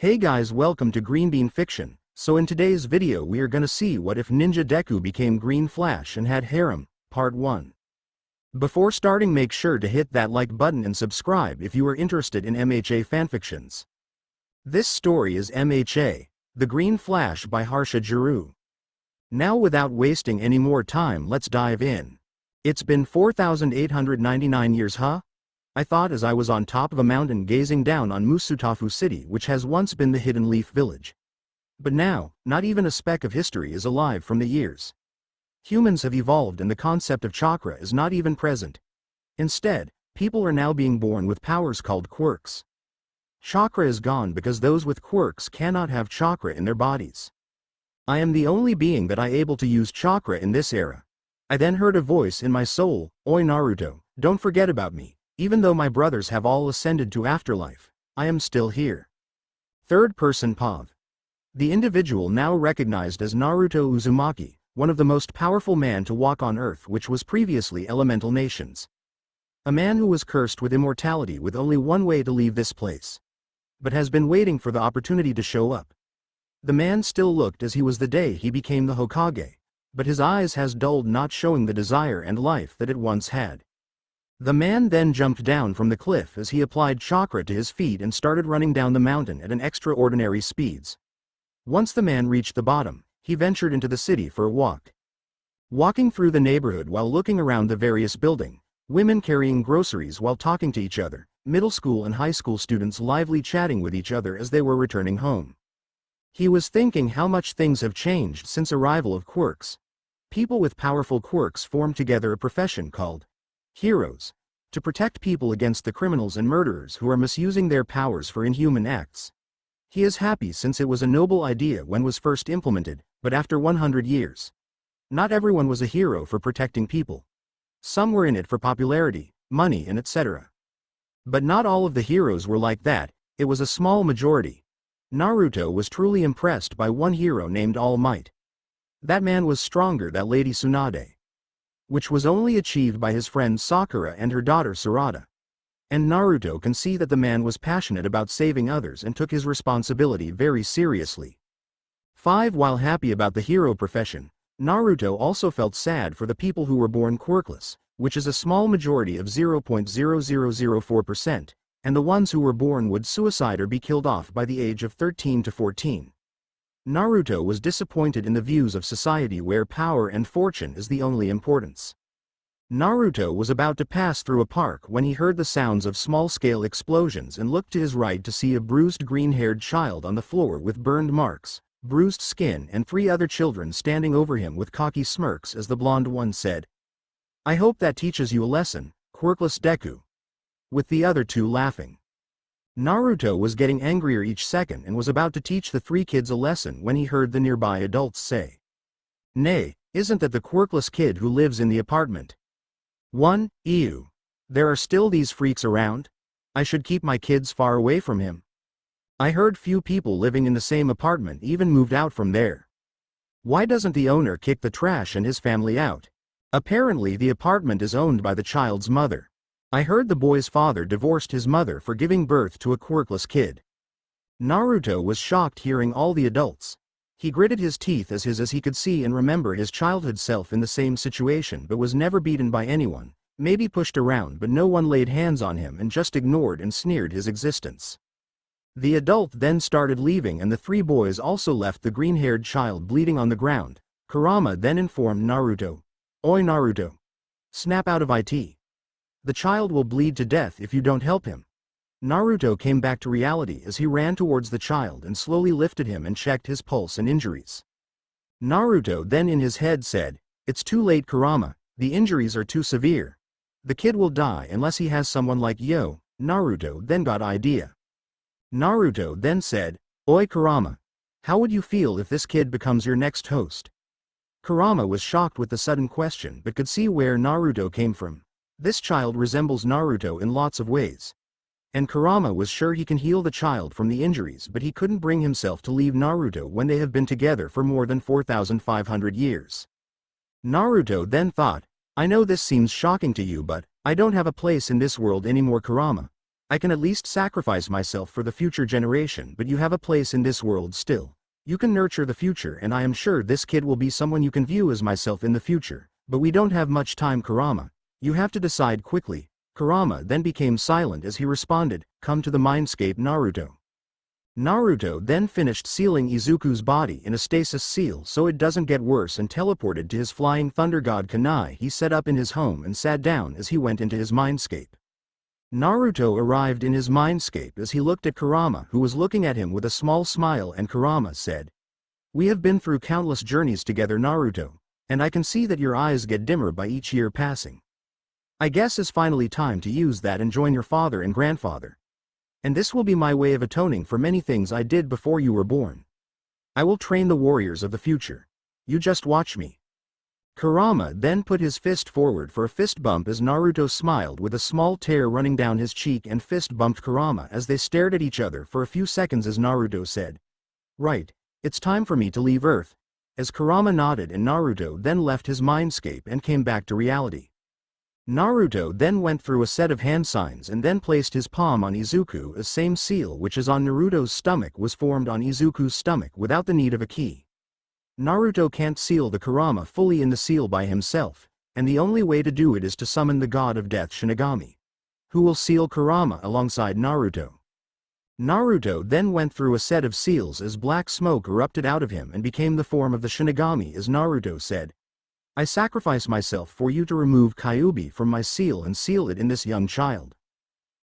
Hey guys, welcome to Green Bean Fiction. So in today's video we are gonna see what if Ninja Deku became Green Flash and had Harem, Part 1. Before starting, make sure to hit that like button and subscribe if you are interested in MHA fanfictions. This story is MHA, The Green Flash by HarshaJirou. Now without wasting any more time, let's dive in. It's been 4,899 years, huh? I thought as I was on top of a mountain gazing down on Musutafu City, which has once been the Hidden Leaf Village. But now, not even a speck of history is alive from the years. Humans have evolved and the concept of chakra is not even present. Instead, people are now being born with powers called quirks. Chakra is gone because those with quirks cannot have chakra in their bodies. I am the only being that I able to use chakra in this era. I then heard a voice in my soul, "Oi Naruto, don't forget about me. Even though my brothers have all ascended to afterlife, I am still here." Third person POV. The individual now recognized as Naruto Uzumaki, one of the most powerful men to walk on earth, which was previously elemental nations. A man who was cursed with immortality with only one way to leave this place. But has been waiting for the opportunity to show up. The man still looked as he was the day he became the Hokage, but his eyes has dulled, not showing the desire and life that it once had. The man then jumped down from the cliff as he applied chakra to his feet and started running down the mountain at an extraordinary speeds. Once the man reached the bottom, he ventured into the city for a walk. Walking through the neighborhood while looking around the various buildings, women carrying groceries while talking to each other, middle school and high school students lively chatting with each other as they were returning home. He was thinking how much things have changed since arrival of quirks. People with powerful quirks formed together a profession called heroes, to protect people against the criminals and murderers who are misusing their powers for inhuman acts. He is happy since it was a noble idea when was first implemented, but after 100 years. Not everyone was a hero for protecting people. Some were in it for popularity, money and etc. But not all of the heroes were like that, it was a small majority. Naruto was truly impressed by one hero named All Might. That man was stronger than Lady Tsunade, which was only achieved by his friend Sakura and her daughter Sarada. And Naruto can see that the man was passionate about saving others and took his responsibility very seriously. 5. While happy about the hero profession, Naruto also felt sad for the people who were born quirkless, which is a small majority of 0.0004%, and the ones who were born would suicide or be killed off by the age of 13 to 14. Naruto was disappointed in the views of society where power and fortune is the only importance. Naruto was about to pass through a park when he heard the sounds of small-scale explosions and looked to his right to see a bruised green-haired child on the floor with burned marks, bruised skin, and 3 other children standing over him with cocky smirks as the blonde one said, "I hope that teaches you a lesson, quirkless Deku," with the other 2 laughing. Naruto was getting angrier each second and was about to teach the 3 kids a lesson when he heard the nearby adults say, "Nay, isn't that the quirkless kid who lives in the apartment?" 1. Ew. There are still these freaks around? I should keep my kids far away from him. I heard few people living in the same apartment even moved out from there. Why doesn't the owner kick the trash and his family out? Apparently the apartment is owned by the child's mother. I heard the boy's father divorced his mother for giving birth to a quirkless kid. Naruto was shocked hearing all the adults. He gritted his teeth as he could see and remember his childhood self in the same situation, but was never beaten by anyone, maybe pushed around, but no one laid hands on him and just ignored and sneered his existence. The adult then started leaving and the 3 boys also left the green-haired child bleeding on the ground. Kurama then informed Naruto, "Oi Naruto. Snap out of it. The child will bleed to death if you don't help him." Naruto came back to reality as he ran towards the child and slowly lifted him and checked his pulse and injuries. Naruto then in his head said, "It's too late, Kurama, the injuries are too severe. The kid will die unless he has someone like Yo." Naruto then got idea. Naruto then said, "Oi Kurama. How would you feel if this kid becomes your next host?" Kurama was shocked with the sudden question but could see where Naruto came from. This child resembles Naruto in lots of ways. And Kurama was sure he can heal the child from the injuries, but he couldn't bring himself to leave Naruto when they have been together for more than 4,500 years. Naruto then thought, "I know this seems shocking to you, but I don't have a place in this world anymore, Kurama. I can at least sacrifice myself for the future generation, but you have a place in this world still. You can nurture the future, and I am sure this kid will be someone you can view as myself in the future. But we don't have much time, Kurama. You have to decide quickly. Kurama then became silent as he responded, "Come to the mindscape, Naruto." Naruto then finished sealing Izuku's body in a stasis seal so it doesn't get worse and teleported to his flying thunder god kunai he set up in his home and sat down as he went into his mindscape. Naruto arrived in his mindscape as he looked at Kurama, who was looking at him with a small smile, and Kurama said, "We have been through countless journeys together, Naruto, and I can see that your eyes get dimmer by each year passing. I guess it's finally time to use that and join your father and grandfather. And this will be my way of atoning for many things I did before you were born. I will train the warriors of the future. You just watch me." Kurama then put his fist forward for a fist bump as Naruto smiled with a small tear running down his cheek and fist bumped Kurama as they stared at each other for a few seconds as Naruto said, "Right, it's time for me to leave Earth," as Kurama nodded and Naruto then left his mindscape and came back to reality. Naruto then went through a set of hand signs and then placed his palm on Izuku. A same seal which is on Naruto's stomach was formed on Izuku's stomach without the need of a key. Naruto can't seal the Kurama fully in the seal by himself, and the only way to do it is to summon the god of death Shinigami, who will seal Kurama alongside Naruto. Naruto then went through a set of seals as black smoke erupted out of him and became the form of the Shinigami as Naruto said, "I sacrifice myself for you to remove Kyuubi from my seal and seal it in this young child."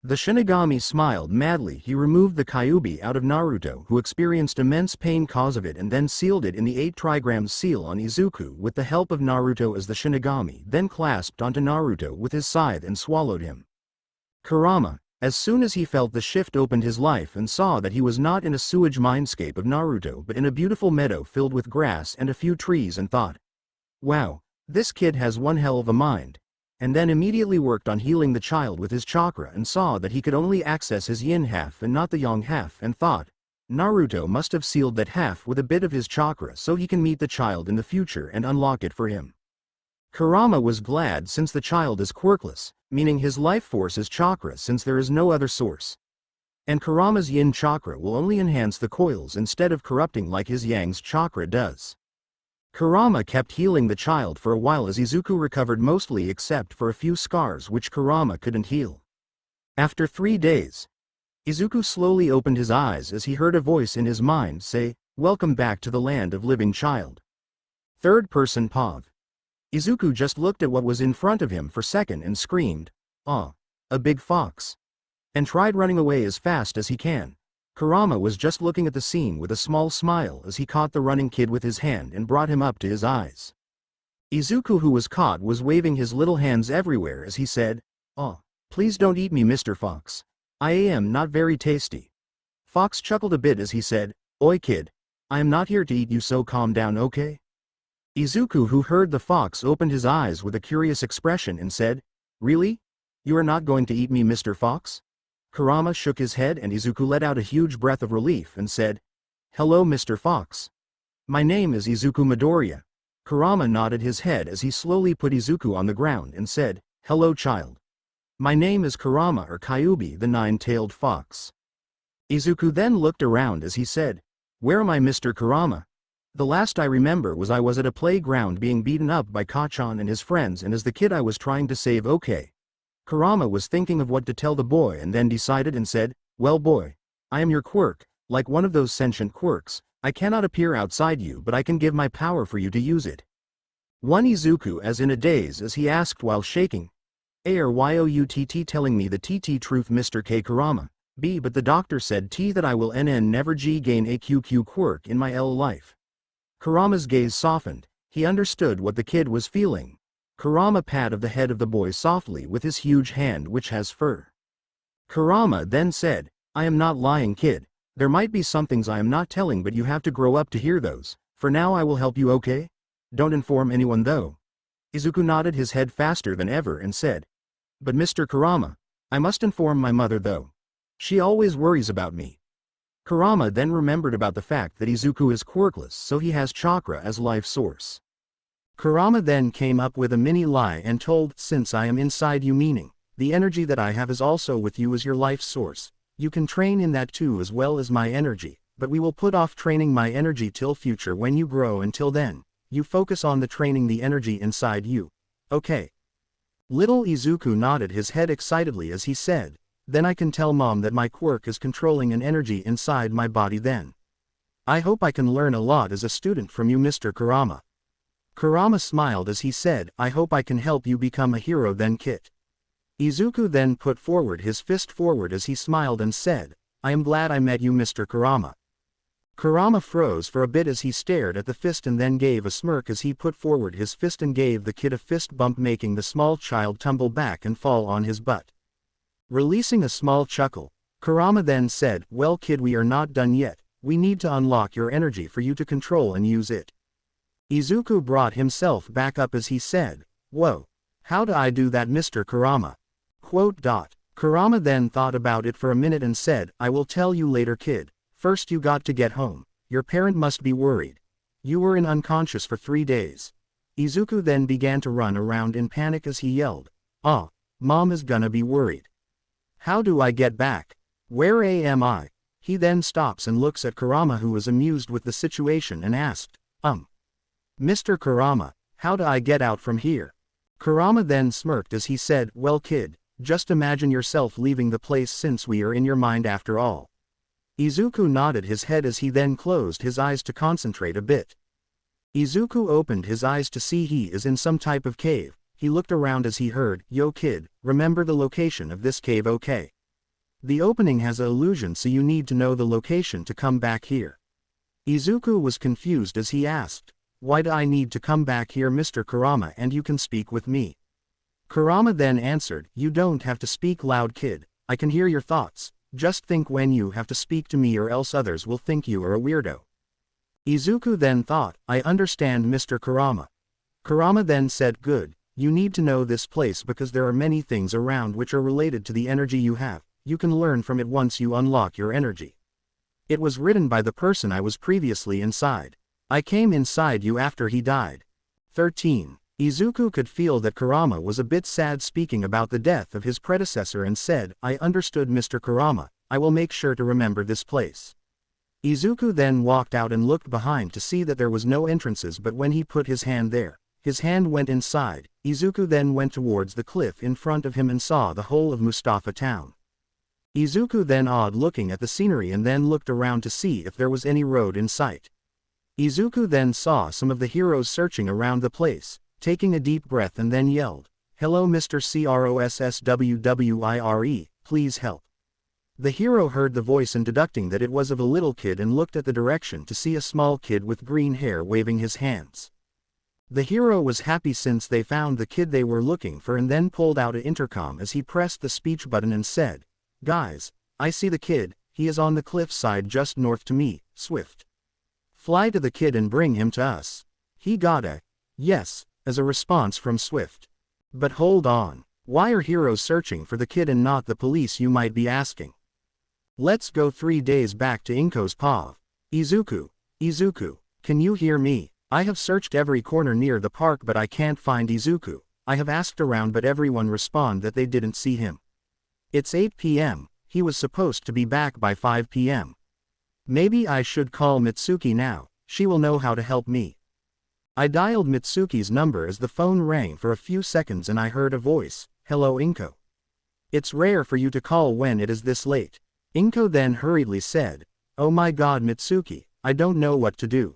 The Shinigami smiled madly. He removed the Kyuubi out of Naruto, who experienced immense pain cause of it, and then sealed it in the 8 trigrams seal on Izuku with the help of Naruto as the Shinigami then clasped onto Naruto with his scythe and swallowed him. Kurama, as soon as he felt the shift, opened his life and saw that he was not in a sewage mindscape of Naruto but in a beautiful meadow filled with grass and a few trees, and thought, "Wow, this kid has one hell of a mind," and then immediately worked on healing the child with his chakra and saw that he could only access his yin half and not the yang half, and thought, Naruto must have sealed that half with a bit of his chakra so he can meet the child in the future and unlock it for him. Kurama was glad since the child is quirkless, meaning his life force is chakra since there is no other source. And Kurama's yin chakra will only enhance the coils instead of corrupting like his yang's chakra does. Kurama kept healing the child for a while as Izuku recovered mostly except for a few scars which Kurama couldn't heal. After 3 days, Izuku slowly opened his eyes as he heard a voice in his mind say, "Welcome back to the land of living, child." Third person Pav. Izuku just looked at what was in front of him for a second and screamed, "Ah, a big fox," and tried running away as fast as he can. Kurama was just looking at the scene with a small smile as he caught the running kid with his hand and brought him up to his eyes. Izuku, who was caught, was waving his little hands everywhere as he said, "Oh, please don't eat me, Mr. Fox. I am not very tasty." Fox chuckled a bit as he said, "Oi kid, I am not here to eat you, so calm down, okay?" Izuku, who heard the fox, opened his eyes with a curious expression and said, "Really? You are not going to eat me, Mr. Fox?" Kurama shook his head and Izuku let out a huge breath of relief and said, "Hello, Mr. Fox. My name is Izuku Midoriya." Kurama nodded his head as he slowly put Izuku on the ground and said, "Hello, child. My name is Kurama, or Kyuubi, the 9-tailed fox." Izuku then looked around as he said, "Where am I, Mr. Kurama? The last I remember was I was at a playground being beaten up by Kachan and his friends, and as the kid I was trying to save, okay." Kurama was thinking of what to tell the boy and then decided and said, "Well boy, I am your quirk, like one of those sentient quirks. I cannot appear outside you, but I can give my power for you to use it." One Izuku, as in a daze, as he asked while shaking, "A or youtt telling me the tt truth, Mr. K Kurama? B, but the doctor said t that I will nn never g gain a qq quirk in my L life." Kurama's gaze softened. He understood what the kid was feeling. Kurama patted the head of the boy softly with his huge hand which has fur. Kurama then said, "I am not lying, kid. There might be some things I am not telling, but you have to grow up to hear those. For now I will help you, okay? Don't inform anyone though." Izuku nodded his head faster than ever and said, "But Mr. Kurama, I must inform my mother though. She always worries about me." Kurama then remembered about the fact that Izuku is quirkless, so he has chakra as life source. Kurama then came up with a mini lie and told, "Since I am inside you," meaning The energy that I have is also with you as your life source. You can train in that too as well as my energy, but we will put off training my energy till future when you grow. Until then, you focus on the training the energy inside you. Okay. Little Izuku nodded his head excitedly as he said, then I can tell Mom that my quirk is controlling an energy inside my body then. I hope I can learn a lot as a student from you, Mr. Kurama. Kurama smiled as he said, I hope I can help you become a hero then, Kit. Izuku then put forward his fist forward as he smiled and said, I am glad I met you, Mr. Kurama. Kurama froze for a bit as he stared at the fist and then gave a smirk as he put forward his fist and gave the kid a fist bump, making the small child tumble back and fall on his butt. Releasing a small chuckle, Kurama then said, well kid, we are not done yet, we need to unlock your energy for you to control and use it. Izuku brought himself back up as he said, whoa, how do I do that, Mr. Kurama? Kurama then thought about it for a minute and said, I will tell you later kid, first you got to get home, your parent must be worried. You were unconscious for 3 days. Izuku then began to run around in panic as he yelled, Mom is gonna be worried. How do I get back? Where am I? He then stops and looks at Kurama, who was amused with the situation, and asked, Mr. Kurama, how do I get out from here? Kurama then smirked as he said, well kid, just imagine yourself leaving the place since we are in your mind after all. Izuku nodded his head as he then closed his eyes to concentrate a bit. Izuku opened his eyes to see he is in some type of cave. He looked around as he heard, yo kid, remember the location of this cave, okay? The opening has an illusion, so you need to know the location to come back here. Izuku was confused as he asked, why do I need to come back here, Mr. Kurama, and you can speak with me? Kurama then answered, you don't have to speak loud kid, I can hear your thoughts, just think when you have to speak to me or else others will think you are a weirdo. Izuku then thought, I understand, Mr. Kurama. Kurama then said, good, you need to know this place because there are many things around which are related to the energy you have, you can learn from it once you unlock your energy. It was written by the person I was previously inside. I came inside you after he died. 13. Izuku could feel that Kurama was a bit sad speaking about the death of his predecessor and said, I understood, Mr. Kurama, I will make sure to remember this place. Izuku then walked out and looked behind to see that there was no entrances, but when he put his hand there, his hand went inside. Izuku then went towards the cliff in front of him and saw the whole of Mustafa town. Izuku then awed looking at the scenery and then looked around to see if there was any road in sight. Izuku then saw some of the heroes searching around the place, taking a deep breath and then yelled, hello Mr. Crosswire, please help. The hero heard the voice and deducting that it was of a little kid and looked at the direction to see a small kid with green hair waving his hands. The hero was happy since they found the kid they were looking for and then pulled out an intercom as he pressed the speech button and said, guys, I see the kid, he is on the cliff side just north to me, Swift. Fly to the kid and bring him to us. He got a yes, as a response from Swift. But hold on, why are heroes searching for the kid and not the police, you might be asking? Let's go 3 days back to Inko's POV. Izuku, can you hear me? I have searched every corner near the park but I can't find Izuku. I have asked around but everyone respond that they didn't see him. It's 8 p.m, he was supposed to be back by 5 p.m. Maybe I should call Mitsuki now, she will know how to help me. I dialed Mitsuki's number as the phone rang for a few seconds and I heard a voice, hello Inko. It's rare for you to call when it is this late. Inko then hurriedly said, oh my god Mitsuki, I don't know what to do.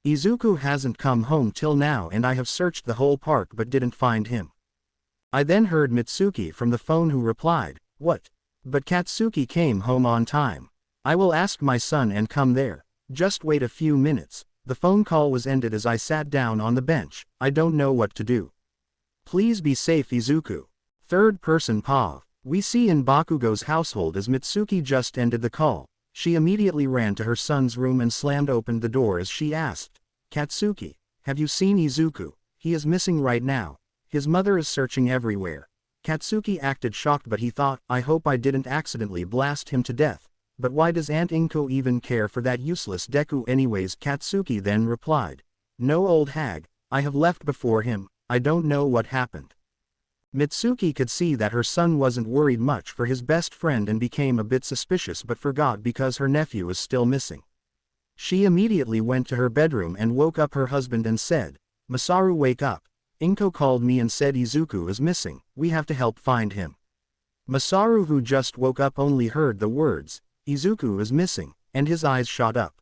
Izuku hasn't come home till now and I have searched the whole park but didn't find him. I then heard Mitsuki from the phone who replied, what? But Katsuki came home on time. I will ask my son and come there. Just wait a few minutes. The phone call was ended as I sat down on the bench. I don't know what to do. Please be safe Izuku. Third person POV. We see in Bakugo's household as Mitsuki just ended the call. She immediately ran to her son's room and slammed open the door as she asked, Katsuki, have you seen Izuku? He is missing right now. His mother is searching everywhere. Katsuki acted shocked but he thought, I hope I didn't accidentally blast him to death. But why does Aunt Inko even care for that useless Deku anyways? Katsuki then replied, no old hag, I have left before him, I don't know what happened. Mitsuki could see that her son wasn't worried much for his best friend and became a bit suspicious but forgot because her nephew is still missing. She immediately went to her bedroom and woke up her husband and said, "Masaru, wake up. Inko called me and said Izuku is missing, we have to help find him." Masaru, who just woke up, only heard the words, "Izuku is missing," and his eyes shot up.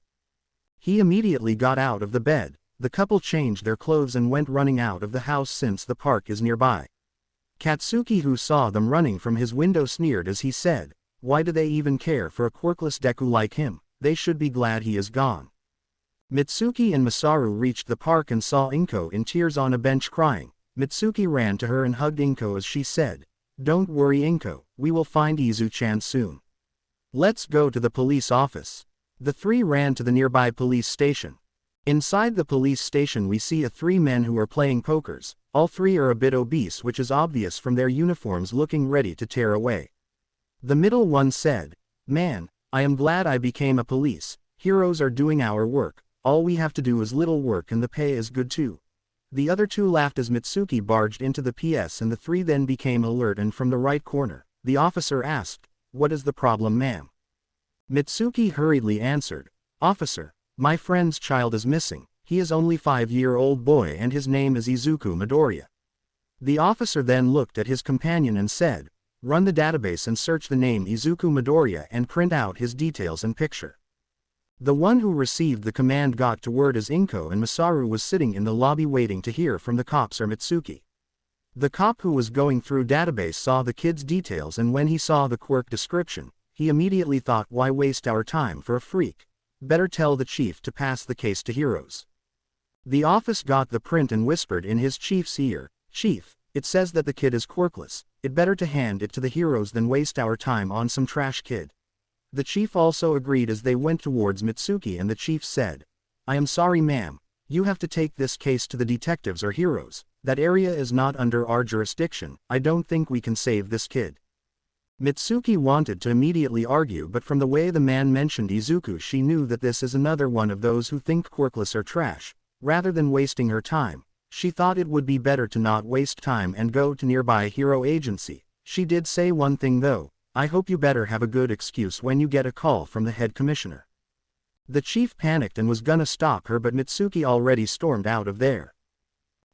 He immediately got out of the bed. The couple changed their clothes and went running out of the house since the park is nearby. Katsuki, who saw them running from his window, sneered as he said, "Why do they even care for a quirkless Deku like him? They should be glad he is gone." Mitsuki and Masaru reached the park and saw Inko in tears on a bench crying. Mitsuki ran to her and hugged Inko as she said, "Don't worry Inko, we will find Izu-chan soon. Let's go to the police office." The three ran to the nearby police station. Inside the police station we see three men who are playing pokers. All three are a bit obese, which is obvious from their uniforms, looking ready to tear away. The middle one said, "Man, I am glad I became a police. Heroes are doing our work. All we have to do is little work and the pay is good too." The other two laughed as Mitsuki barged into the PS and the three then became alert, and from the right corner, the officer asked, "What is the problem, ma'am?" Mitsuki hurriedly answered, "Officer, my friend's child is missing. He is only 5-year-old boy and his name is Izuku Midoriya." The officer then looked at his companion and said, "Run the database and search the name Izuku Midoriya and print out his details and picture." The one who received the command got to word as Inko and Masaru was sitting in the lobby waiting to hear from the cops or Mitsuki. The cop who was going through database saw the kid's details, and when he saw the quirk description, he immediately thought, why waste our time for a freak? Better tell the chief to pass the case to heroes. The office got the print and whispered in his chief's ear, "Chief, it says that the kid is quirkless. It better to hand it to the heroes than waste our time on some trash kid." The chief also agreed as they went towards Mitsuki, and the chief said, "I am sorry ma'am, you have to take this case to the detectives or heroes. That area is not under our jurisdiction. I don't think we can save this kid." Mitsuki wanted to immediately argue, but from the way the man mentioned Izuku she knew that this is another one of those who think quirkless are trash. Rather than wasting her time, she thought it would be better to not waste time and go to nearby hero agency. She did say one thing though, "I hope you better have a good excuse when you get a call from the head commissioner." The chief panicked and was gonna stop her, but Mitsuki already stormed out of there.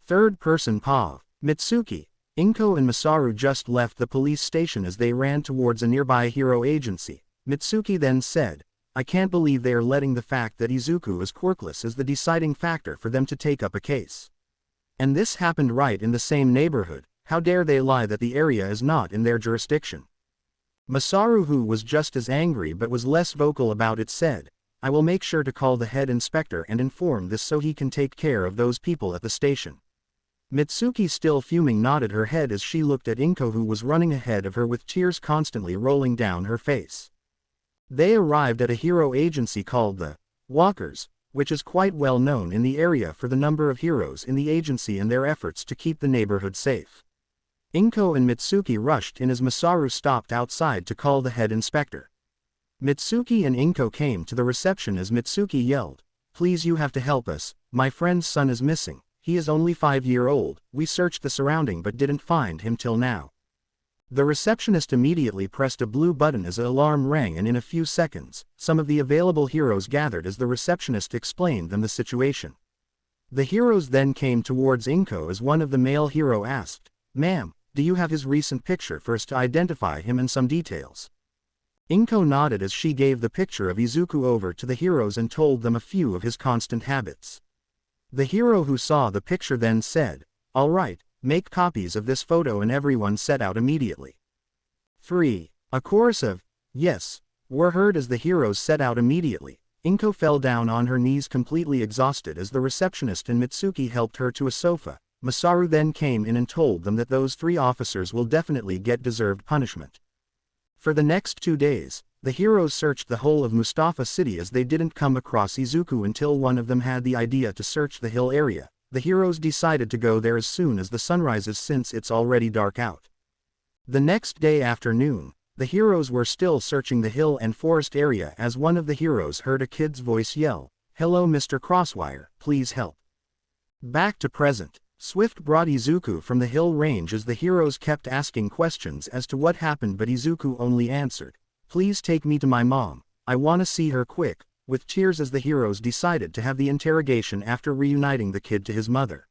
Third person POV. Mitsuki, Inko and Masaru just left the police station as they ran towards a nearby hero agency. Mitsuki then said, "I can't believe they are letting the fact that Izuku is quirkless as the deciding factor for them to take up a case. And this happened right in the same neighborhood. How dare they lie that the area is not in their jurisdiction?" Masaru, who was just as angry but was less vocal about it, said, "I will make sure to call the head inspector and inform this so he can take care of those people at the station." Mitsuki, still fuming, nodded her head as she looked at Inko, who was running ahead of her with tears constantly rolling down her face. They arrived at a hero agency called the Walkers, which is quite well known in the area for the number of heroes in the agency and their efforts to keep the neighborhood safe. Inko and Mitsuki rushed in as Masaru stopped outside to call the head inspector. Mitsuki and Inko came to the reception as Mitsuki yelled, "Please, you have to help us. My friend's son is missing. He is only 5-year-old. We searched the surrounding but didn't find him till now." The receptionist immediately pressed a blue button as an alarm rang, and in a few seconds, some of the available heroes gathered as the receptionist explained them the situation. The heroes then came towards Inko as one of the male hero asked, "Ma'am, do you have his recent picture for us to identify him and some details?" Inko nodded as she gave the picture of Izuku over to the heroes and told them a few of his constant habits. The hero who saw the picture then said, "All right, make copies of this photo," and everyone set out immediately. 3. A chorus of "yes" were heard as the heroes set out immediately. Inko fell down on her knees completely exhausted as the receptionist and Mitsuki helped her to a sofa. Masaru then came in and told them that those 3 officers will definitely get deserved punishment. For the next 2 days, the heroes searched the whole of Mustafa City as they didn't come across Izuku until one of them had the idea to search the hill area. The heroes decided to go there as soon as the sun rises since it's already dark out. The next day afternoon, the heroes were still searching the hill and forest area as one of the heroes heard a kid's voice yell, "Hello Mr. Crosswire, please help." Back to present. Swift brought Izuku from the hill range as the heroes kept asking questions as to what happened, but Izuku only answered, "Please take me to my mom, I wanna see her quick," with tears as the heroes decided to have the interrogation after reuniting the kid to his mother.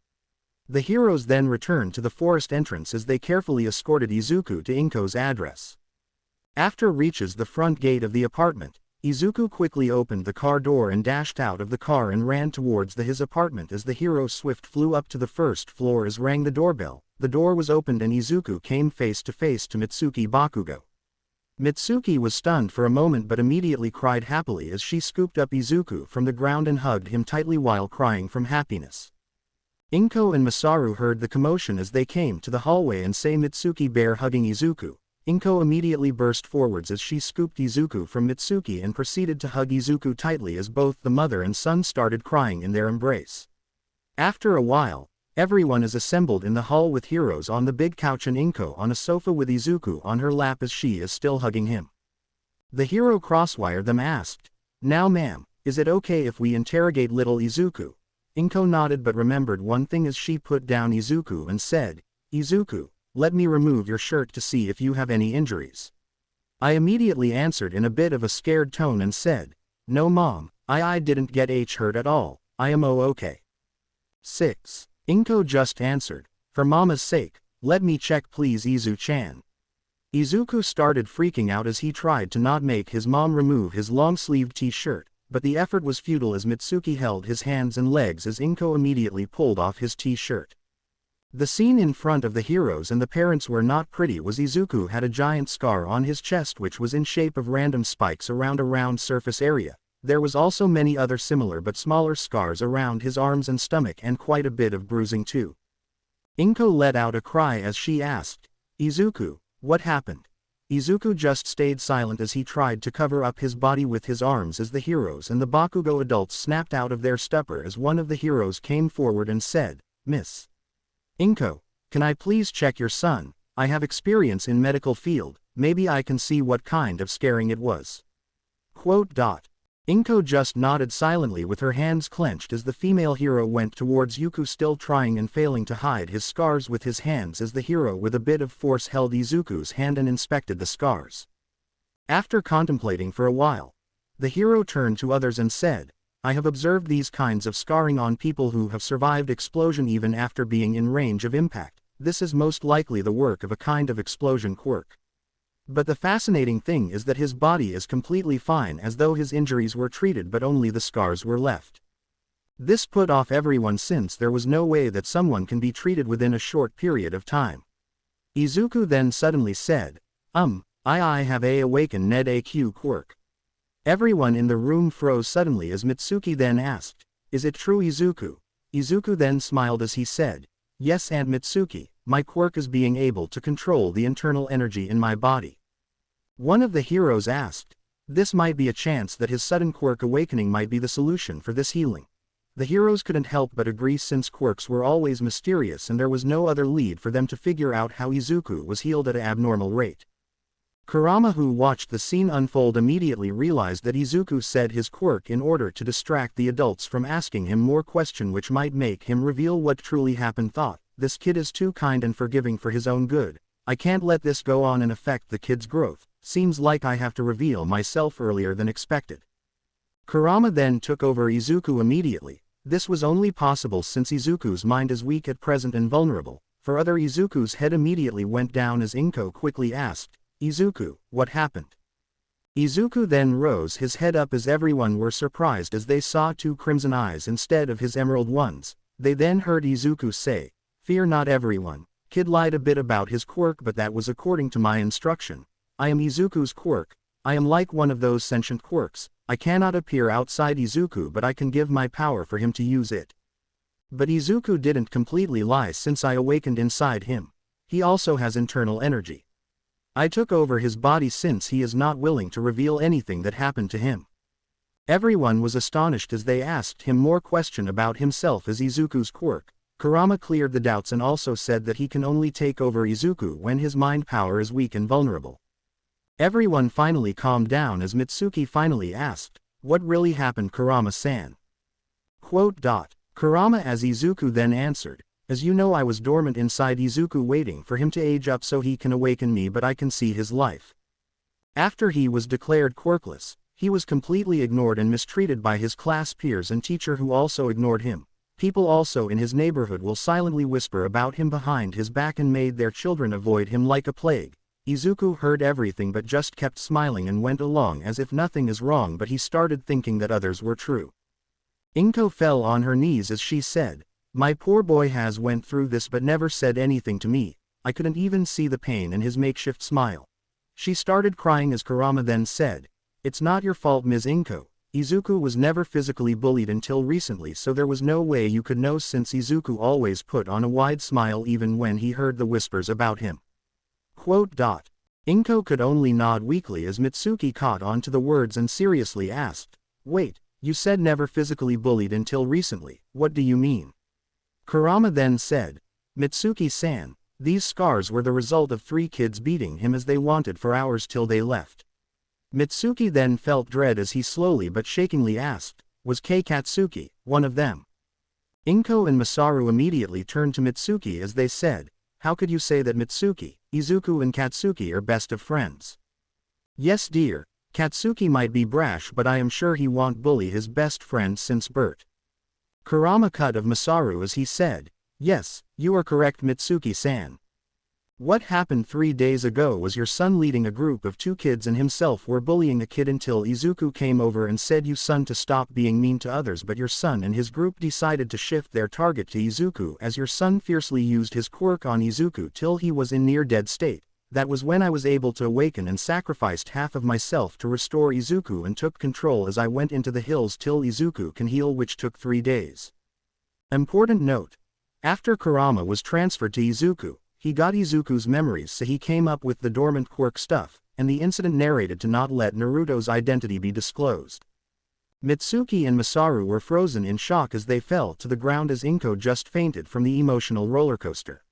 The heroes then returned to the forest entrance as they carefully escorted Izuku to Inko's address. After reaches the front gate of the apartment, Izuku quickly opened the car door and dashed out of the car and ran towards his apartment as the hero Swift flew up to the first floor as rang the doorbell. The door was opened and Izuku came face to face to Mitsuki Bakugo. Mitsuki was stunned for a moment but immediately cried happily as she scooped up Izuku from the ground and hugged him tightly while crying from happiness. Inko and Masaru heard the commotion as they came to the hallway and saw Mitsuki bear hugging Izuku. Inko immediately burst forwards as she scooped Izuku from Mitsuki and proceeded to hug Izuku tightly as both the mother and son started crying in their embrace. After a while, everyone is assembled in the hall with heroes on the big couch and Inko on a sofa with Izuku on her lap as she is still hugging him. The hero crosswired them asked, "Now ma'am, is it okay if we interrogate little Izuku?" Inko nodded but remembered one thing as she put down Izuku and said, "Izuku, let me remove your shirt to see if you have any injuries." I immediately answered in a bit of a scared tone and said, "No mom, I didn't get hurt at all, I am okay." 6. Inko just answered, "For mama's sake, let me check please Izu-chan." Izuku started freaking out as he tried to not make his mom remove his long-sleeved t-shirt, but the effort was futile as Mitsuki held his hands and legs as Inko immediately pulled off his t-shirt. The scene in front of the heroes and the parents were not pretty was Izuku had a giant scar on his chest which was in shape of random spikes around a round surface area. There was also many other similar but smaller scars around his arms and stomach and quite a bit of bruising too. Inko let out a cry as she asked, "Izuku, what happened?" Izuku just stayed silent as he tried to cover up his body with his arms as the heroes and the Bakugo adults snapped out of their stupor as one of the heroes came forward and said, "Miss Inko, can I please check your son? I have experience in medical field, maybe I can see what kind of scaring it was." Inko just nodded silently with her hands clenched as the female hero went towards Yuku still trying and failing to hide his scars with his hands as the hero with a bit of force held Izuku's hand and inspected the scars. After contemplating for a while, the hero turned to others and said, "I have observed these kinds of scarring on people who have survived explosion even after being in range of impact. This is most likely the work of a kind of explosion quirk. But the fascinating thing is that his body is completely fine as though his injuries were treated but only the scars were left. This put off everyone since there was no way that someone can be treated within a short period of time." Izuku then suddenly said, I have a awakened Ned AQ quirk." Everyone in the room froze suddenly as Mitsuki then asked, "Is it true Izuku?" Izuku then smiled as he said, "Yes and Mitsuki, my quirk is being able to control the internal energy in my body." One of the heroes asked, "This might be a chance that his sudden quirk awakening might be the solution for this healing." The heroes couldn't help but agree since quirks were always mysterious and there was no other lead for them to figure out how Izuku was healed at an abnormal rate. Kurama, who watched the scene unfold, immediately realized that Izuku said his quirk in order to distract the adults from asking him more questions which might make him reveal what truly happened. Thought, "This kid is too kind and forgiving for his own good. I can't let this go on and affect the kid's growth. Seems like I have to reveal myself earlier than expected." Kurama then took over Izuku immediately. This was only possible since Izuku's mind is weak at present and vulnerable. For other, Izuku's head immediately went down as Inko quickly asked, "Izuku, what happened?" Izuku then rose his head up as everyone were surprised as they saw two crimson eyes instead of his emerald ones. They then heard Izuku say, "Fear not everyone, kid lied a bit about his quirk but that was according to my instruction. I am Izuku's quirk. I am like one of those sentient quirks. I cannot appear outside Izuku but I can give my power for him to use it." But Izuku didn't completely lie since I awakened inside him. He also has internal energy. I took over his body since he is not willing to reveal anything that happened to him. Everyone was astonished as they asked him more questions about himself as Izuku's quirk. Kurama cleared the doubts and also said that he can only take over Izuku when his mind power is weak and vulnerable. Everyone finally calmed down as Mitsuki finally asked, "What really happened, Kurama-san?" Kurama as Izuku then answered, As you know, I was dormant inside Izuku waiting for him to age up so he can awaken me, but I can see his life. After he was declared quirkless, he was completely ignored and mistreated by his class peers and teacher who also ignored him. People also in his neighborhood will silently whisper about him behind his back and made their children avoid him like a plague. Izuku heard everything but just kept smiling and went along as if nothing is wrong, but he started thinking that others were true. Inko fell on her knees as she said, "My poor boy has went through this but never said anything to me. I couldn't even see the pain in his makeshift smile." She started crying as Kurama then said, "It's not your fault, Ms. Inko. Izuku was never physically bullied until recently, so there was no way you could know since Izuku always put on a wide smile even when he heard the whispers about him." Inko could only nod weakly as Mitsuki caught on to the words and seriously asked, "Wait, you said never physically bullied until recently, what do you mean?" Kurama then said, "Mitsuki-san, these scars were the result of 3 kids beating him as they wanted for hours till they left." Mitsuki then felt dread as he slowly but shakingly asked, "Was Kei Katsuki one of them?" Inko and Masaru immediately turned to Mitsuki as they said, "How could you say that, Mitsuki? Izuku and Katsuki are best of friends." "Yes dear, Katsuki might be brash but I am sure he won't bully his best friend since birth." Kurama cut of Masaru as he said, "Yes, you are correct, Mitsuki-san. What happened 3 days ago was your son leading a group of 2 kids and himself were bullying a kid until Izuku came over and said you son to stop being mean to others, but your son and his group decided to shift their target to Izuku as your son fiercely used his quirk on Izuku till he was in near dead state. That was when I was able to awaken and sacrificed half of myself to restore Izuku and took control as I went into the hills till Izuku can heal, which took 3 days. Important note. After Kurama was transferred to Izuku, he got Izuku's memories, so he came up with the dormant quirk stuff, and the incident narrated to not let Naruto's identity be disclosed. Mitsuki and Masaru were frozen in shock as they fell to the ground as Inko just fainted from the emotional roller coaster.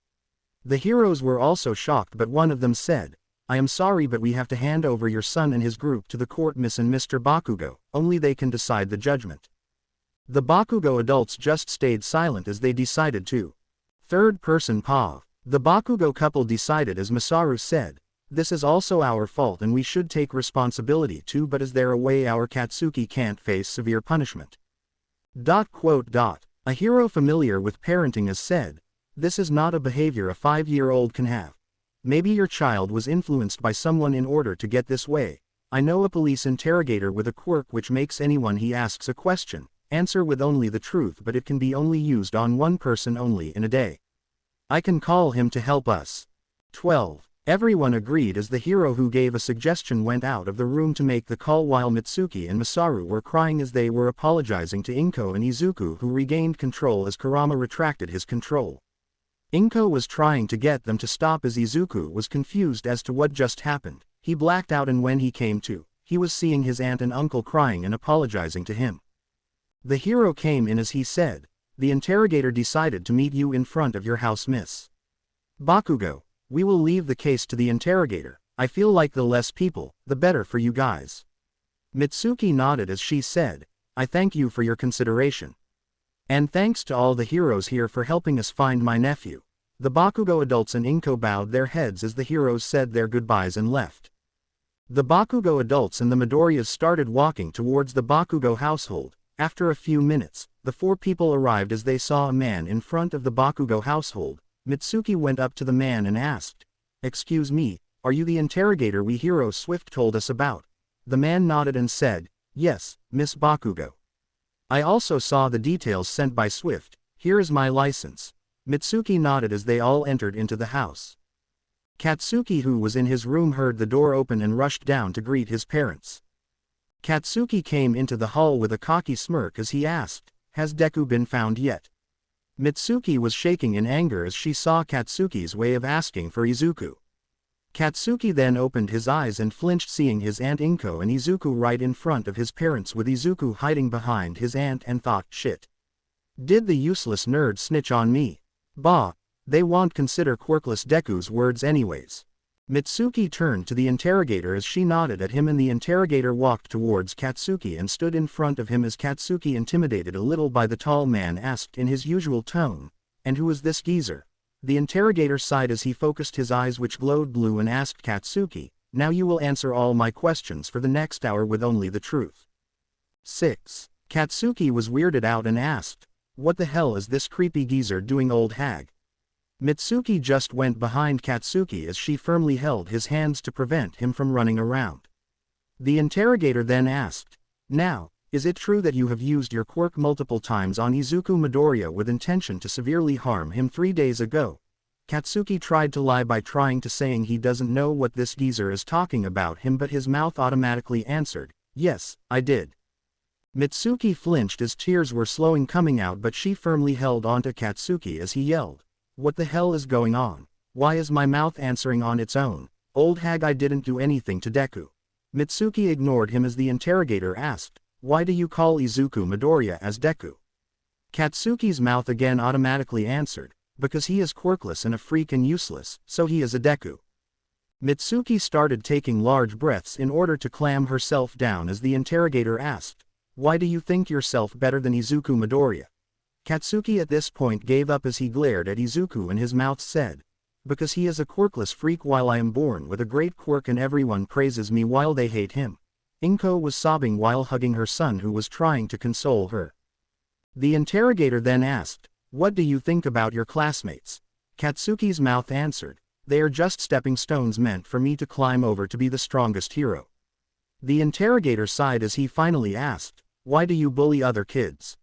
The heroes were also shocked, but one of them said, "I am sorry, but we have to hand over your son and his group to the court, Miss and Mr. Bakugo, only they can decide the judgment." The Bakugo adults just stayed silent as they decided to. Third-person POV. The Bakugo couple decided as Masaru said, "This is also our fault and we should take responsibility too, but is there a way our Katsuki can't face severe punishment?" A hero familiar with parenting has said, "This is not a behavior a 5-year-old can have. Maybe your child was influenced by someone in order to get this way. I know a police interrogator with a quirk which makes anyone he asks a question answer with only the truth, but it can be only used on one person only in a day. I can call him to help us." 12. Everyone agreed as the hero who gave a suggestion went out of the room to make the call while Mitsuki and Masaru were crying as they were apologizing to Inko and Izuku, who regained control as Kurama retracted his control. Inko was trying to get them to stop as Izuku was confused as to what just happened. He blacked out, and when he came to, he was seeing his aunt and uncle crying and apologizing to him. The hero came in as he said, "The interrogator decided to meet you in front of your house, Miss Bakugo. We will leave the case to the interrogator. I feel like the less people, the better for you guys." Mitsuki nodded as she said, "I thank you for your consideration. And thanks to all the heroes here for helping us find my nephew." The Bakugo adults and Inko bowed their heads as the heroes said their goodbyes and left. The Bakugo adults and the Midoriyas started walking towards the Bakugo household. After a few minutes, the 4 people arrived as they saw a man in front of the Bakugo household. Mitsuki went up to the man and asked, "Excuse me, are you the interrogator we hero Swift told us about?" The man nodded and said, "Yes, Miss Bakugo. I also saw the details sent by Swift. Here is my license." Mitsuki nodded as they all entered into the house. Katsuki, who was in his room, heard the door open and rushed down to greet his parents. Katsuki came into the hall with a cocky smirk as he asked, "Has Deku been found yet?" Mitsuki was shaking in anger as she saw Katsuki's way of asking for Izuku. Katsuki then opened his eyes and flinched, seeing his aunt Inko and Izuku right in front of his parents with Izuku hiding behind his aunt, and thought, "Shit. Did the useless nerd snitch on me? Bah, they won't consider quirkless Deku's words anyways." Mitsuki turned to the interrogator as she nodded at him, and the interrogator walked towards Katsuki and stood in front of him as Katsuki, intimidated a little by the tall man, asked in his usual tone, And who is this geezer? The interrogator sighed as he focused his eyes which glowed blue and asked Katsuki, now you will answer all my questions for the next hour with only the truth. 6. Katsuki was weirded out and asked, what the hell is this creepy geezer doing, old hag? Mitsuki just went behind Katsuki as she firmly held his hands to prevent him from running around. The interrogator then asked, now, is it true that you have used your quirk multiple times on Izuku Midoriya with intention to severely harm him 3 days ago? Katsuki tried to lie by trying to saying he doesn't know what this geezer is talking about him, but his mouth automatically answered, yes, I did. Mitsuki flinched as tears were slowly coming out, but she firmly held onto Katsuki as he yelled, what the hell is going on? Why is my mouth answering on its own? Old hag, I didn't do anything to Deku. Mitsuki ignored him as the interrogator asked, why do you call Izuku Midoriya as Deku? Katsuki's mouth again automatically answered, because he is quirkless and a freak and useless, so he is a Deku. Mitsuki started taking large breaths in order to calm herself down as the interrogator asked, why do you think yourself better than Izuku Midoriya? Katsuki at this point gave up as he glared at Izuku and his mouth said, because he is a quirkless freak while I am born with a great quirk and everyone praises me while they hate him. Inko was sobbing while hugging her son who was trying to console her. The interrogator then asked, what do you think about your classmates? Katsuki's mouth answered, they are just stepping stones meant for me to climb over to be the strongest hero. The interrogator sighed as he finally asked, why do you bully other kids?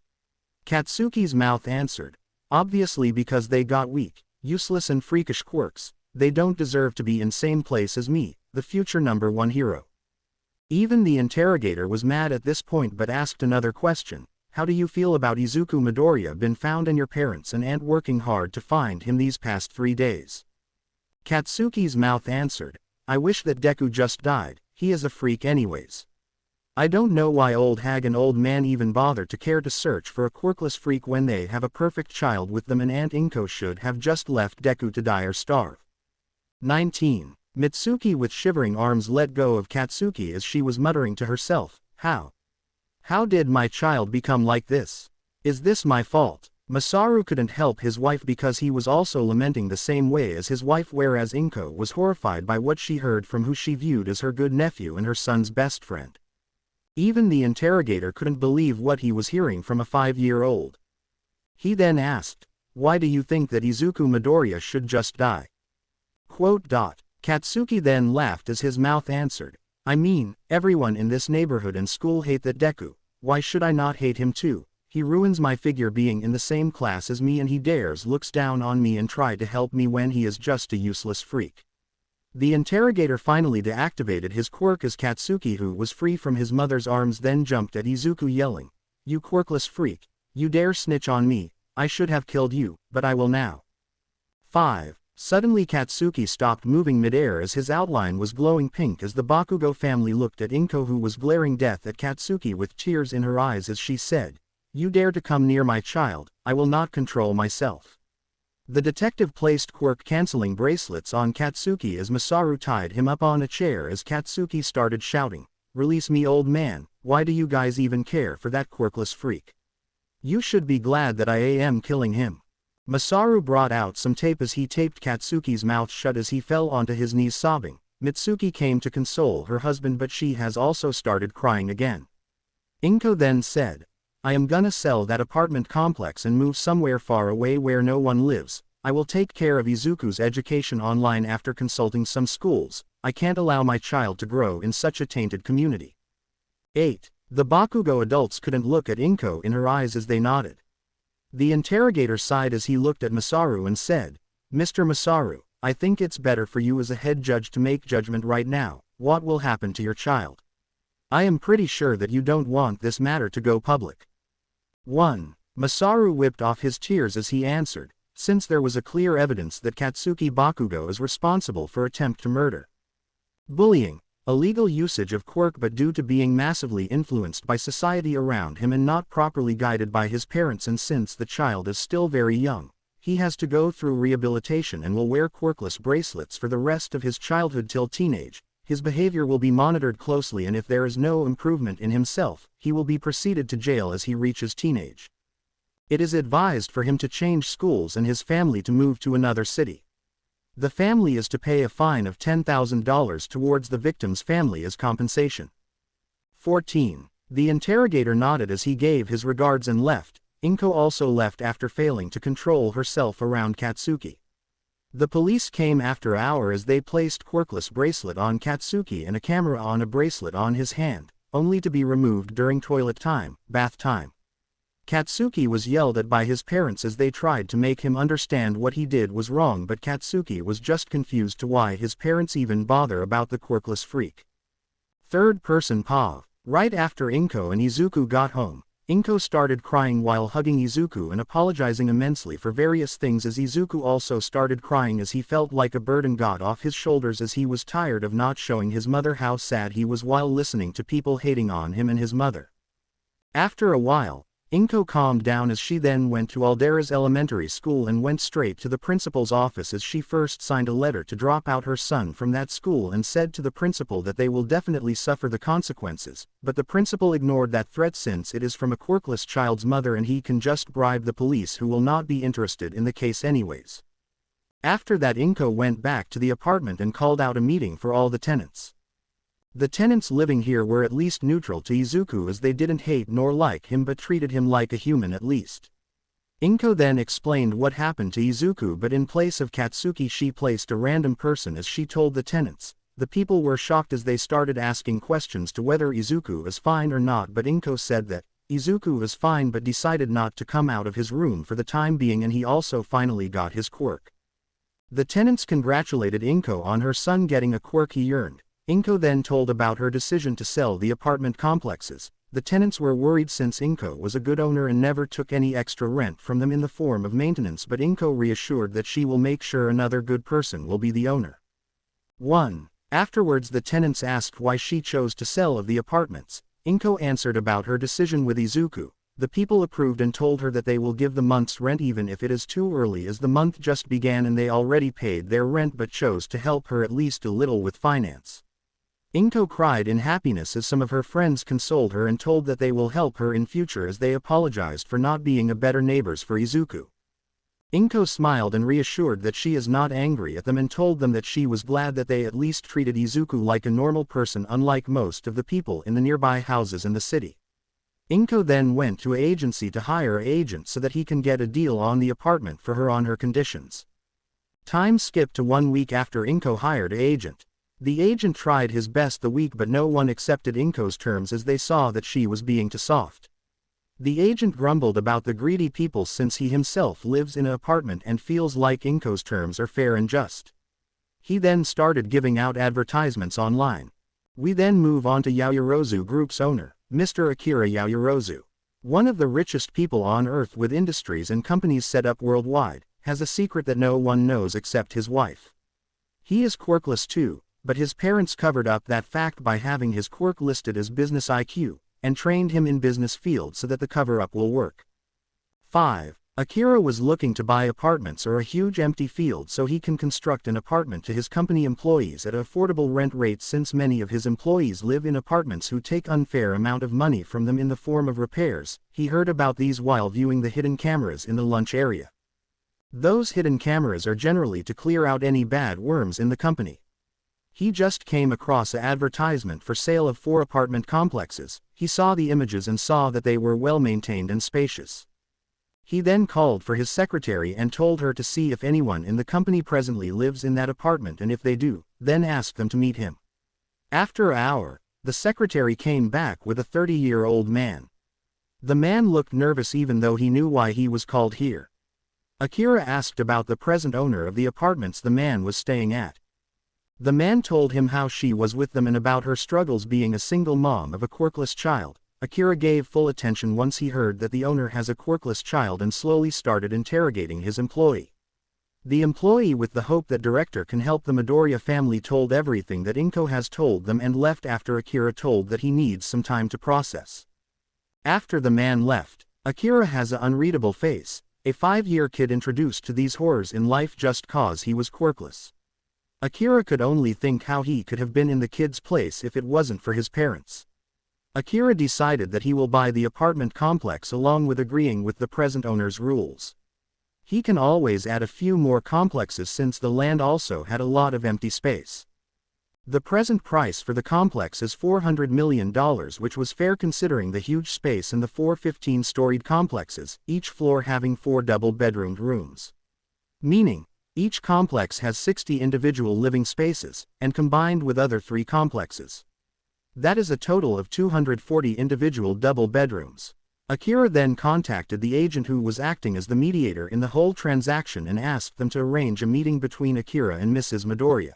Katsuki's mouth answered, obviously because they got weak, useless and freakish quirks, they don't deserve to be in same place as me, the future #1 hero. Even the interrogator was mad at this point but asked another question, how do you feel about Izuku Midoriya been found and your parents and aunt working hard to find him these past 3 days? Katsuki's mouth answered, I wish that Deku just died, he is a freak anyways. I don't know why old hag and old man even bother to care to search for a quirkless freak when they have a perfect child with them, and Aunt Inko should have just left Deku to die or starve. 19. Mitsuki with shivering arms let go of Katsuki as she was muttering to herself, How did my child become like this? Is this my fault? Masaru couldn't help his wife because he was also lamenting the same way as his wife, whereas Inko was horrified by what she heard from who she viewed as her good nephew and her son's best friend. Even the interrogator couldn't believe what he was hearing from a 5-year-old. He then asked, why do you think that Izuku Midoriya should just die? Katsuki then laughed as his mouth answered, I mean, everyone in this neighborhood and school hate that Deku, why should I not hate him too? He ruins my figure being in the same class as me and he looks down on me and try to help me when he is just a useless freak. The interrogator finally deactivated his quirk as Katsuki, who was free from his mother's arms, then jumped at Izuku yelling, you quirkless freak, you dare snitch on me, I should have killed you, but I will now. 5. Suddenly Katsuki stopped moving midair as his outline was glowing pink as the Bakugo family looked at Inko, who was glaring death at Katsuki with tears in her eyes as she said, you dare to come near my child, I will not control myself. The detective placed quirk-canceling bracelets on Katsuki as Masaru tied him up on a chair as Katsuki started shouting, release me, old man, why do you guys even care for that quirkless freak? You should be glad that I am killing him. Masaru brought out some tape as he taped Katsuki's mouth shut as he fell onto his knees sobbing. Mitsuki came to console her husband, but she has also started crying again. Inko then said, I am gonna sell that apartment complex and move somewhere far away where no one lives. I will take care of Izuku's education online after consulting some schools. I can't allow my child to grow in such a tainted community. 8. The Bakugo adults couldn't look at Inko in her eyes as they nodded. The interrogator sighed as he looked at Masaru and said, Mr. Masaru, I think it's better for you as a head judge to make judgment right now. What will happen to your child? I am pretty sure that you don't want this matter to go public. 1. Masaru whipped off his tears as he answered, since there was a clear evidence that Katsuki Bakugo is responsible for attempt to murder. Bullying, illegal usage of quirk, but due to being massively influenced by society around him and not properly guided by his parents, and since the child is still very young, he has to go through rehabilitation and will wear quirkless bracelets for the rest of his childhood till teenage. His behavior will be monitored closely, and if there is no improvement in himself, he will be proceeded to jail as he reaches teenage. It is advised for him to change schools and his family to move to another city. The family is to pay a fine of $10,000 towards the victim's family as compensation. 14. The interrogator nodded as he gave his regards and left. Inko also left after failing to control herself around Katsuki. The police came after an hour as they placed quirkless bracelet on Katsuki and a camera on a bracelet on his hand, only to be removed during toilet time, bath time. Katsuki was yelled at by his parents as they tried to make him understand what he did was wrong, but Katsuki was just confused to why his parents even bother about the quirkless freak. Third person POV. Right after Inko and Izuku got home, Inko started crying while hugging Izuku and apologizing immensely for various things, as Izuku also started crying as he felt like a burden got off his shoulders as he was tired of not showing his mother how sad he was while listening to people hating on him and his mother. After a while, Inko calmed down as she then went to Aldera's elementary school and went straight to the principal's office as she first signed a letter to drop out her son from that school and said to the principal that they will definitely suffer the consequences, but the principal ignored that threat since it is from a quirkless child's mother and he can just bribe the police who will not be interested in the case anyways. After that, Inko went back to the apartment and called out a meeting for all the tenants. The tenants living here were at least neutral to Izuku as they didn't hate nor like him but treated him like a human at least. Inko then explained what happened to Izuku, but in place of Katsuki she placed a random person as she told the tenants. The people were shocked as they started asking questions to whether Izuku is fine or not, but Inko said that Izuku is fine but decided not to come out of his room for the time being, and he also finally got his quirk. The tenants congratulated Inko on her son getting a quirk he earned. Inko then told about her decision to sell the apartment complexes. The tenants were worried since Inko was a good owner and never took any extra rent from them in the form of maintenance, but Inko reassured that she will make sure another good person will be the owner. 1. Afterwards the tenants asked why she chose to sell of the apartments. Inko answered about her decision with Izuku. The people approved and told her that they will give the month's rent even if it is too early, as the month just began and they already paid their rent, but chose to help her at least a little with finance. Inko cried in happiness as some of her friends consoled her and told that they will help her in future as they apologized for not being a better neighbors for Izuku. Inko smiled and reassured that she is not angry at them and told them that she was glad that they at least treated Izuku like a normal person, unlike most of the people in the nearby houses in the city. Inko then went to an agency to hire an agent so that he can get a deal on the apartment for her on her conditions. Time skipped to 1 week after Inko hired an agent. The agent tried his best the week, but no one accepted Inko's terms as they saw that she was being too soft. The agent grumbled about the greedy people since he himself lives in an apartment and feels like Inko's terms are fair and just. He then started giving out advertisements online. We then move on to Yaoyorozu Group's owner, Mr. Akira Yaoyorozu. One of the richest people on earth with industries and companies set up worldwide, has a secret that no one knows except his wife. He is quirkless too, but his parents covered up that fact by having his quirk listed as business IQ, and trained him in business field so that the cover-up will work. 5. Akira was looking to buy apartments or a huge empty field so he can construct an apartment to his company employees at an affordable rent rate, since many of his employees live in apartments who take unfair amount of money from them in the form of repairs. He heard about these while viewing the hidden cameras in the lunch area. Those hidden cameras are generally to clear out any bad worms in the company. He just came across an advertisement for sale of 4 apartment complexes. He saw the images and saw that they were well maintained and spacious. He then called for his secretary and told her to see if anyone in the company presently lives in that apartment, and if they do, then ask them to meet him. After an hour, the secretary came back with a 30-year-old man. The man looked nervous even though he knew why he was called here. Akira asked about the present owner of the apartments the man was staying at. The man told him how she was with them and about her struggles being a single mom of a quirkless child. Akira gave full attention once he heard that the owner has a quirkless child and slowly started interrogating his employee. The employee, with the hope that director can help the Midoriya family, told everything that Inko has told them and left after Akira told that he needs some time to process. After the man left, Akira has an unreadable face, a 5-year kid introduced to these horrors in life just cause he was quirkless. Akira could only think how he could have been in the kid's place if it wasn't for his parents. Akira decided that he will buy the apartment complex along with agreeing with the present owner's rules. He can always add a few more complexes since the land also had a lot of empty space. The present price for the complex is $400 million, which was fair considering the huge space in the 4 15-storied complexes, each floor having 4 double-bedroomed rooms. Meaning, each complex has 60 individual living spaces, and combined with other 3 complexes. That is a total of 240 individual double bedrooms. Akira then contacted the agent who was acting as the mediator in the whole transaction and asked them to arrange a meeting between Akira and Mrs. Midoriya.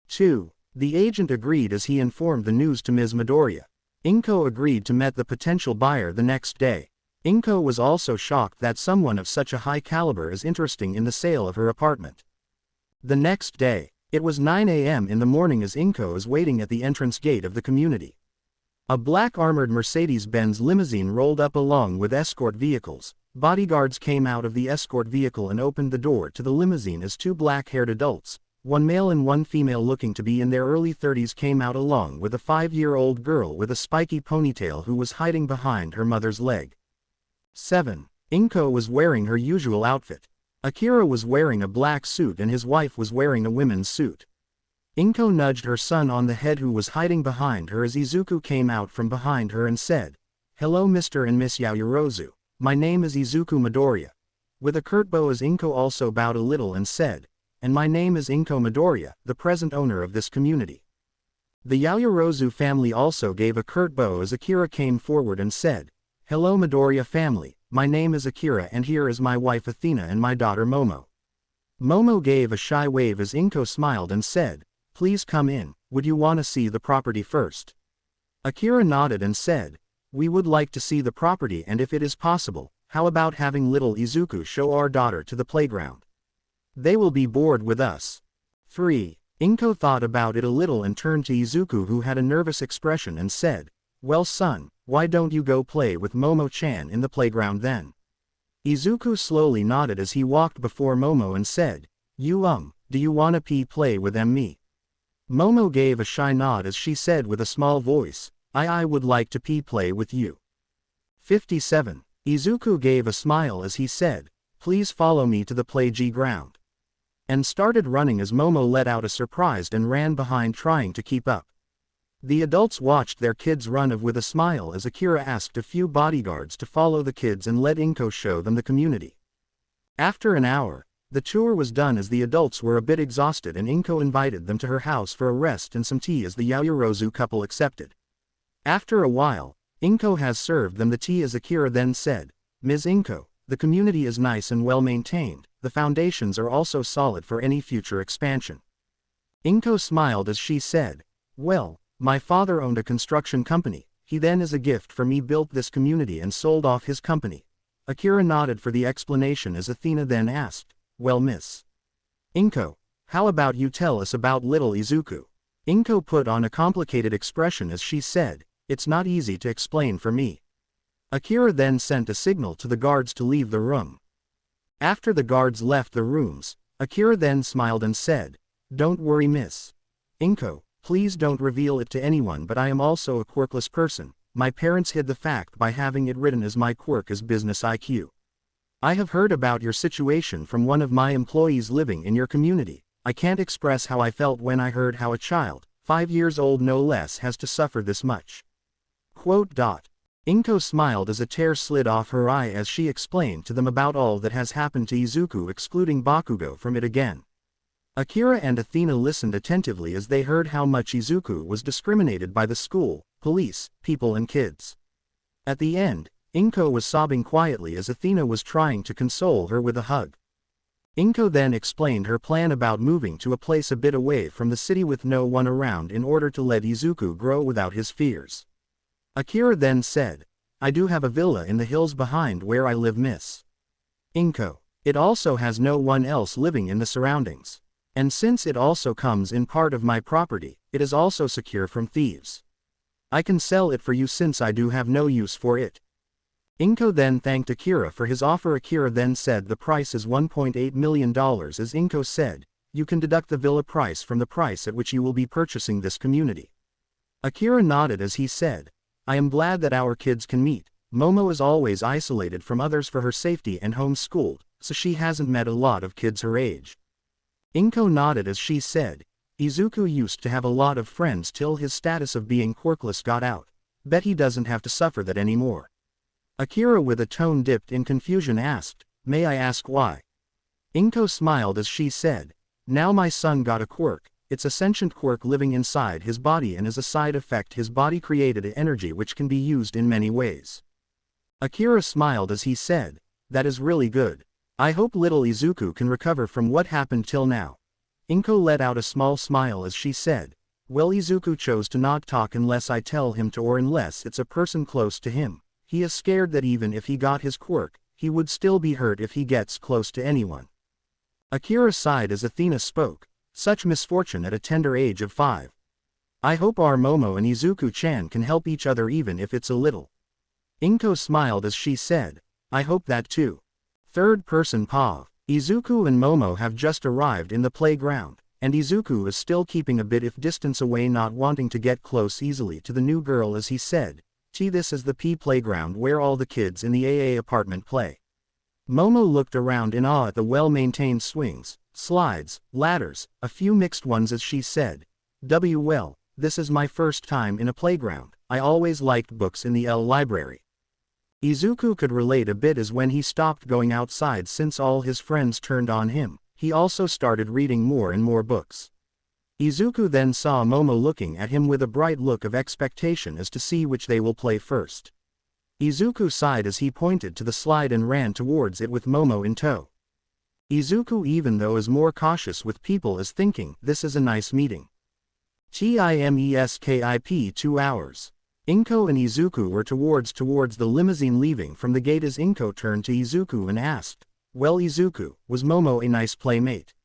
2. The agent agreed as he informed the news to Ms. Midoriya. Inko agreed to meet the potential buyer the next day. Inko was also shocked that someone of such a high caliber is interested in the sale of her apartment. The next day, it was 9 a.m. in the morning as Inko is waiting at the entrance gate of the community. A black armored Mercedes-Benz limousine rolled up along with escort vehicles. Bodyguards came out of the escort vehicle and opened the door to the limousine as 2 black-haired adults, one male and one female looking to be in their early 30s, came out along with a 5-year-old girl with a spiky ponytail who was hiding behind her mother's leg. 7. Inko was wearing her usual outfit. Akira was wearing a black suit and his wife was wearing a women's suit. Inko nudged her son on the head who was hiding behind her as Izuku came out from behind her and said, "Hello Mr. and Miss Yaoyorozu, my name is Izuku Midoriya." With a curt bow as Inko also bowed a little and said, "And my name is Inko Midoriya, the present owner of this community." The Yaoyorozu family also gave a curt bow as Akira came forward and said, "Hello Midoriya family, my name is Akira and here is my wife Athena and my daughter Momo." Momo gave a shy wave as Inko smiled and said, "Please come in, would you want to see the property first?" Akira nodded and said, "We would like to see the property and if it is possible, how about having little Izuku show our daughter to the playground? They will be bored with us." 3. Inko thought about it a little and turned to Izuku who had a nervous expression and said, "Well son, why don't you go play with Momo-chan in the playground then?" Izuku slowly nodded as he walked before Momo and said, Do you wanna play with me?" Momo gave a shy nod as she said with a small voice, I would like to play with you." 57. Izuku gave a smile as he said, "Please follow me to the playground." And started running as Momo let out a surprised and ran behind trying to keep up. The adults watched their kids run with a smile as Akira asked a few bodyguards to follow the kids and let Inko show them the community. After an hour, the tour was done as the adults were a bit exhausted and Inko invited them to her house for a rest and some tea as the Yaoyorozu couple accepted. After a while, Inko has served them the tea as Akira then said, "Ms. Inko, the community is nice and well maintained, the foundations are also solid for any future expansion." Inko smiled as she said, "Well, my father owned a construction company, he then as a gift for me built this community and sold off his company." Akira nodded for the explanation as Athena then asked, "Well Miss Inko, how about you tell us about little Izuku?" Inko put on a complicated expression as she said, "It's not easy to explain for me." Akira then sent a signal to the guards to leave the room. After the guards left the rooms, Akira then smiled and said, "Don't worry Miss Inko, please don't reveal it to anyone, but I am also a quirkless person. My parents hid the fact by having it written as my quirk as business IQ. I have heard about your situation from one of my employees living in your community. I can't express how I felt when I heard how a child, 5 years old no less, has to suffer this much." Inko smiled as a tear slid off her eye as she explained to them about all that has happened to Izuku, excluding Bakugo from it again. Akira and Athena listened attentively as they heard how much Izuku was discriminated by the school, police, people and kids. At the end, Inko was sobbing quietly as Athena was trying to console her with a hug. Inko then explained her plan about moving to a place a bit away from the city with no one around in order to let Izuku grow without his fears. Akira then said, "I do have a villa in the hills behind where I live Miss Inko. It also has no one else living in the surroundings. And since it also comes in part of my property, it is also secure from thieves. I can sell it for you since I do have no use for it." Inko then thanked Akira for his offer. Akira then said the price is $1.8 million as Inko said, "You can deduct the villa price from the price at which you will be purchasing this community." Akira nodded as he said, I am glad that our kids can meet. Momo is always isolated from others for her safety and homeschooled, so she hasn't met a lot of kids her age. Inko nodded as she said, Izuku used to have a lot of friends till his status of being quirkless got out. Bet he doesn't have to suffer that anymore. Akira with a tone dipped in confusion asked, may I ask why? Inko smiled as she said, now my son got a quirk. It's a sentient quirk living inside his body, and as a side effect his body created energy which can be used in many ways. Akira smiled as he said, that is really good. I hope little Izuku can recover from what happened till now. Inko let out a small smile as she said, well, Izuku chose to not talk unless I tell him to, or unless it's a person close to him. He is scared that even if he got his quirk, he would still be hurt if he gets close to anyone. Akira sighed as Athena spoke, such misfortune at a tender age of 5. I hope our Momo and Izuku-chan can help each other even if it's a little. Inko smiled as she said, I hope that too. Third person Pav. Izuku and Momo have just arrived in the playground, and Izuku is still keeping a bit of distance away, not wanting to get close easily to the new girl as he said, this is the P playground where all the kids in the AA apartment play. Momo looked around in awe at the well-maintained swings, slides, ladders, a few mixed ones as she said, well, this is my first time in a playground. I always liked books in the L library. Izuku could relate a bit as when he stopped going outside since all his friends turned on him, he also started reading more and more books. Izuku then saw Momo looking at him with a bright look of expectation as to see which they will play first. Izuku sighed as he pointed to the slide and ran towards it with Momo in tow. Izuku even though is more cautious with people is thinking, this is a nice meeting. Timeskip 2 hours. Inko and Izuku were towards the limousine leaving from the gate as Inko turned to Izuku and asked, well Izuku, was Momo a nice playmate?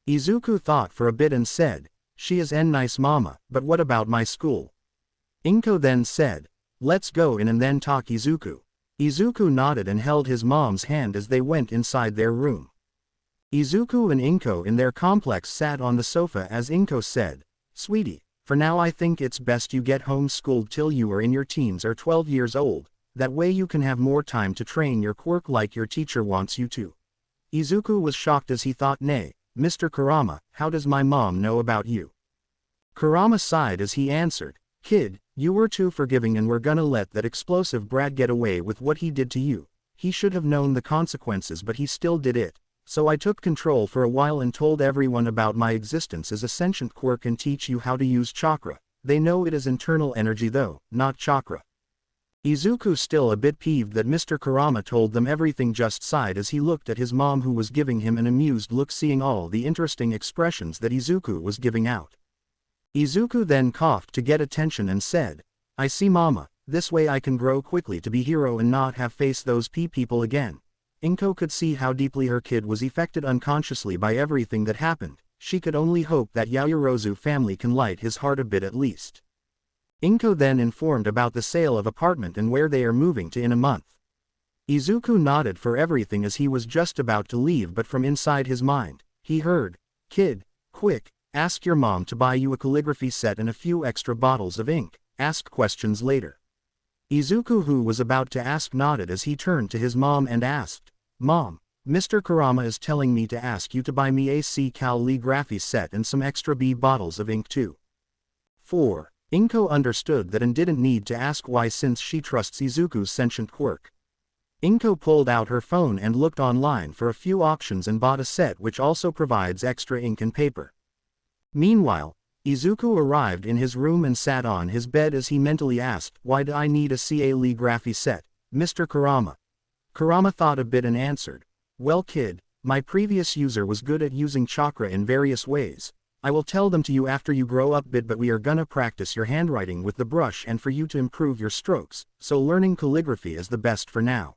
Izuku thought for a bit and said, she is an nice mama, but what about my school? Inko then said, let's go in and then talk Izuku. Izuku nodded and held his mom's hand as they went inside their room. Izuku and Inko in their complex sat on the sofa as Inko said, sweetie, for now I think it's best you get homeschooled till you are in your teens or 12 years old, that way you can have more time to train your quirk like your teacher wants you to. Izuku was shocked as he thought, nay, Mr. Kurama, how does my mom know about you? Kurama sighed as he answered, kid, you were too forgiving and were gonna let that explosive brat get away with what he did to you. He should have known the consequences but he still did it. So I took control for a while and told everyone about my existence as a sentient quirk and teach you how to use chakra. They know it is internal energy though, not chakra. Izuku, still a bit peeved that Mr. Kurama told them everything, just sighed as he looked at his mom who was giving him an amused look seeing all the interesting expressions that Izuku was giving out. Izuku then coughed to get attention and said, I see mama, this way I can grow quickly to be hero and not have face those people again. Inko could see how deeply her kid was affected unconsciously by everything that happened. She could only hope that Yaoyorozu family can light his heart a bit at least. Inko then informed about the sale of apartment and where they are moving to in a month. Izuku nodded for everything as he was just about to leave, but from inside his mind, he heard, kid, quick, ask your mom to buy you a calligraphy set and a few extra bottles of ink, ask questions later. Izuku, who was about to ask, nodded as he turned to his mom and asked, Mom, Mr. Kurama is telling me to ask you to buy me a calligraphy set and some extra bottles of ink too. 4. Inko understood that and didn't need to ask why since she trusts Izuku's sentient quirk. Inko pulled out her phone and looked online for a few options and bought a set which also provides extra ink and paper. Meanwhile, Izuku arrived in his room and sat on his bed as he mentally asked, why do I need a calligraphy set, Mr. Kurama? Kurama thought a bit and answered, well kid, my previous user was good at using chakra in various ways. I will tell them to you after you grow up but we are gonna practice your handwriting with the brush and for you to improve your strokes, so learning calligraphy is the best for now.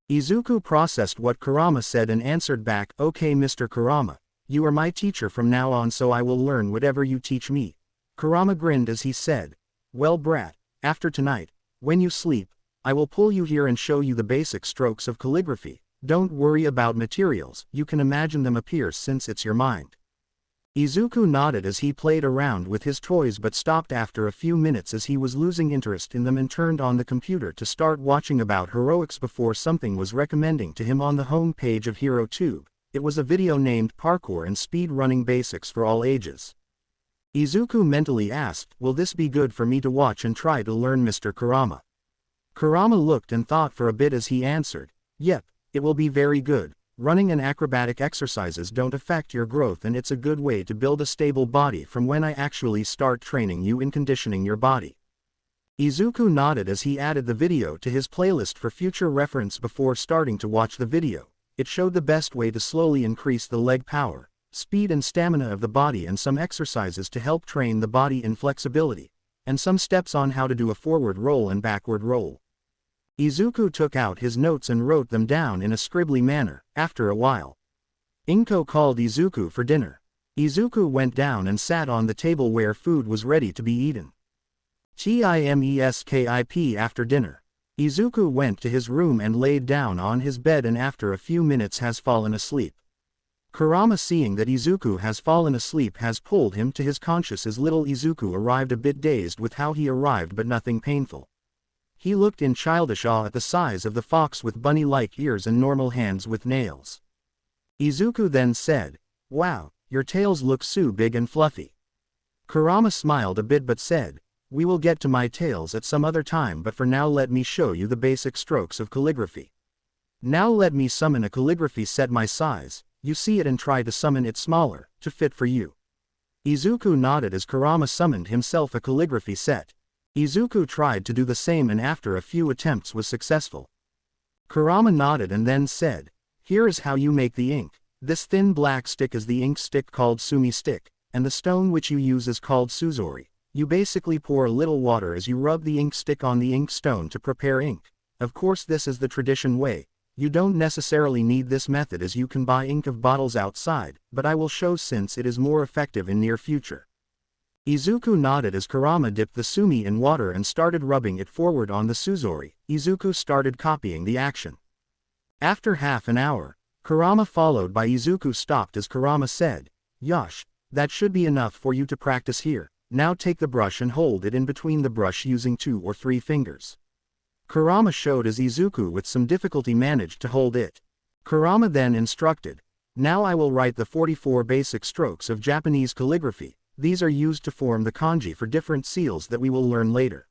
Izuku processed what Kurama said and answered back, okay Mr. Kurama, you are my teacher from now on so I will learn whatever you teach me. Kurama grinned as he said, well brat, after tonight, when you sleep, I will pull you here and show you the basic strokes of calligraphy. Don't worry about materials, you can imagine them appear since it's your mind. Izuku nodded as he played around with his toys but stopped after a few minutes as he was losing interest in them and turned on the computer to start watching about heroics before something was recommending to him on the home page of HeroTube. It was a video named Parkour and Speed Running Basics for All Ages. Izuku mentally asked, will this be good for me to watch and try to learn Mr. Kurama? Kurama looked and thought for a bit as he answered, yep, it will be very good. Running and acrobatic exercises don't affect your growth and it's a good way to build a stable body from when I actually start training you in conditioning your body. Izuku nodded as he added the video to his playlist for future reference before starting to watch the video. It showed the best way to slowly increase the leg power, speed and stamina of the body and some exercises to help train the body in flexibility, and some steps on how to do a forward roll and backward roll. Izuku took out his notes and wrote them down in a scribbly manner. After a while, Inko called Izuku for dinner. Izuku went down and sat on the table where food was ready to be eaten. Timeskip after dinner. Izuku went to his room and laid down on his bed and after a few minutes has fallen asleep. Kurama, seeing that Izuku has fallen asleep, has pulled him to his conscious as little Izuku arrived, a bit dazed with how he arrived but nothing painful. He looked in childish awe at the size of the fox with bunny-like ears and normal hands with nails. Izuku then said, wow, your tails look so big and fluffy. Kurama smiled a bit but said, we will get to my tails at some other time, but for now let me show you the basic strokes of calligraphy. Now let me summon a calligraphy set my size, you see it, and try to summon it smaller, to fit for you. Izuku nodded as Kurama summoned himself a calligraphy set. Izuku tried to do the same and after a few attempts was successful. Kurama nodded and then said, here is how you make the ink. This thin black stick is the ink stick called sumi stick, and the stone which you use is called suzori. You basically pour a little water as you rub the ink stick on the ink stone to prepare ink. Of course this is the tradition way. You don't necessarily need this method as you can buy ink of bottles outside, but I will show since it is more effective in near future. Izuku nodded as Kurama dipped the sumi in water and started rubbing it forward on the suzori. Izuku started copying the action. After half an hour, Kurama followed by Izuku stopped as Kurama said, Yosh, that should be enough for you to practice here. Now take the brush and hold it in between the brush using 2 or 3 fingers. Kurama showed as Izuku with some difficulty managed to hold it. Kurama then instructed, now I will write the 44 basic strokes of Japanese calligraphy. These are used to form the kanji for different seals that we will learn later.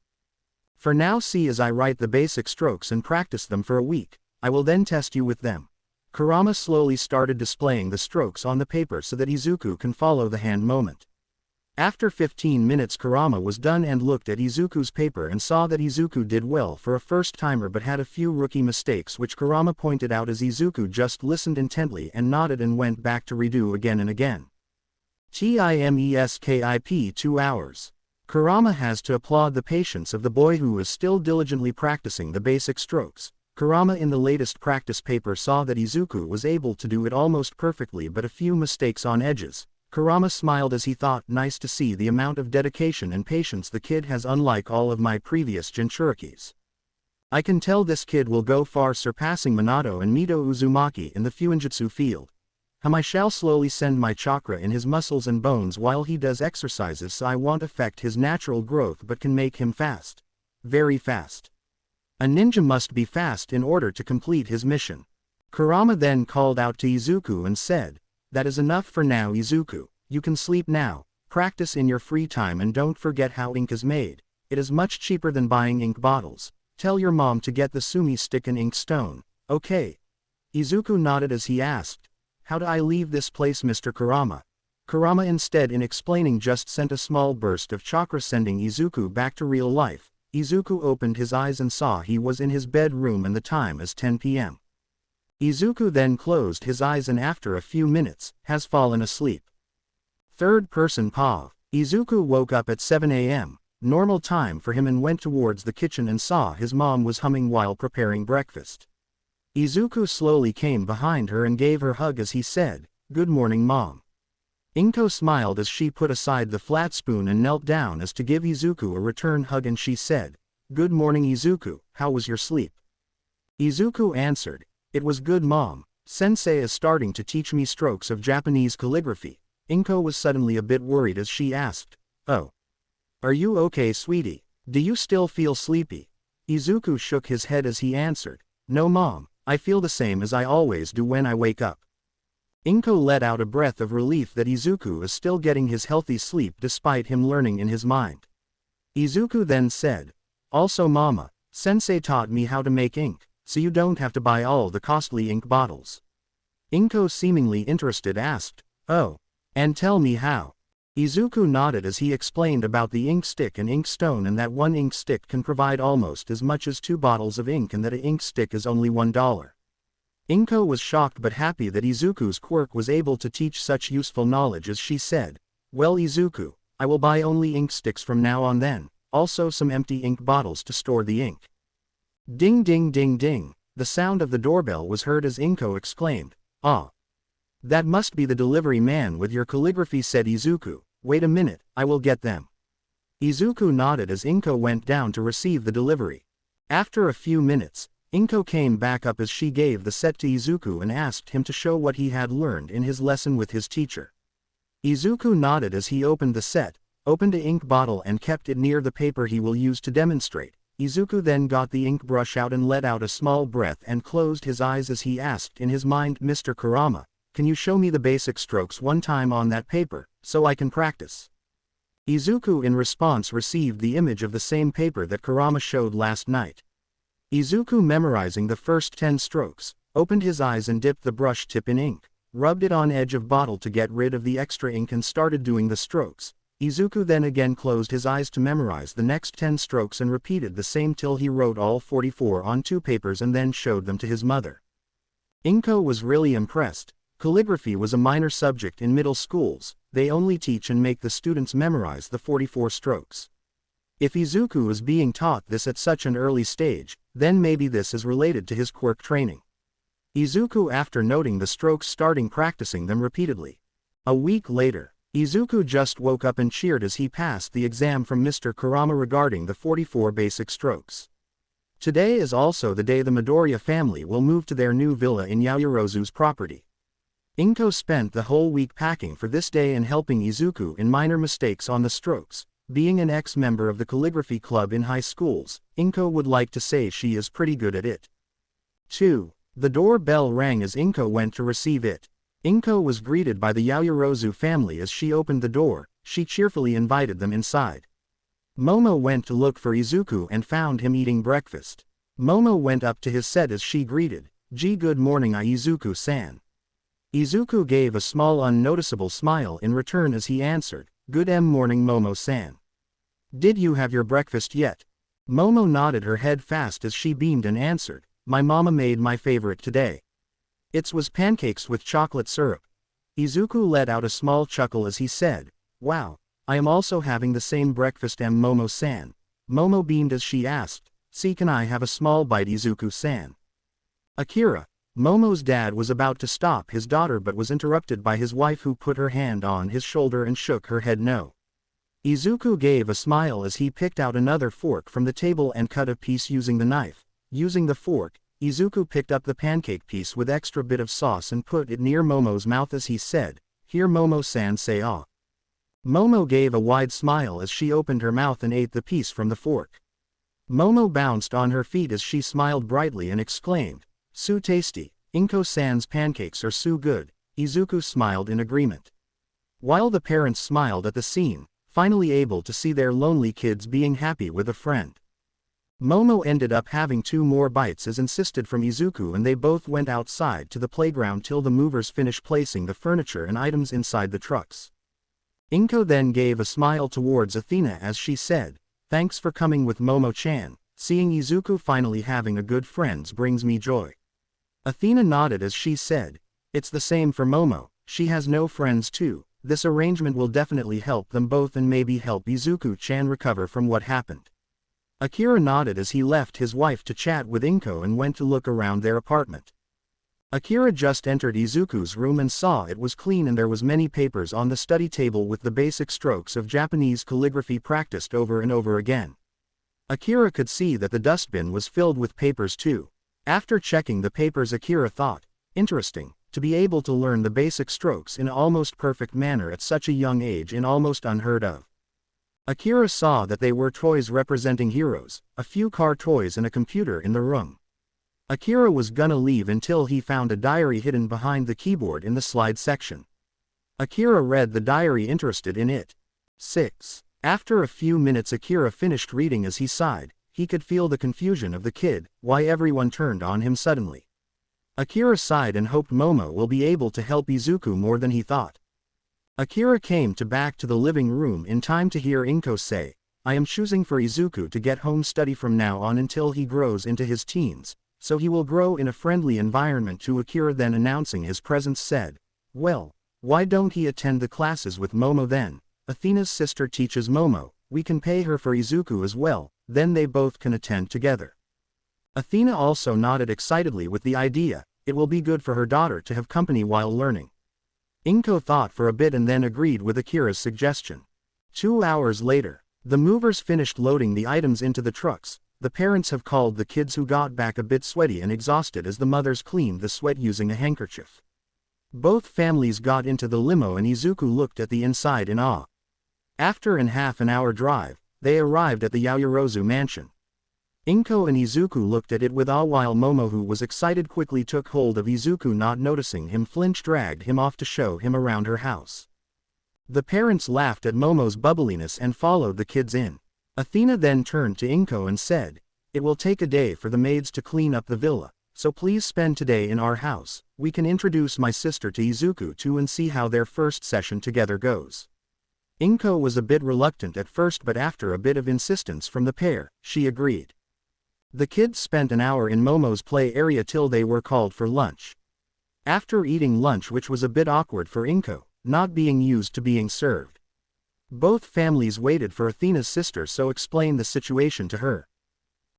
For now see as I write the basic strokes and practice them for a week. I will then test you with them. Kurama slowly started displaying the strokes on the paper so that Izuku can follow the hand movement. After 15 minutes Kurama was done and looked at Izuku's paper and saw that Izuku did well for a first-timer but had a few rookie mistakes which Kurama pointed out as Izuku just listened intently and nodded and went back to redo again and again. Timeskip 2 hours. Kurama has to applaud the patience of the boy who is still diligently practicing the basic strokes. Kurama in the latest practice paper saw that Izuku was able to do it almost perfectly but a few mistakes on edges. Kurama smiled as he thought, nice to see the amount of dedication and patience the kid has, unlike all of my previous Jinchurikis. I can tell this kid will go far, surpassing Minato and Mito Uzumaki in the Fuinjutsu field. I shall slowly send my chakra in his muscles and bones while he does exercises so I won't affect his natural growth but can make him fast. Very fast. A ninja must be fast in order to complete his mission. Kurama then called out to Izuku and said, that is enough for now Izuku, you can sleep now, practice in your free time and don't forget how ink is made. It is much cheaper than buying ink bottles. Tell your mom to get the sumi stick and ink stone, okay? Izuku nodded as he asked, how do I leave this place Mr. Kurama? Kurama instead in explaining just sent a small burst of chakra sending Izuku back to real life. Izuku opened his eyes and saw he was in his bedroom and the time is 10 p.m. Izuku then closed his eyes and after a few minutes, has fallen asleep. Third person POV. Izuku woke up at 7 a.m., normal time for him, and went towards the kitchen and saw his mom was humming while preparing breakfast. Izuku slowly came behind her and gave her a hug as he said, good morning mom. Inko smiled as she put aside the flat spoon and knelt down as to give Izuku a return hug and she said, good morning Izuku, how was your sleep? Izuku answered, it was good mom, sensei is starting to teach me strokes of Japanese calligraphy. Inko was suddenly a bit worried as she asked, "Oh. Are you okay, sweetie? Do you still feel sleepy?" Izuku shook his head as he answered, "No mom, I feel the same as I always do when I wake up." Inko let out a breath of relief that Izuku is still getting his healthy sleep despite him learning in his mind. Izuku then said, "Also mama, sensei taught me how to make ink, so you don't have to buy all the costly ink bottles." Inko, seemingly interested, asked, "Oh. And tell me how." Izuku nodded as he explained about the ink stick and ink stone, and that one ink stick can provide almost as much as 2 bottles of ink and that a ink stick is only $1. Inko was shocked but happy that Izuku's quirk was able to teach such useful knowledge as she said, "Well Izuku, I will buy only ink sticks from now on then, also some empty ink bottles to store the ink." Ding ding ding ding, the sound of the doorbell was heard as Inko exclaimed, "Ah. That must be the delivery man with your calligraphy," said Izuku. "Wait a minute, I will get them." Izuku nodded as Inko went down to receive the delivery. After a few minutes, Inko came back up as she gave the set to Izuku and asked him to show what he had learned in his lesson with his teacher. Izuku nodded as he opened the set, opened an ink bottle and kept it near the paper he will use to demonstrate. Izuku then got the ink brush out and let out a small breath and closed his eyes as he asked in his mind, "Mr. Kurama, can you show me the basic strokes one time on that paper, so I can practice?" Izuku in response received the image of the same paper that Kurama showed last night. Izuku, memorizing the first 10 strokes, opened his eyes and dipped the brush tip in ink, rubbed it on edge of bottle to get rid of the extra ink and started doing the strokes. Izuku then again closed his eyes to memorize the next 10 strokes and repeated the same till he wrote all 44 on 2 papers and then showed them to his mother. Inko was really impressed. Calligraphy was a minor subject in middle schools. They only teach and make the students memorize the 44 strokes. If Izuku is being taught this at such an early stage, then maybe this is related to his quirk training. Izuku, after noting the strokes, starting practicing them repeatedly. A week later, Izuku just woke up and cheered as he passed the exam from Mr. Kurama regarding the 44 basic strokes. Today is also the day the Midoriya family will move to their new villa in Yaoyorozu's property. Inko spent the whole week packing for this day and helping Izuku in minor mistakes on the strokes. Being an ex-member of the calligraphy club in high schools, Inko would like to say she is pretty good at it. 2. The doorbell rang as Inko went to receive it. Inko was greeted by the Yaoyorozu family as she opened the door. She cheerfully invited them inside. Momo went to look for Izuku and found him eating breakfast. Momo went up to his set as she greeted, "Gee, good morning, Izuku-san." Izuku gave a small unnoticeable smile in return as he answered, "Good morning, Momo-san. Did you have your breakfast yet?" Momo nodded her head fast as she beamed and answered, "My mama made my favorite today. It was pancakes with chocolate syrup." Izuku let out a small chuckle as he said, "Wow, I am also having the same breakfast, Momo-san." Momo beamed as she asked, "See, can I have a small bite, Izuku-san?" Akira, Momo's dad, was about to stop his daughter but was interrupted by his wife, who put her hand on his shoulder and shook her head no. Izuku gave a smile as he picked out another fork from the table and cut a piece using the knife. Using the fork, Izuku picked up the pancake piece with extra bit of sauce and put it near Momo's mouth as he said, "Here, Momo-san, say ah." Momo gave a wide smile as she opened her mouth and ate the piece from the fork. Momo bounced on her feet as she smiled brightly and exclaimed, "So tasty, Inko-san's pancakes are so good." Izuku smiled in agreement. While the parents smiled at the scene, finally able to see their lonely kids being happy with a friend. Momo ended up having 2 more bites as insisted from Izuku, and they both went outside to the playground till the movers finished placing the furniture and items inside the trucks. Inko then gave a smile towards Athena as she said, "Thanks for coming with Momo-chan. Seeing Izuku finally having a good friend brings me joy." Athena nodded as she said, "It's the same for Momo, she has no friends too. This arrangement will definitely help them both and maybe help Izuku-chan recover from what happened." Akira nodded as he left his wife to chat with Inko and went to look around their apartment. Akira just entered Izuku's room and saw it was clean and there was many papers on the study table with the basic strokes of Japanese calligraphy practiced over and over again. Akira could see that the dustbin was filled with papers too. After checking the papers, Akira thought, "Interesting, to be able to learn the basic strokes in almost perfect manner at such a young age is almost unheard of. Akira saw that they were toys representing heroes, a few car toys and a computer in the room. Akira was gonna leave until he found a diary hidden behind the keyboard in the slide section. Akira read the diary, interested in it. 6. After a few minutes Akira finished reading. As he sighed, he could feel the confusion of the kid, why everyone turned on him suddenly. Akira sighed and hoped Momo will be able to help Izuku more than he thought. Akira came back to the living room in time to hear Inko say, "I am choosing for Izuku to get home study from now on until he grows into his teens, so he will grow in a friendly environment." To Akira, then announcing his presence, said, "Well, why don't he attend the classes with Momo then? Athena's sister teaches Momo, we can pay her for Izuku as well, then they both can attend together." Athena also nodded excitedly with the idea, it will be good for her daughter to have company while learning. Inko thought for a bit and then agreed with Akira's suggestion. 2 hours later, the movers finished loading the items into the trucks. The parents have called the kids, who got back a bit sweaty and exhausted as the mothers cleaned the sweat using a handkerchief. Both families got into the limo and Izuku looked at the inside in awe. After half an hour drive, they arrived at the Yaoyorozu mansion. Inko and Izuku looked at it with awe while Momo, who was excited, quickly took hold of Izuku. Not noticing him flinch, dragged him off to show him around her house. The parents laughed at Momo's bubbliness and followed the kids in. Athena then turned to Inko and said, "It will take a day for the maids to clean up the villa, so please spend today in our house. We can introduce my sister to Izuku too and see how their first session together goes." Inko was a bit reluctant at first, but after a bit of insistence from the pair, she agreed. The kids spent an hour in Momo's play area till they were called for lunch. After eating lunch, which was a bit awkward for Inko, not being used to being served, both families waited for Athena's sister, so explained the situation to her.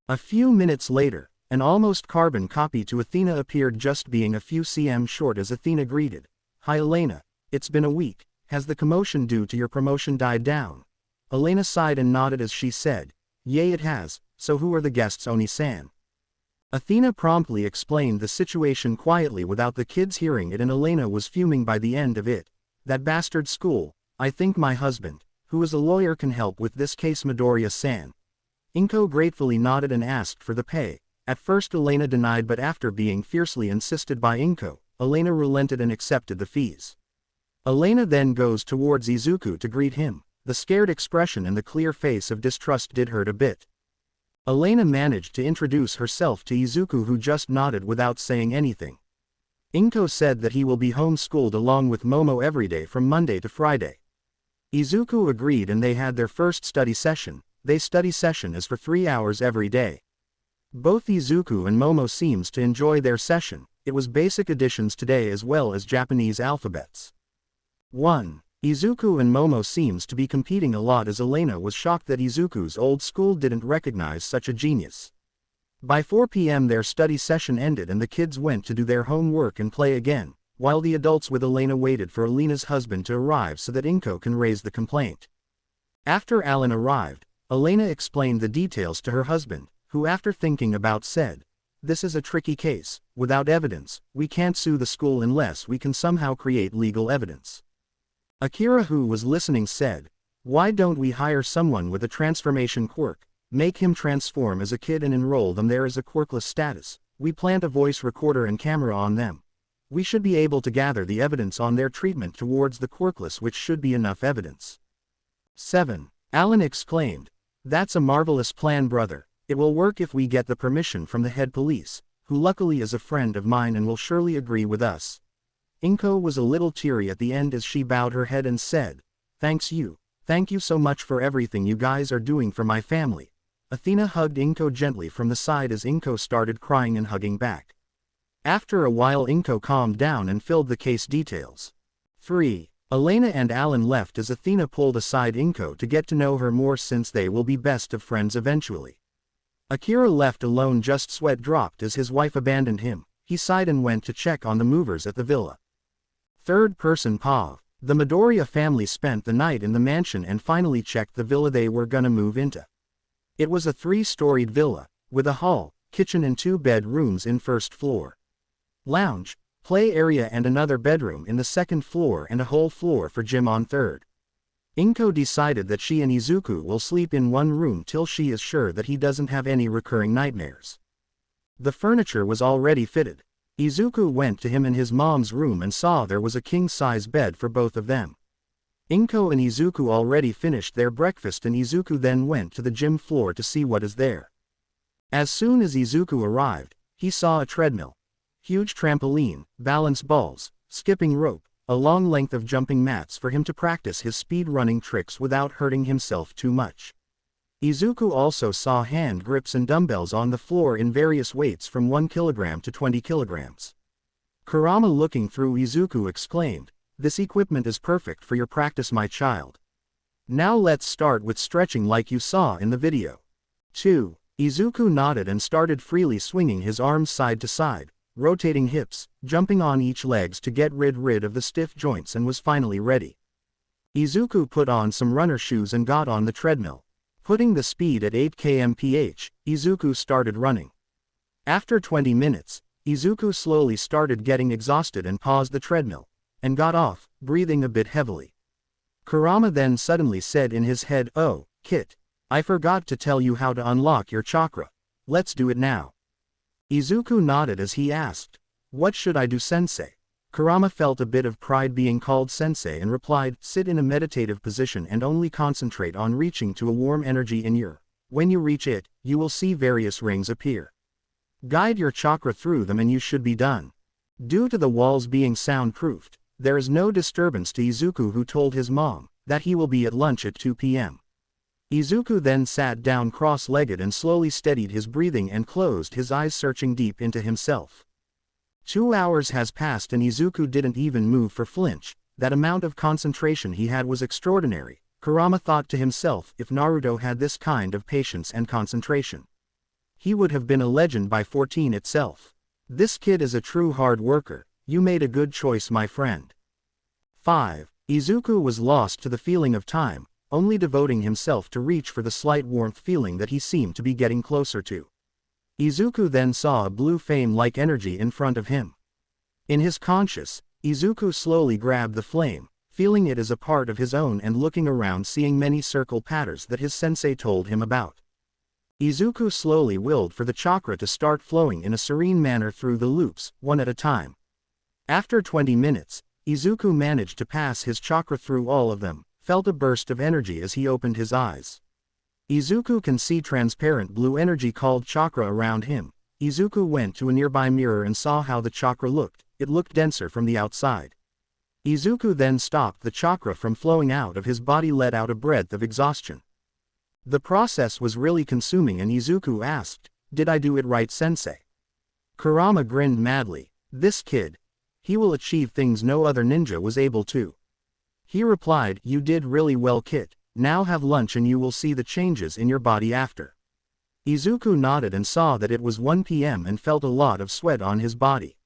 A few minutes later, an almost carbon copy to Athena appeared, just being a few cm short, as Athena greeted, "Hi Elena, it's been a week, has the commotion due to your promotion died down?" Elena sighed and nodded as she said, "Yay, it has. So who are the guests, Oni-san?" Athena promptly explained the situation quietly without the kids hearing it, and Elena was fuming by the end of it. "That bastard school, I think my husband, who is a lawyer, can help with this case, Midoriya-san." Inko gratefully nodded and asked for the pay. At first Elena denied, but after being fiercely insisted by Inko, Elena relented and accepted the fees. Elena then goes towards Izuku to greet him. The scared expression and the clear face of distrust did hurt a bit. Elena managed to introduce herself to Izuku, who just nodded without saying anything. Inko said that he will be homeschooled along with Momo every day from Monday to Friday. Izuku agreed and they had their first study session. Their study session is for 3 hours every day. Both Izuku and Momo seems to enjoy their session. It was basic additions today as well as Japanese alphabets. 1. Izuku and Momo seems to be competing a lot, as Elena was shocked that Izuku's old school didn't recognize such a genius. By 4 p.m. their study session ended and the kids went to do their homework and play again, while the adults with Elena waited for Elena's husband to arrive so that Inko can raise the complaint. After Alan arrived, Elena explained the details to her husband, who after thinking about said, "This is a tricky case. Without evidence, we can't sue the school unless we can somehow create legal evidence." Akira, who was listening, said, "Why don't we hire someone with a transformation quirk, make him transform as a kid and enroll them there as a quirkless status. We plant a voice recorder and camera on them. We should be able to gather the evidence on their treatment towards the quirkless, which should be enough evidence." 7. Alan exclaimed, "That's a marvelous plan, brother. It will work if we get the permission from the head police, who luckily is a friend of mine and will surely agree with us." Inko was a little teary at the end as she bowed her head and said, Thank you so much for everything you guys are doing for my family." Athena hugged Inko gently from the side as Inko started crying and hugging back. After a while Inko calmed down and filled the case details. 3. Elena and Alan left as Athena pulled aside Inko to get to know her more, since they will be best of friends eventually. Akira left alone, just sweat dropped as his wife abandoned him. He sighed and went to check on the movers at the villa. Third person Pav. The Midoriya family spent the night in the mansion and finally checked the villa they were gonna move into. It was a 3-storied villa, with a hall, kitchen and 2 bedrooms in first floor. Lounge, play area and another bedroom in the second floor and a whole floor for gym on third. Inko decided that she and Izuku will sleep in one room till she is sure that he doesn't have any recurring nightmares. The furniture was already fitted. Izuku went to him in his mom's room and saw there was a king-size bed for both of them. Inko and Izuku already finished their breakfast and Izuku then went to the gym floor to see what is there. As soon as Izuku arrived, he saw a treadmill, huge trampoline, balance balls, skipping rope, a long length of jumping mats for him to practice his speed running tricks without hurting himself too much. Izuku also saw hand grips and dumbbells on the floor in various weights from 1 kilogram to 20 kilograms. Kurama, looking through Izuku, exclaimed, "This equipment is perfect for your practice, my child. Now let's start with stretching like you saw in the video." 2. Izuku nodded and started freely swinging his arms side to side, rotating hips, jumping on each legs to get rid of the stiff joints, and was finally ready. Izuku put on some runner shoes and got on the treadmill. Putting the speed at 8 km/h, Izuku started running. After 20 minutes, Izuku slowly started getting exhausted and paused the treadmill, and got off, breathing a bit heavily. Kurama then suddenly said in his head, "Oh, Kit, I forgot to tell you how to unlock your chakra. Let's do it now." Izuku nodded as he asked, "What should I do, sensei?" Kurama felt a bit of pride being called sensei and replied, "Sit in a meditative position and only concentrate on reaching to a warm energy in your. When you reach it, you will see various rings appear. Guide your chakra through them and you should be done." Due to the walls being soundproofed, there is no disturbance to Izuku, who told his mom that he will be at lunch at 2 p.m. Izuku then sat down cross-legged and slowly steadied his breathing and closed his eyes, searching deep into himself. 2 hours has passed and Izuku didn't even move for flinch. That amount of concentration he had was extraordinary. Kurama thought to himself, if Naruto had this kind of patience and concentration, he would have been a legend by 14 itself. This kid is a true hard worker. You made a good choice, my friend. 5. Izuku was lost to the feeling of time, only devoting himself to reach for the slight warmth feeling that he seemed to be getting closer to. Izuku then saw a blue flame-like energy in front of him. In his conscious, Izuku slowly grabbed the flame, feeling it as a part of his own and looking around, seeing many circle patterns that his sensei told him about. Izuku slowly willed for the chakra to start flowing in a serene manner through the loops, one at a time. After 20 minutes, Izuku managed to pass his chakra through all of them, felt a burst of energy as he opened his eyes. Izuku can see transparent blue energy called chakra around him. Izuku went to a nearby mirror and saw how the chakra looked. It looked denser from the outside. Izuku then stopped the chakra from flowing out of his body, let out a breath of exhaustion. The process was really consuming and Izuku asked, "Did I do it right, sensei?" Kurama grinned madly. "This kid. He will achieve things no other ninja was able to." He replied, "You did really well, Kit. Now have lunch and you will see the changes in your body after." Izuku nodded and saw that it was 1 p.m. and felt a lot of sweat on his body.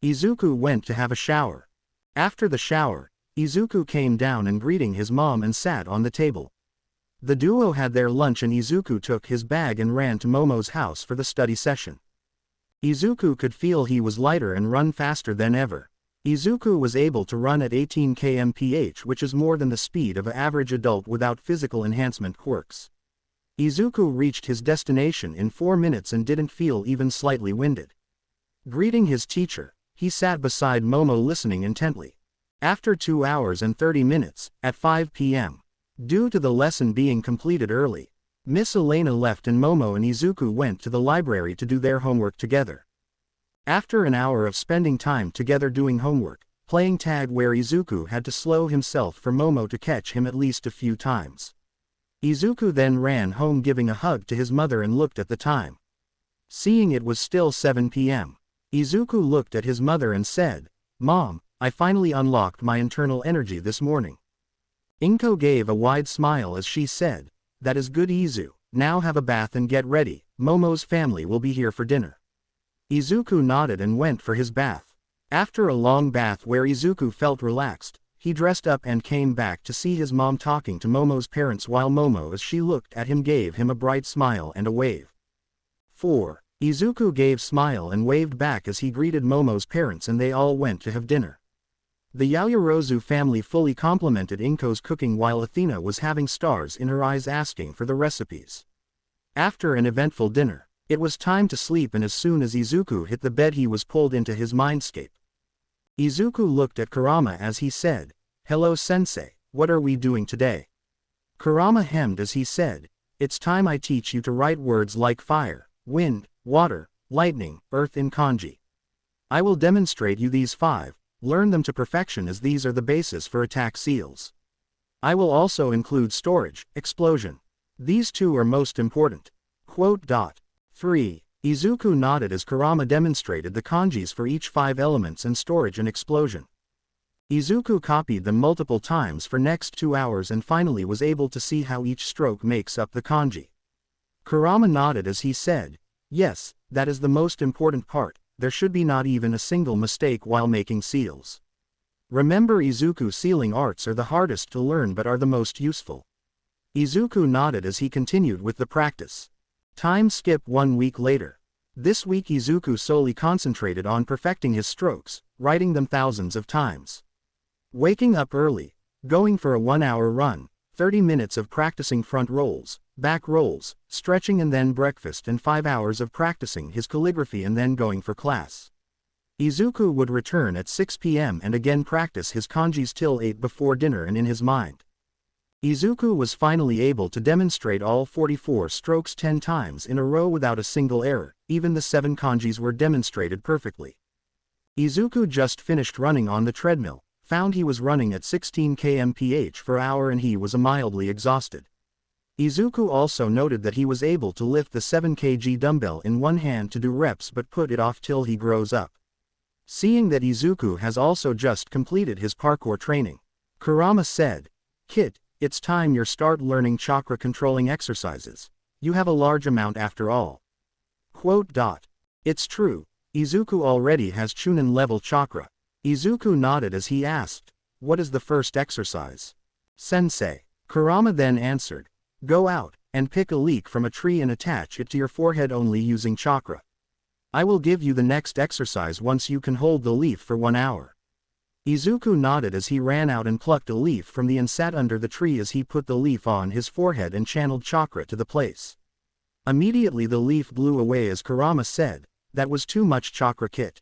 Izuku went to have a shower. After the shower, Izuku came down and greeting his mom and sat on the table. The duo had their lunch and Izuku took his bag and ran to Momo's house for the study session. Izuku could feel he was lighter and run faster than ever. Izuku was able to run at 18 km/h, which is more than the speed of an average adult without physical enhancement quirks. Izuku reached his destination in 4 minutes and didn't feel even slightly winded. Greeting his teacher, he sat beside Momo listening intently. After 2 hours and 30 minutes, at 5 p.m., due to the lesson being completed early, Miss Elena left and Momo and Izuku went to the library to do their homework together. After an hour of spending time together doing homework, playing tag where Izuku had to slow himself for Momo to catch him at least a few times, Izuku then ran home giving a hug to his mother and looked at the time. Seeing it was still 7 p.m., Izuku looked at his mother and said, "Mom, I finally unlocked my internal energy this morning." Inko gave a wide smile as she said, "That is good, Izu. Now have a bath and get ready. Momo's family will be here for dinner." Izuku nodded and went for his bath. After a long bath where Izuku felt relaxed, he dressed up and came back to see his mom talking to Momo's parents, while Momo, as she looked at him, gave him a bright smile and a wave. 4. Izuku gave smile and waved back as he greeted Momo's parents and they all went to have dinner. The Yaoyorozu family fully complimented Inko's cooking while Athena was having stars in her eyes asking for the recipes. After an eventful dinner, it was time to sleep and as soon as Izuku hit the bed he was pulled into his mindscape. Izuku looked at Kurama as he said, "Hello sensei, what are we doing today?" Kurama hemmed as he said, "It's time I teach you to write words like fire, wind, water, lightning, earth in kanji. I will demonstrate you these 5, learn them to perfection as these are the basis for attack seals. I will also include storage, explosion. These 2 are most important." 3. Izuku nodded as Kurama demonstrated the kanjis for each 5 elements and storage and explosion. Izuku copied them multiple times for next 2 hours and finally was able to see how each stroke makes up the kanji. Kurama nodded as he said, "Yes, that is the most important part, there should be not even a single mistake while making seals. Remember Izuku sealing arts are the hardest to learn but are the most useful." Izuku nodded as he continued with the practice. Time skip 1 week later. This week Izuku solely concentrated on perfecting his strokes, writing them thousands of times. Waking up early, going for a 1-hour run, 30 minutes of practicing front rolls, back rolls, stretching and then breakfast and 5 hours of practicing his calligraphy and then going for class. Izuku would return at 6 p.m. and again practice his kanjis till 8 before dinner and in his mind. Izuku was finally able to demonstrate all 44 strokes 10 times in a row without a single error, even the 7 kanjis were demonstrated perfectly. Izuku just finished running on the treadmill, found he was running at 16 km/h for an hour and he was mildly exhausted. Izuku also noted that he was able to lift the 7 kg dumbbell in one hand to do reps but put it off till he grows up. Seeing that Izuku has also just completed his parkour training, Kurama said, "Kid, it's time you start learning chakra controlling exercises. You have a large amount after all." It's true, Izuku already has Chunin level chakra. Izuku nodded as he asked, "What is the first exercise?" "Sensei." Kurama then answered, "Go out, and pick a leek from a tree and attach it to your forehead only using chakra. I will give you the next exercise once you can hold the leaf for 1 hour." Izuku nodded as he ran out and plucked a leaf from the and sat under the tree as he put the leaf on his forehead and channeled chakra to the place. Immediately the leaf blew away as Kurama said, "That was too much chakra kit."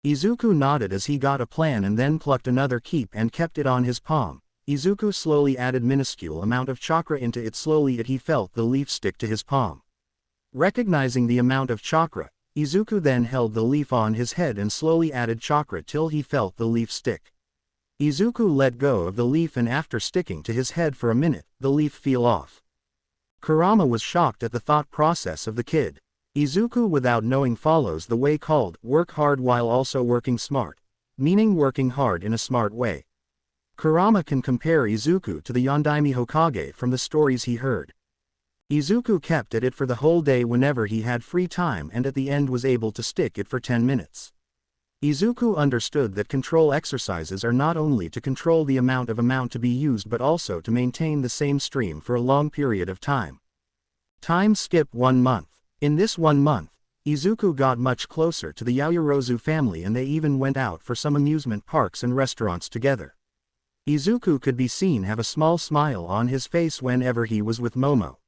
Izuku nodded as he got a plan and then plucked another keep and kept it on his palm. Izuku slowly added minuscule amount of chakra into it slowly and he felt the leaf stick to his palm. Recognizing the amount of chakra, Izuku then held the leaf on his head and slowly added chakra till he felt the leaf stick. Izuku let go of the leaf and after sticking to his head for a minute, the leaf fell off. Kurama was shocked at the thought process of the kid. Izuku without knowing follows the way called work hard while also working smart, meaning working hard in a smart way. Kurama can compare Izuku to the Yondaime Hokage from the stories he heard. Izuku kept at it for the whole day whenever he had free time and at the end was able to stick it for 10 minutes. Izuku understood that control exercises are not only to control the amount to be used but also to maintain the same stream for a long period of time. Time skip 1 month. In this 1 month, Izuku got much closer to the Yaoyorozu family and they even went out for some amusement parks and restaurants together. Izuku could be seen have a small smile on his face whenever he was with Momo.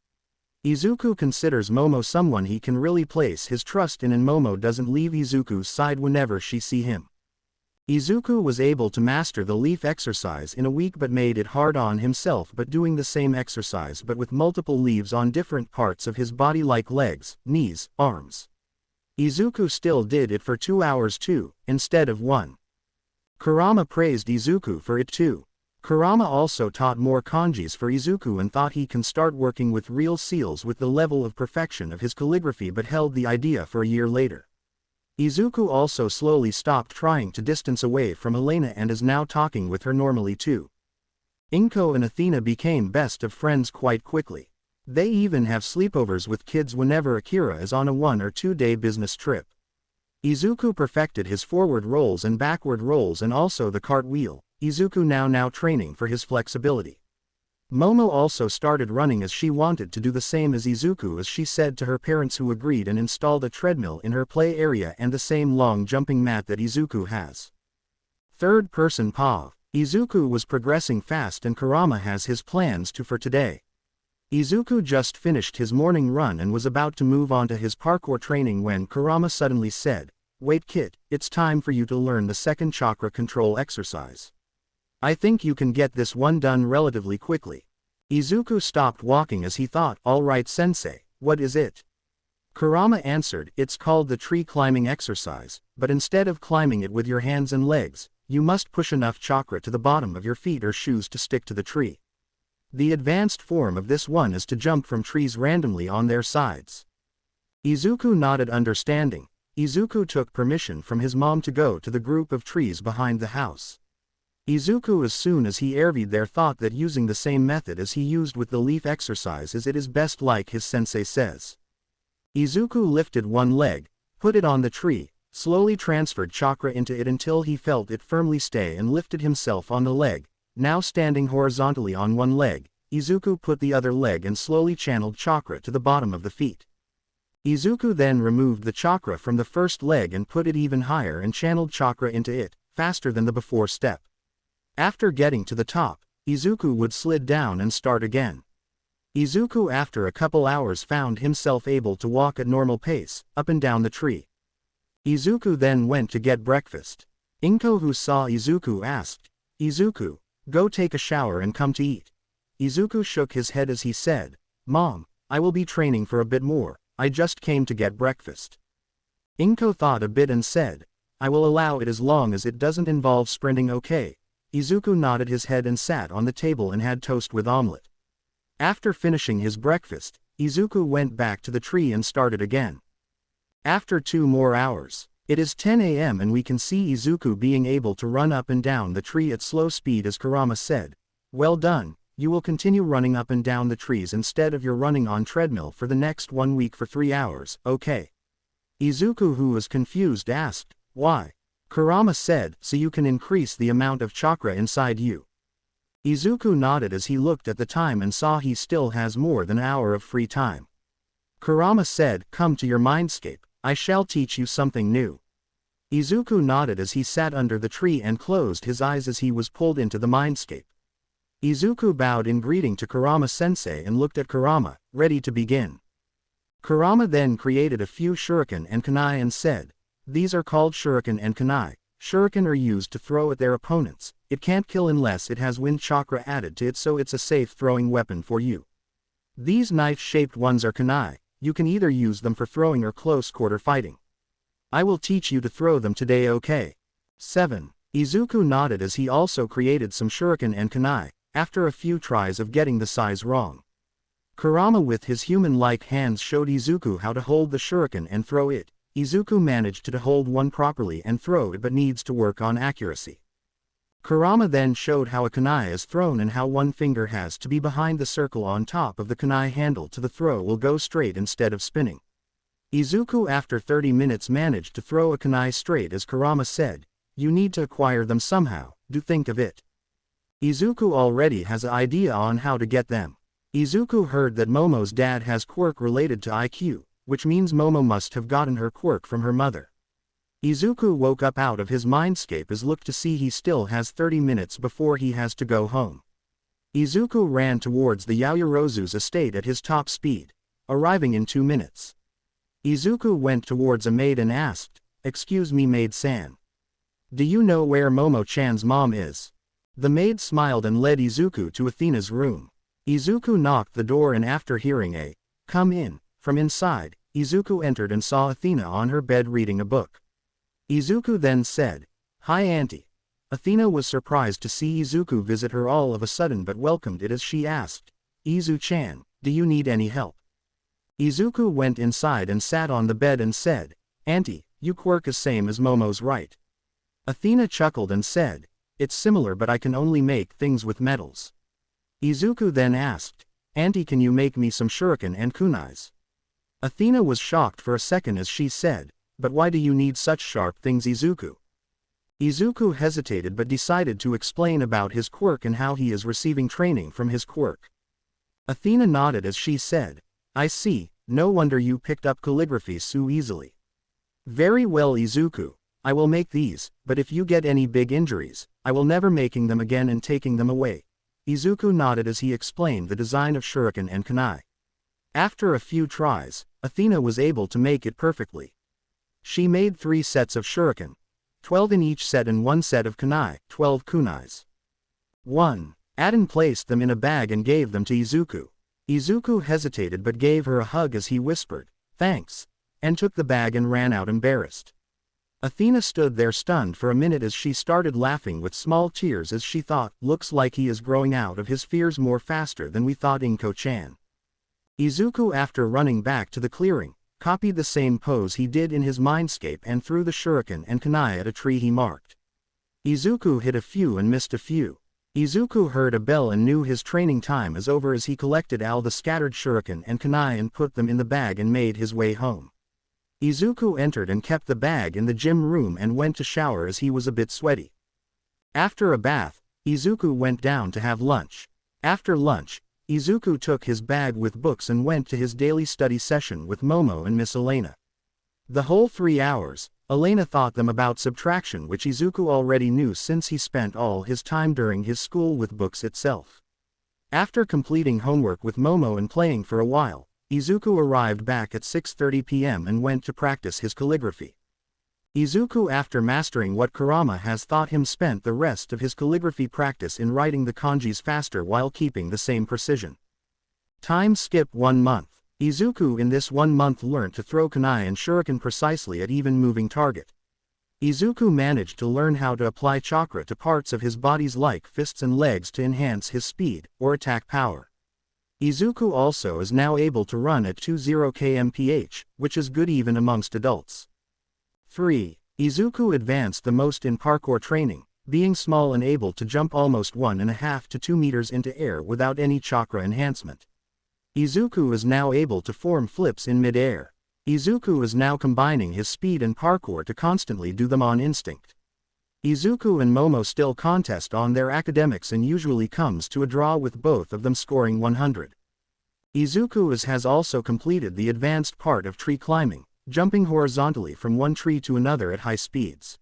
Izuku considers Momo someone he can really place his trust in and Momo doesn't leave Izuku's side whenever she see him. Izuku was able to master the leaf exercise in a week but made it hard on himself but doing the same exercise but with multiple leaves on different parts of his body like legs, knees, arms. Izuku still did it for 2 hours too, instead of 1. Kurama praised Izuku for it too. Kurama also taught more kanjis for Izuku and thought he can start working with real seals with the level of perfection of his calligraphy but held the idea for a year later. Izuku also slowly stopped trying to distance away from Elena and is now talking with her normally too. Inko and Athena became best of friends quite quickly. They even have sleepovers with kids whenever Akira is on a 1 or 2 day business trip. Izuku perfected his forward rolls and backward rolls and also the cartwheel. Izuku now training for his flexibility. Momo also started running as she wanted to do the same as Izuku, as she said to her parents, who agreed and installed a treadmill in her play area and the same long jumping mat that Izuku has. Third person POV. Izuku was progressing fast and Kurama has his plans for today. Izuku just finished his morning run and was about to move on to his parkour training when Kurama suddenly said, "Wait kid, it's time for you to learn the second chakra control exercise. I think you can get this one done relatively quickly." Izuku stopped walking as he thought, "Alright sensei, what is it?" Kurama answered, "It's called the tree climbing exercise, but instead of climbing it with your hands and legs, you must push enough chakra to the bottom of your feet or shoes to stick to the tree. The advanced form of this one is to jump from trees randomly on their sides." Izuku nodded understanding. Izuku took permission from his mom to go to the group of trees behind the house. Izuku, as soon as he arrived there, thought that using the same method as he used with the leaf exercise is best, like his sensei says. Izuku lifted one leg, put it on the tree, slowly transferred chakra into it until he felt it firmly stay and lifted himself on the leg. Now standing horizontally on one leg, Izuku put the other leg and slowly channeled chakra to the bottom of the feet. Izuku then removed the chakra from the first leg and put it even higher and channeled chakra into it, faster than the before step. After getting to the top, Izuku would slid down and start again. Izuku after a couple hours found himself able to walk at normal pace, up and down the tree. Izuku then went to get breakfast. Inko, who saw Izuku, asked, "Izuku, go take a shower and come to eat." Izuku shook his head as he said, "Mom, I will be training for a bit more, I just came to get breakfast." Inko thought a bit and said, "I will allow it as long as it doesn't involve sprinting, okay?" Izuku nodded his head and sat on the table and had toast with omelette. After finishing his breakfast, Izuku went back to the tree and started again. After 2 more hours, it is 10 a.m. and we can see Izuku being able to run up and down the tree at slow speed, as Kurama said, "Well done, you will continue running up and down the trees instead of your running on treadmill for the next 1 week for 3 hours, okay?" Izuku, who was confused, asked, "Why?" Kurama said, "So you can increase the amount of chakra inside you." Izuku nodded as he looked at the time and saw he still has more than an hour of free time. Kurama said, "Come to your mindscape, I shall teach you something new." Izuku nodded as he sat under the tree and closed his eyes as he was pulled into the mindscape. Izuku bowed in greeting to Kurama sensei and looked at Kurama, ready to begin. Kurama then created a few shuriken and kunai and said, "These are called shuriken and kunai. Shuriken are used to throw at their opponents. It can't kill unless it has wind chakra added to it, so it's a safe throwing weapon for you. These knife-shaped ones are kunai. You can either use them for throwing or close-quarter fighting. I will teach you to throw them today, okay?" 7. Izuku nodded as he also created some shuriken and kunai, after a few tries of getting the size wrong. Kurama with his human-like hands showed Izuku how to hold the shuriken and throw it. Izuku managed to hold one properly and throw it, but needs to work on accuracy. Kurama then showed how a kunai is thrown and how one finger has to be behind the circle on top of the kunai handle to the throw will go straight instead of spinning. Izuku after 30 minutes managed to throw a kunai straight, as Kurama said, "You need to acquire them somehow, do think of it." Izuku already has an idea on how to get them. Izuku heard that Momo's dad has quirk related to IQ, which means Momo must have gotten her quirk from her mother. Izuku woke up out of his mindscape as looked to see he still has 30 minutes before he has to go home. Izuku ran towards the Yaoyorozu's estate at his top speed, arriving in 2 minutes. Izuku went towards a maid and asked, "Excuse me, maid-san. Do you know where Momo-chan's mom is?" The maid smiled and led Izuku to Athena's room. Izuku knocked the door and after hearing a "come in" from inside, Izuku entered and saw Athena on her bed reading a book. Izuku then said, "Hi auntie." Athena was surprised to see Izuku visit her all of a sudden but welcomed it as she asked, "Izu-chan, do you need any help?" Izuku went inside and sat on the bed and said, "Auntie, you quirk is same as Momo's, right?" Athena chuckled and said, "It's similar but I can only make things with metals." Izuku then asked, "Auntie, can you make me some shuriken and kunais?" Athena was shocked for a second as she said, "But why do you need such sharp things, Izuku?" Izuku hesitated but decided to explain about his quirk and how he is receiving training from his quirk. Athena nodded as she said, "I see, no wonder you picked up calligraphy so easily. Very well Izuku, I will make these, but if you get any big injuries, I will never making them again and taking them away." Izuku nodded as he explained the design of shuriken and kunai. After a few tries, Athena was able to make it perfectly. She made 3 sets of shuriken, 12 in each set, and 1 set of kunai, 12 kunais. 1. Aden placed them in a bag and gave them to Izuku. Izuku hesitated but gave her a hug as he whispered, "Thanks," and took the bag and ran out embarrassed. Athena stood there stunned for a minute as she started laughing with small tears as she thought, "Looks like he is growing out of his fears more faster than we thought, Inko-chan." Izuku, after running back to the clearing, copied the same pose he did in his mindscape and threw the shuriken and kunai at a tree he marked. Izuku hit a few and missed a few. Izuku heard a bell and knew his training time is over as he collected all the scattered shuriken and kunai and put them in the bag and made his way home. Izuku entered and kept the bag in the gym room and went to shower as he was a bit sweaty. After a bath, Izuku went down to have lunch. After lunch, Izuku took his bag with books and went to his daily study session with Momo and Miss Elena. The whole 3 hours, Elena taught them about subtraction, which Izuku already knew since he spent all his time during his school with books itself. After completing homework with Momo and playing for a while, Izuku arrived back at 6:30 p.m. and went to practice his calligraphy. Izuku, after mastering what Kurama has taught him, spent the rest of his calligraphy practice in writing the kanjis faster while keeping the same precision. Time skip 1 month. Izuku in this 1 month learned to throw kunai and shuriken precisely at even moving target. Izuku managed to learn how to apply chakra to parts of his bodies like fists and legs to enhance his speed or attack power. Izuku also is now able to run at 20 km/h, which is good even amongst adults. 3. Izuku advanced the most in parkour training, being small and able to jump almost 1.5 to 2 meters into air without any chakra enhancement. Izuku is now able to form flips in mid-air. Izuku is now combining his speed and parkour to constantly do them on instinct. Izuku and Momo still contest on their academics and usually comes to a draw with both of them scoring 100. Izuku has also completed the advanced part of tree climbing, jumping horizontally from one tree to another at high speeds.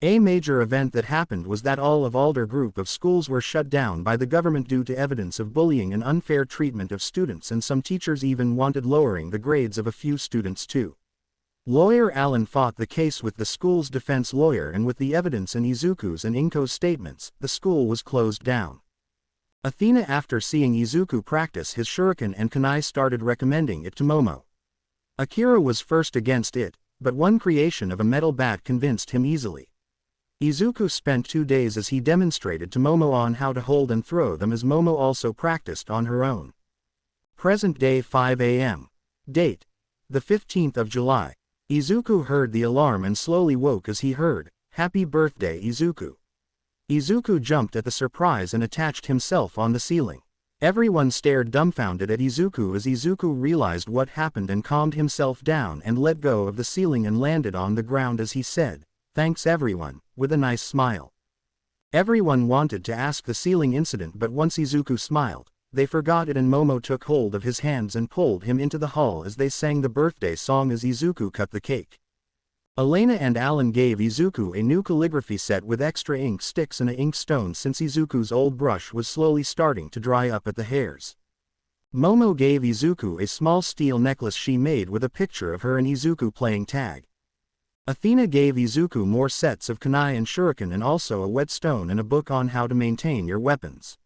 A major event that happened was that all of Alder group of schools were shut down by the government due to evidence of bullying and unfair treatment of students, and some teachers even wanted lowering the grades of a few students too. Lawyer Allen fought the case with the school's defense lawyer, and with the evidence in Izuku's and Inko's statements, the school was closed down. Athena, after seeing Izuku practice his shuriken and kunai, started recommending it to Momo. Akira was first against it, but one creation of a metal bat convinced him easily. Izuku spent 2 days as he demonstrated to Momo on how to hold and throw them, as Momo also practiced on her own. Present day 5 a.m. Date: the 15th of July. Izuku heard the alarm and slowly woke as he heard, "Happy birthday Izuku." Izuku jumped at the surprise and attached himself on the ceiling. Everyone stared dumbfounded at Izuku as Izuku realized what happened and calmed himself down and let go of the ceiling and landed on the ground as he said, "Thanks everyone," with a nice smile. Everyone wanted to ask the ceiling incident, but once Izuku smiled, they forgot it, and Momo took hold of his hands and pulled him into the hall as they sang the birthday song as Izuku cut the cake. Elena and Alan gave Izuku a new calligraphy set with extra ink sticks and a ink stone since Izuku's old brush was slowly starting to dry up at the hairs. Momo gave Izuku a small steel necklace she made with a picture of her and Izuku playing tag. Athena gave Izuku more sets of kunai and shuriken and also a whetstone and a book on how to maintain your weapons.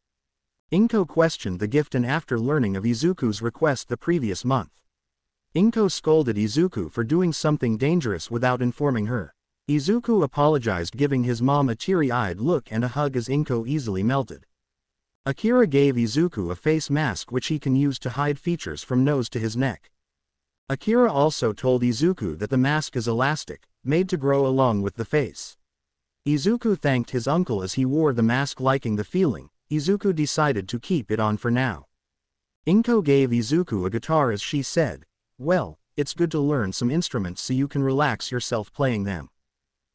Inko questioned the gift, and after learning of Izuku's request the previous month, Inko scolded Izuku for doing something dangerous without informing her. Izuku apologized, giving his mom a teary-eyed look and a hug as Inko easily melted. Akira gave Izuku a face mask which he can use to hide features from nose to his neck. Akira also told Izuku that the mask is elastic, made to grow along with the face. Izuku thanked his uncle as he wore the mask, liking the feeling. Izuku decided to keep it on for now. Inko gave Izuku a guitar as she said, "Well, it's good to learn some instruments so you can relax yourself playing them."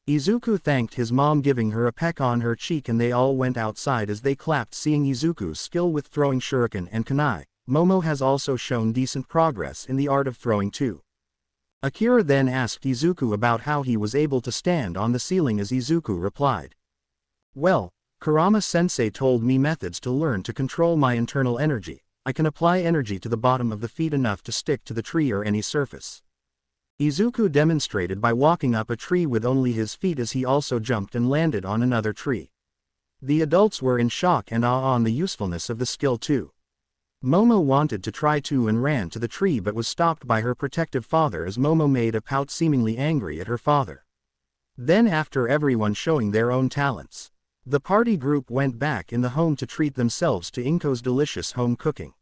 Izuku thanked his mom, giving her a peck on her cheek, and they all went outside as they clapped, seeing Izuku's skill with throwing shuriken and kunai. Momo has also shown decent progress in the art of throwing too. Akira then asked Izuku about how he was able to stand on the ceiling, as Izuku replied, "Well, Kurama-sensei told me methods to learn to control my internal energy. I can apply energy to the bottom of the feet enough to stick to the tree or any surface." Izuku demonstrated by walking up a tree with only his feet, as he also jumped and landed on another tree. The adults were in shock and awe on the usefulness of the skill too. Momo wanted to try too and ran to the tree, but was stopped by her protective father, as Momo made a pout, seemingly angry at her father. Then, after everyone showing their own talents, the party group went back in the home to treat themselves to Inko's delicious home cooking.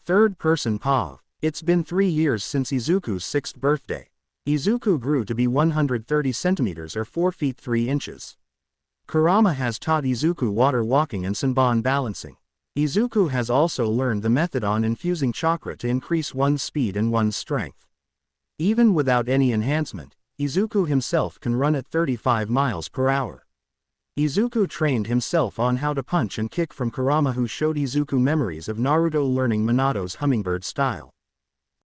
Third person POV. It's been 3 years since Izuku's 6th birthday. Izuku grew to be 130 centimeters or 4 feet 3 inches. Kurama has taught Izuku water walking and Senbon balancing. Izuku has also learned the method on infusing chakra to increase one's speed and one's strength. Even without any enhancement, Izuku himself can run at 35 miles per hour. Izuku trained himself on how to punch and kick from Kurama, who showed Izuku memories of Naruto learning Minato's hummingbird style.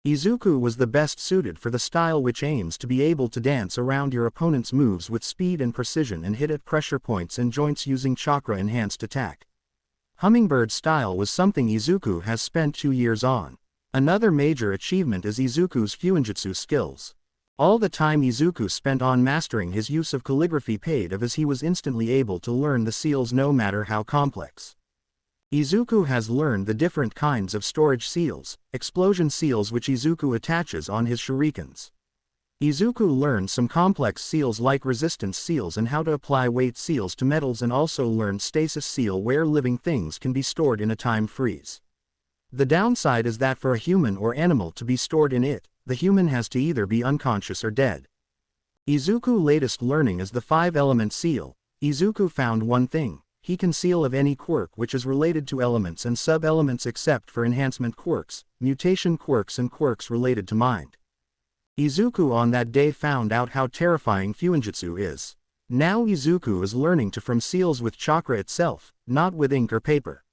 Izuku was the best suited for the style, which aims to be able to dance around your opponent's moves with speed and precision and hit at pressure points and joints using chakra-enhanced attack. Hummingbird style was something Izuku has spent 2 years on. Another major achievement is Izuku's fuinjutsu skills. All the time Izuku spent on mastering his use of calligraphy paid off, as he was instantly able to learn the seals no matter how complex. Izuku has learned the different kinds of storage seals, explosion seals, which Izuku attaches on his shurikens. Izuku learned some complex seals like resistance seals and how to apply weight seals to metals, and also learned stasis seal, where living things can be stored in a time freeze. The downside is that for a human or animal to be stored in it, the human has to either be unconscious or dead. Izuku's latest learning is the 5-element seal. Izuku found one thing: he can seal of any quirk which is related to elements and sub-elements except for enhancement quirks, mutation quirks, and quirks related to mind. Izuku on that day found out how terrifying fuinjutsu is. Now Izuku is learning to form seals with chakra itself, not with ink or paper.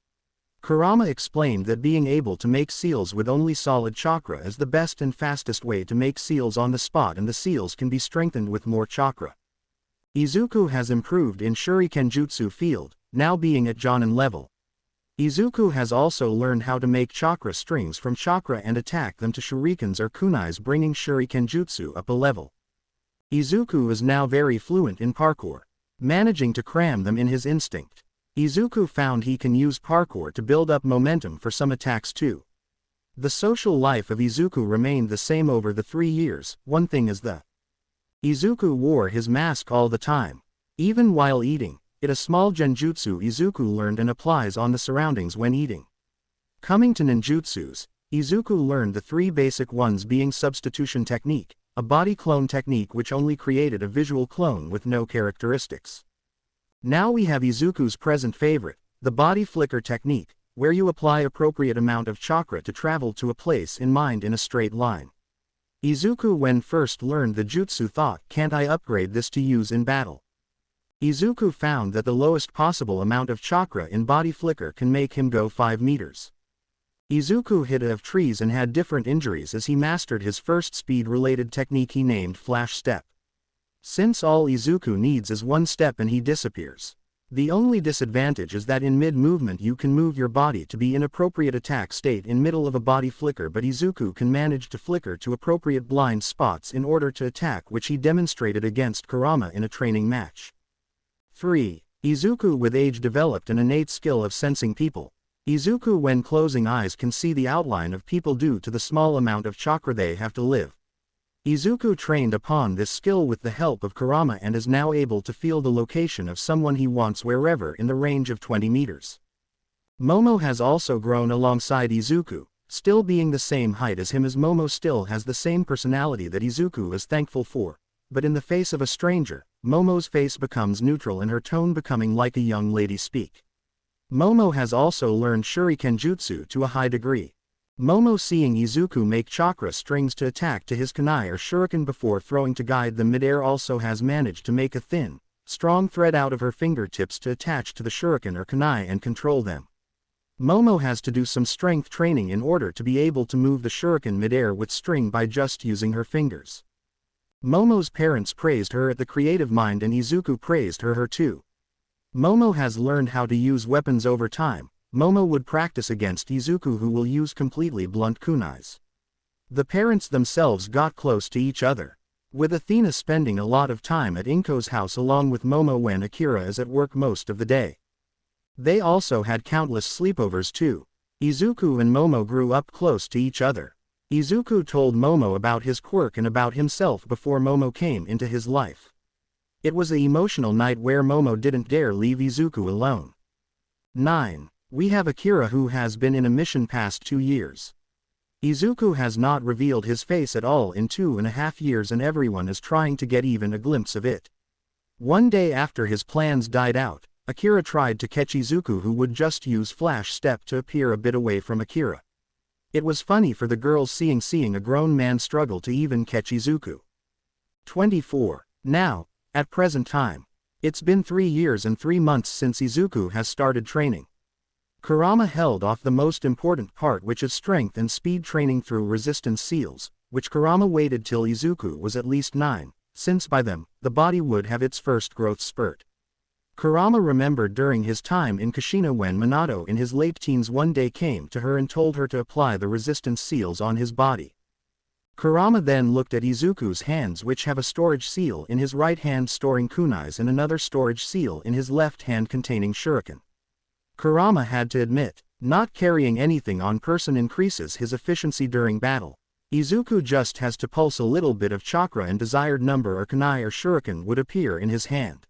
Kurama explained that being able to make seals with only solid chakra is the best and fastest way to make seals on the spot, and the seals can be strengthened with more chakra. Izuku has improved in Shuriken Jutsu field, now being at Jonin level. Izuku has also learned how to make chakra strings from chakra and attack them to shurikens or kunais, bringing Shuriken Jutsu up a level. Izuku is now very fluent in parkour, managing to cram them in his instinct. Izuku found he can use parkour to build up momentum for some attacks too. The social life of Izuku remained the same over the 3 years. One thing is that Izuku wore his mask all the time, even while eating. A small genjutsu Izuku learned and applies on the surroundings when eating. Coming to ninjutsus, Izuku learned the 3 basic ones, being substitution technique, a body clone technique which only created a visual clone with no characteristics. Now we have Izuku's present favorite, the body flicker technique, where you apply appropriate amount of chakra to travel to a place in mind in a straight line. Izuku when first learned the jutsu thought, can't I upgrade this to use in battle? Izuku found that the lowest possible amount of chakra in body flicker can make him go 5 meters. Izuku hit of trees and had different injuries as he mastered his first speed-related technique he named Flash Step. Since all Izuku needs is 1 step and he disappears. The only disadvantage is that in mid-movement you can move your body to be in appropriate attack state in middle of a body flicker, but Izuku can manage to flicker to appropriate blind spots in order to attack, which he demonstrated against Kurama in a training match. 3. Izuku with age developed an innate skill of sensing people. Izuku when closing eyes can see the outline of people due to the small amount of chakra they have to live. Izuku trained upon this skill with the help of Kurama and is now able to feel the location of someone he wants wherever in the range of 20 meters. Momo has also grown alongside Izuku, still being the same height as him, as Momo still has the same personality that Izuku is thankful for, but in the face of a stranger, Momo's face becomes neutral and her tone becoming like a young lady speak. Momo has also learned Shuriken Jutsu to a high degree. Momo seeing Izuku make chakra strings to attack to his kunai or shuriken before throwing to guide them midair also has managed to make a thin, strong thread out of her fingertips to attach to the shuriken or kunai and control them. Momo has to do some strength training in order to be able to move the shuriken midair with string by just using her fingers. Momo's parents praised her at the creative mind and Izuku praised her too. Momo has learned how to use weapons over time. Momo would practice against Izuku who will use completely blunt kunais. The parents themselves got close to each other, with Athena spending a lot of time at Inko's house along with Momo when Akira is at work most of the day. They also had countless sleepovers too. Izuku and Momo grew up close to each other. Izuku told Momo about his quirk and about himself before Momo came into his life. It was an emotional night where Momo didn't dare leave Izuku alone. 9. We have Akira who has been in a mission past 2 years. Izuku has not revealed his face at all in 2.5 years and everyone is trying to get even a glimpse of it. One day after his plans died out, Akira tried to catch Izuku who would just use flash step to appear a bit away from Akira. It was funny for the girls seeing a grown man struggle to even catch Izuku. 24. Now, at present time, it's been 3 years and 3 months since Izuku has started training. Kurama held off the most important part which is strength and speed training through resistance seals, which Kurama waited till Izuku was at least 9, since by them, the body would have its first growth spurt. Kurama remembered during his time in Kushina when Minato in his late teens one day came to her and told her to apply the resistance seals on his body. Kurama then looked at Izuku's hands which have a storage seal in his right hand storing kunais and another storage seal in his left hand containing shuriken. Kurama had to admit, not carrying anything on person increases his efficiency during battle. Izuku just has to pulse a little bit of chakra and desired number or kunai or shuriken would appear in his hand.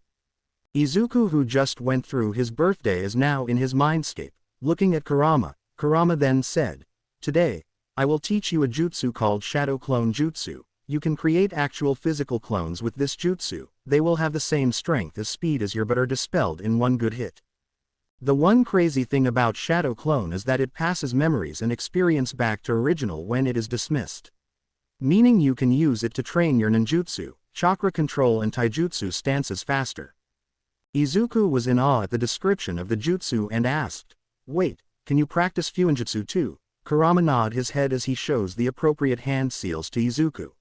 Izuku who just went through his birthday is now in his mindscape, looking at Kurama. Kurama then said, "Today, I will teach you a jutsu called Shadow Clone Jutsu. You can create actual physical clones with this jutsu. They will have the same strength as speed as your but are dispelled in one good hit. The one crazy thing about Shadow Clone is that it passes memories and experience back to original when it is dismissed. Meaning you can use it to train your ninjutsu, chakra control and taijutsu stances faster." Izuku was in awe at the description of the jutsu and asked, "Wait, can you practice fuinjutsu too?" Kurama nodded his head as he shows the appropriate hand seals to Izuku.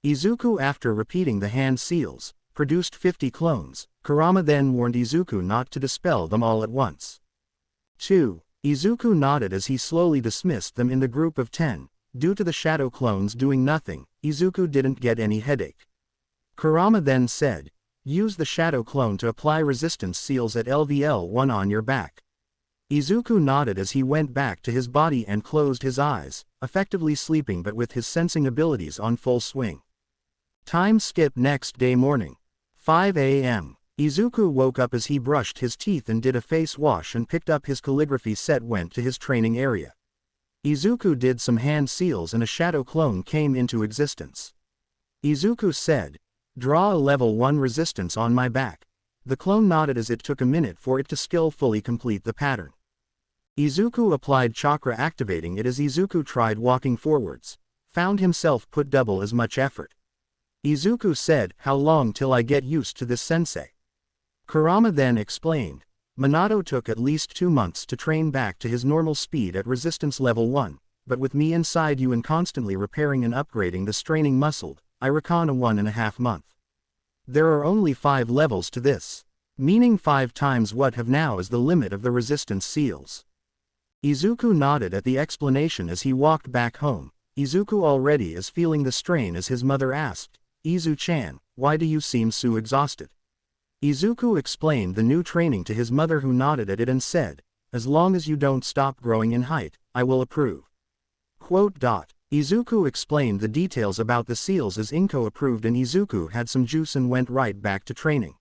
Izuku after repeating the hand seals, produced 50 clones. Kurama then warned Izuku not to dispel them all at once. 2. Izuku nodded as he slowly dismissed them in the group of 10. Due to the shadow clones doing nothing, Izuku didn't get any headache. Kurama then said, "Use the shadow clone to apply resistance seals at LVL1 on your back." Izuku nodded as he went back to his body and closed his eyes, effectively sleeping but with his sensing abilities on full swing. Time skip next day morning. 5 a.m. Izuku woke up as he brushed his teeth and did a face wash and picked up his calligraphy set went to his training area. Izuku did some hand seals and a shadow clone came into existence. Izuku said, "Draw a level 1 resistance on my back." The clone nodded as it took a minute for it to skillfully complete the pattern. Izuku applied chakra activating it as Izuku tried walking forwards, found himself put double as much effort. Izuku said, "How long till I get used to this sensei?" Kurama then explained, "Minato took at least 2 months to train back to his normal speed at resistance level 1, but with me inside you and constantly repairing and upgrading the straining muscle, I reckon a 1.5 month. There are only 5 levels to this, meaning 5 times what have now is the limit of the resistance seals." Izuku nodded at the explanation as he walked back home. Izuku already is feeling the strain as his mother asked, "Izu-chan, why do you seem so exhausted?" Izuku explained the new training to his mother who nodded at it and said, "As long as you don't stop growing in height, I will approve." Izuku explained the details about the seals as Inko approved and Izuku had some juice and went right back to training.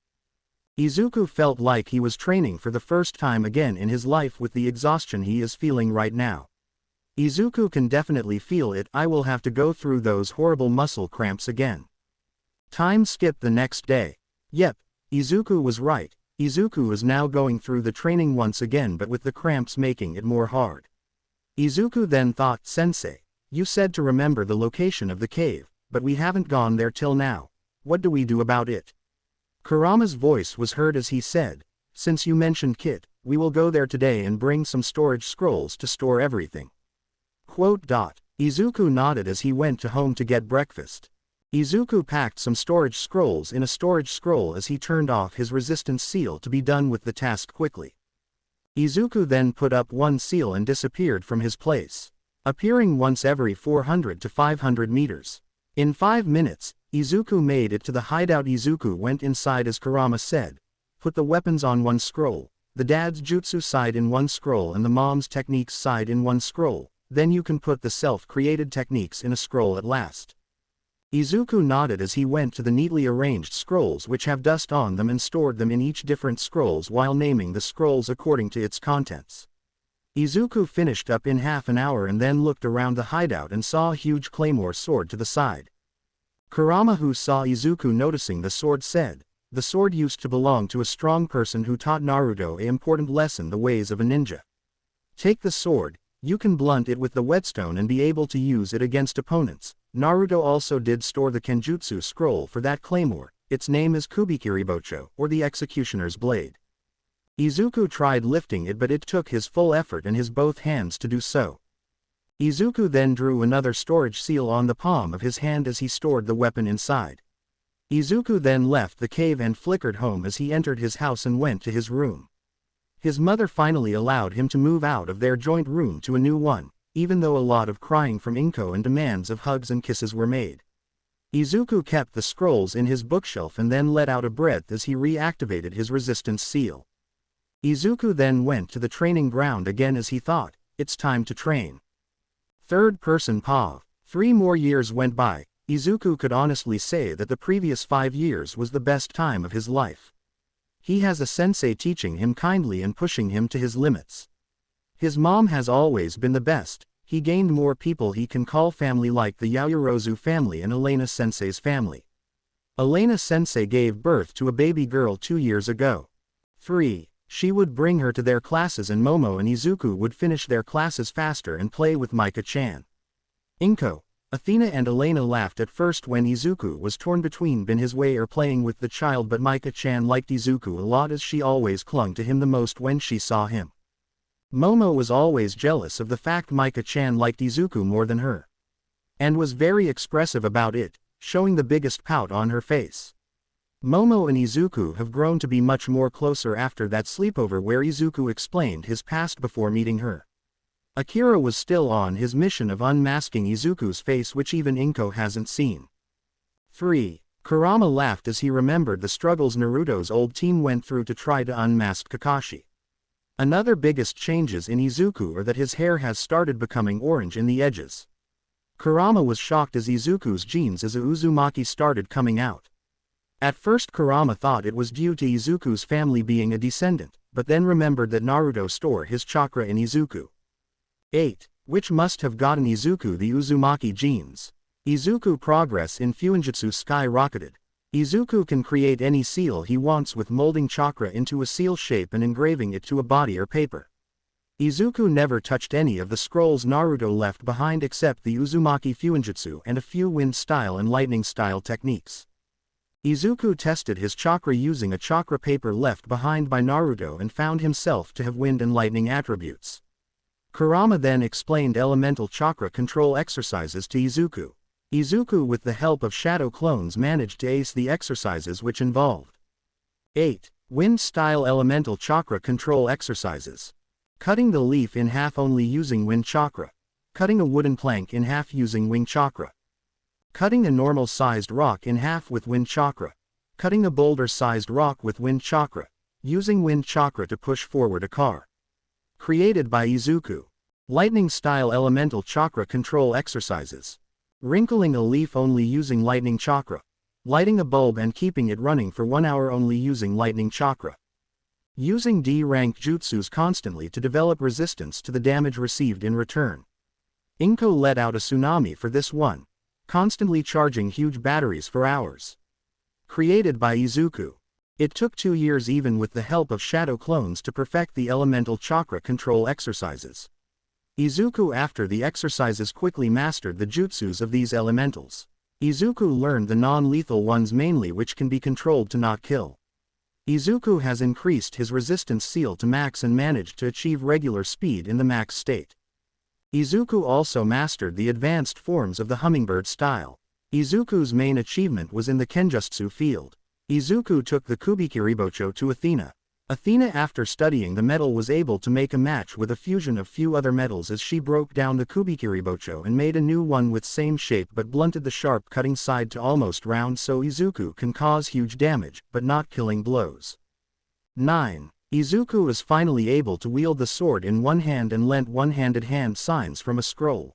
Izuku felt like he was training for the first time again in his life with the exhaustion he is feeling right now. Izuku can definitely feel it. I will have to go through those horrible muscle cramps again. Time skip the next day. Yep, Izuku was right. Izuku is now going through the training once again but with the cramps making it more hard. Izuku then thought, "Sensei, you said to remember the location of the cave, but we haven't gone there till now. What do we do about it?" Kurama's voice was heard as he said, "Since you mentioned Kit, we will go there today and bring some storage scrolls to store everything." Izuku nodded as he went home to get breakfast. Izuku packed some storage scrolls in a storage scroll as he turned off his resistance seal to be done with the task quickly. Izuku then put up one seal and disappeared from his place, appearing once every 400 to 500 meters. In 5 minutes, Izuku made it to the hideout. Izuku went inside as Kurama said, "Put the weapons on one scroll, the dad's jutsu side in one scroll and the mom's techniques side in one scroll, then you can put the self-created techniques in a scroll at last." Izuku nodded as he went to the neatly arranged scrolls which have dust on them and stored them in each different scrolls while naming the scrolls according to its contents. Izuku finished up in half an hour and then looked around the hideout and saw a huge claymore sword to the side. Kurama, who saw Izuku noticing the sword, said, "The sword used to belong to a strong person who taught Naruto an important lesson, the ways of a ninja. Take the sword, you can blunt it with the whetstone and be able to use it against opponents." Naruto also did store the Kenjutsu scroll for that claymore. Its name is Kubikiribocho, or the Executioner's Blade. Izuku tried lifting it, but it took his full effort and his both hands to do so. Izuku then drew another storage seal on the palm of his hand as he stored the weapon inside. Izuku then left the cave and flickered home as he entered his house and went to his room. His mother finally allowed him to move out of their joint room to a new one, even though a lot of crying from Inko and demands of hugs and kisses were made. Izuku kept the scrolls in his bookshelf and then let out a breath as he reactivated his resistance seal. Izuku then went to the training ground again as he thought, "It's time to train." Third person POV. 3 more years went by. Izuku could honestly say that the previous 5 years was the best time of his life. He has a sensei teaching him kindly and pushing him to his limits. His mom has always been the best. He gained more people he can call family, like the Yaoyorozu family and Elena Sensei's family. Elena Sensei gave birth to a baby girl 2 years ago. 3. She would bring her to their classes and Momo and Izuku would finish their classes faster and play with Mika-chan. Inko, Athena and Elena laughed at first when Izuku was torn between his way or playing with the child, but Mika-chan liked Izuku a lot as she always clung to him the most when she saw him. Momo was always jealous of the fact Mika-chan liked Izuku more than her, and was very expressive about it, showing the biggest pout on her face. Momo and Izuku have grown to be much more closer after that sleepover where Izuku explained his past before meeting her. Akira was still on his mission of unmasking Izuku's face, which even Inko hasn't seen. 3. Kurama laughed as he remembered the struggles Naruto's old team went through to try to unmask Kakashi. Another biggest changes in Izuku are that his hair has started becoming orange in the edges. Kurama was shocked as Izuku's genes as a Uzumaki started coming out. At first Kurama thought it was due to Izuku's family being a descendant, but then remembered that Naruto stored his chakra in Izuku. 8. Which must have gotten Izuku the Uzumaki genes. Izuku progress in Fuinjutsu skyrocketed. Izuku can create any seal he wants with molding chakra into a seal shape and engraving it to a body or paper. Izuku never touched any of the scrolls Naruto left behind except the Uzumaki Fuinjutsu and a few wind style and lightning style techniques. Izuku tested his chakra using a chakra paper left behind by Naruto and found himself to have wind and lightning attributes. Kurama then explained elemental chakra control exercises to Izuku. Izuku, with the help of shadow clones, managed to ace the exercises which involved 8. Wind-style elemental chakra control exercises. Cutting the leaf in half only using wind chakra. Cutting a wooden plank in half using wind chakra. Cutting a normal-sized rock in half with wind chakra. Cutting a boulder-sized rock with wind chakra. Using wind chakra to push forward a car. Created by Izuku. Lightning-style elemental chakra control exercises. Wrinkling a leaf only using lightning chakra. Lighting a bulb and keeping it running for 1 hour only using lightning chakra. Using D-rank jutsus constantly to develop resistance to the damage received in return. Inko let out a tsunami for this one, constantly charging huge batteries for hours. Created by Izuku. It took 2 years even with the help of shadow clones to perfect the elemental chakra control exercises. Izuku after the exercises quickly mastered the jutsus of these elementals. Izuku learned the non-lethal ones mainly, which can be controlled to not kill. Izuku has increased his resistance seal to max and managed to achieve regular speed in the max state. Izuku also mastered the advanced forms of the hummingbird style. Izuku's main achievement was in the kenjutsu field. Izuku took the Kubikiribocho to Athena. Athena after studying the metal was able to make a match with a fusion of few other metals as she broke down the Kubikiribocho and made a new one with same shape but blunted the sharp cutting side to almost round so Izuku can cause huge damage, but not killing blows. 9. Izuku is finally able to wield the sword in one hand and lent one-handed hand signs from a scroll.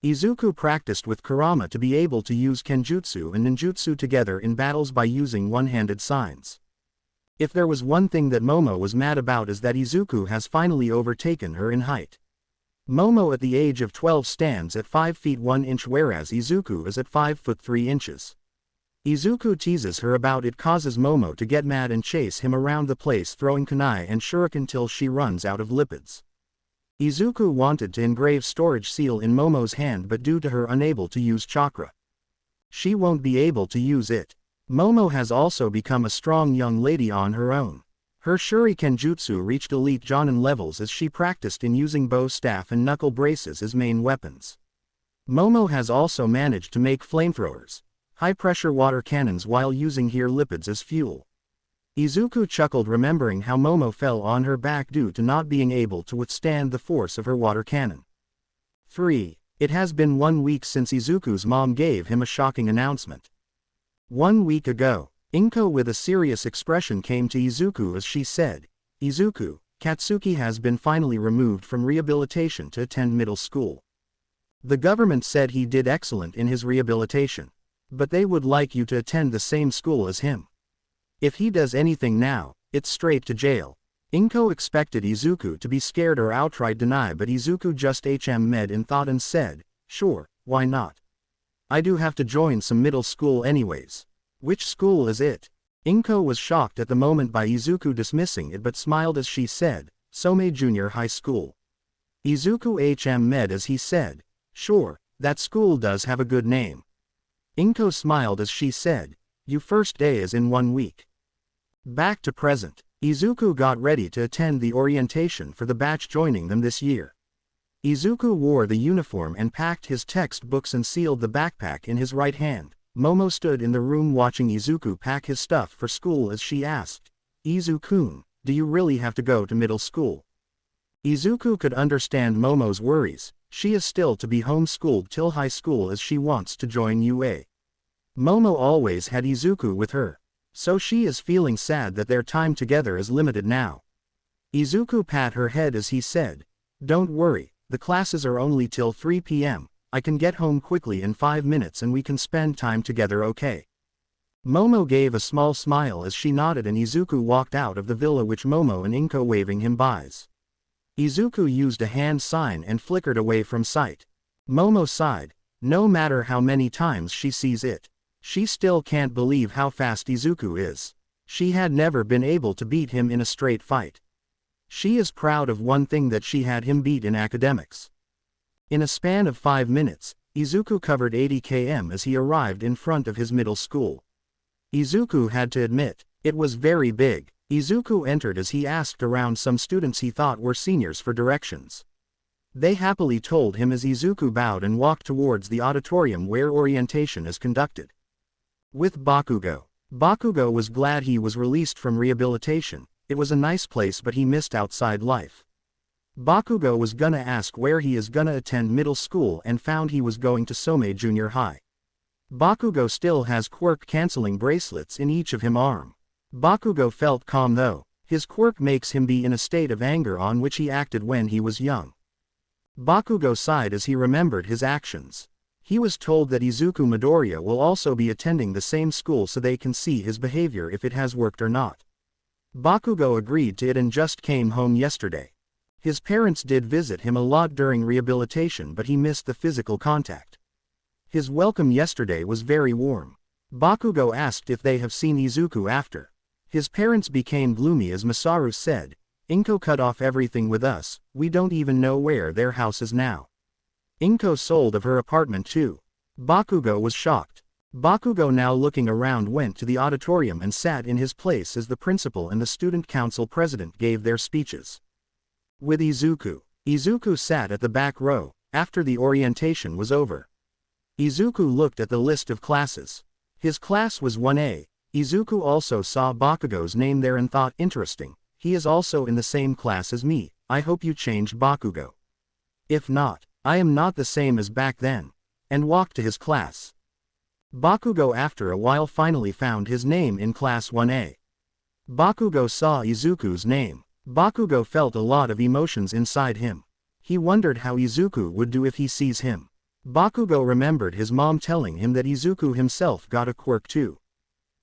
Izuku practiced with Kurama to be able to use kenjutsu and ninjutsu together in battles by using one-handed signs. If there was one thing that Momo was mad about is that Izuku has finally overtaken her in height. Momo at the age of 12 stands at 5 feet 1 inch whereas Izuku is at 5 foot 3 inches. Izuku teases her about it, causes Momo to get mad and chase him around the place throwing kunai and shuriken till she runs out of lipids. Izuku wanted to engrave storage seal in Momo's hand but due to her unable to use chakra, she won't be able to use it. Momo has also become a strong young lady on her own. Her shuriken jutsu reached elite jonin levels as she practiced in using bow staff and knuckle braces as main weapons. Momo has also managed to make flamethrowers, high-pressure water cannons while using here lipids as fuel. Izuku chuckled remembering how Momo fell on her back due to not being able to withstand the force of her water cannon. 3. It has been 1 week since Izuku's mom gave him a shocking announcement. 1 week ago, Inko with a serious expression came to Izuku as she said, "Izuku, Katsuki has been finally removed from rehabilitation to attend middle school. The government said he did excellent in his rehabilitation, but they would like you to attend the same school as him. If he does anything now, it's straight to jail." Inko expected Izuku to be scared or outright deny, but Izuku just med in thought and said, "Sure, why not? I do have to join some middle school anyways." "Which school is it?" Inko was shocked at the moment by Izuku dismissing it but smiled as she said, "Somei Junior High School." Izuku med as he said, "Sure, that school does have a good name." Inko smiled as she said, "Your first day is in 1 week." Back to present. Izuku got ready to attend the orientation for the batch joining them this year. Izuku wore the uniform and packed his textbooks and sealed the backpack in his right hand. Momo stood in the room watching Izuku pack his stuff for school as she asked, "Izu-kun, do you really have to go to middle school?" Izuku could understand Momo's worries. She is still to be homeschooled till high school as she wants to join UA. Momo always had Izuku with her, so she is feeling sad that their time together is limited now. Izuku pat her head as he said, "Don't worry, the classes are only till 3 p.m. I can get home quickly in 5 minutes and we can spend time together, okay?" Momo gave a small smile as she nodded and Izuku walked out of the villa which Momo and Inko waving him bys. Izuku used a hand sign and flickered away from sight. Momo sighed. No matter how many times she sees it, she still can't believe how fast Izuku is. She had never been able to beat him in a straight fight. She is proud of one thing, that she had him beat in academics. In a span of 5 minutes, Izuku covered 80 km as he arrived in front of his middle school. Izuku had to admit, it was very big. Izuku entered as he asked around some students he thought were seniors for directions. They happily told him as Izuku bowed and walked towards the auditorium where orientation is conducted. With Bakugo. Bakugo was glad he was released from rehabilitation. It was a nice place but he missed outside life. Bakugo was gonna ask where he is gonna attend middle school and found he was going to Somei Junior High. Bakugo still has quirk cancelling bracelets in each of him arm. Bakugo felt calm though. His quirk makes him be in a state of anger on which he acted when he was young. Bakugo sighed as he remembered his actions. He was told that Izuku Midoriya will also be attending the same school so they can see his behavior if it has worked or not. Bakugo agreed to it and just came home yesterday. His parents did visit him a lot during rehabilitation but he missed the physical contact. His welcome yesterday was very warm. Bakugo asked if they have seen Izuku after. His parents became gloomy as Masaru said, Inko cut off everything with us, we don't even know where their house is now. Inko sold of her apartment too. Bakugo was shocked. Bakugo, now looking around, went to the auditorium and sat in his place as the principal and the student council president gave their speeches. With Izuku. Izuku sat at the back row, after the orientation was over. Izuku looked at the list of classes. His class was 1A. Izuku also saw Bakugo's name there and thought, interesting, he is also in the same class as me, I hope you changed Bakugo. If not, I am not the same as back then. And walked to his class. Bakugo after a while finally found his name in class 1A. Bakugo saw Izuku's name. Bakugo felt a lot of emotions inside him. He wondered how Izuku would do if he sees him. Bakugo remembered his mom telling him that Izuku himself got a quirk too.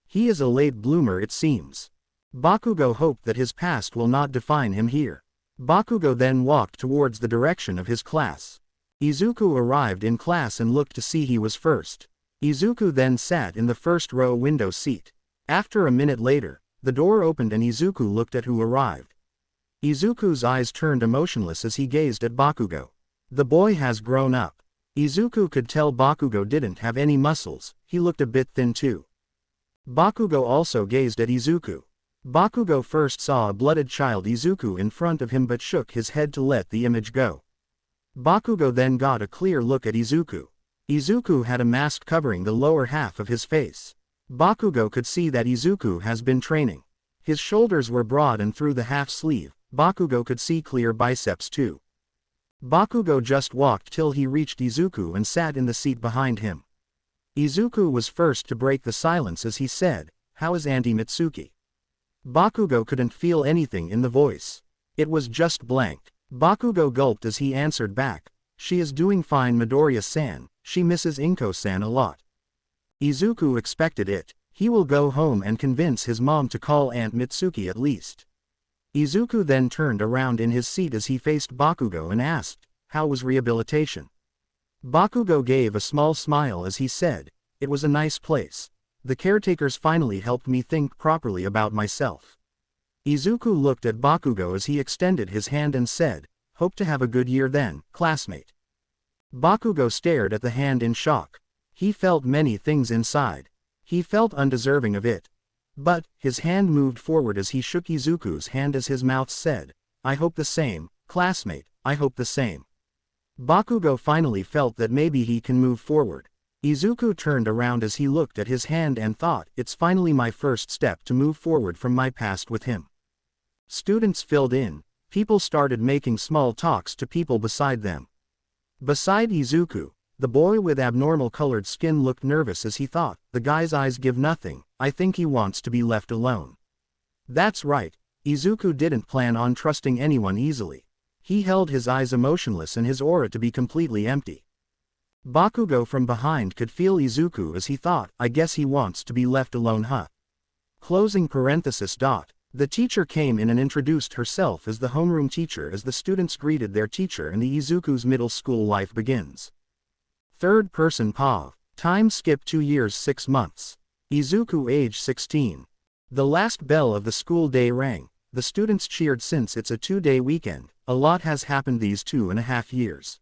He is a late bloomer, it seems. Bakugo hoped that his past will not define him here. Bakugo then walked towards the direction of his class. Izuku arrived in class and looked to see he was first. Izuku then sat in the first row window seat. After a minute later, the door opened and Izuku looked at who arrived. Izuku's eyes turned emotionless as he gazed at Bakugo. The boy has grown up. Izuku could tell Bakugo didn't have any muscles, he looked a bit thin too. Bakugo also gazed at Izuku. Bakugo first saw a blooded child Izuku in front of him but shook his head to let the image go. Bakugo then got a clear look at Izuku. Izuku had a mask covering the lower half of his face. Bakugo could see that Izuku has been training. His shoulders were broad and through the half sleeve, Bakugo could see clear biceps too. Bakugo just walked till he reached Izuku and sat in the seat behind him. Izuku was first to break the silence as he said, "How is Auntie Mitsuki?" Bakugo couldn't feel anything in the voice. It was just blank. Bakugo gulped as he answered back, "She is doing fine, Midoriya-san, she misses Inko-san a lot." Izuku expected it. He will go home and convince his mom to call Aunt Mitsuki at least. Izuku then turned around in his seat as he faced Bakugo and asked, "How was rehabilitation?" Bakugo gave a small smile as he said, "It was a nice place. The caretakers finally helped me think properly about myself." Izuku looked at Bakugo as he extended his hand and said, "Hope to have a good year then, classmate." Bakugo stared at the hand in shock. He felt many things inside. He felt undeserving of it. But, his hand moved forward as he shook Izuku's hand as his mouth said, "I hope the same, classmate, I hope the same." Bakugo finally felt that maybe he can move forward. Izuku turned around as he looked at his hand and thought, it's finally my first step to move forward from my past with him. Students filled in. People started making small talks to people beside them. Beside Izuku, the boy with abnormal colored skin looked nervous as he thought, the guy's eyes give nothing, I think he wants to be left alone. That's right, Izuku didn't plan on trusting anyone easily. He held his eyes emotionless and his aura to be completely empty. Bakugo from behind could feel Izuku as he thought, I guess he wants to be left alone, huh? Closing parenthesis dot. The teacher came in and introduced herself as the homeroom teacher as the students greeted their teacher and the Izuku's middle school life begins. Third person POV. Time skip 2 years 6 months. Izuku age 16. The last bell of the school day rang. The students cheered since it's a 2-day weekend. A lot has happened these 2.5 years.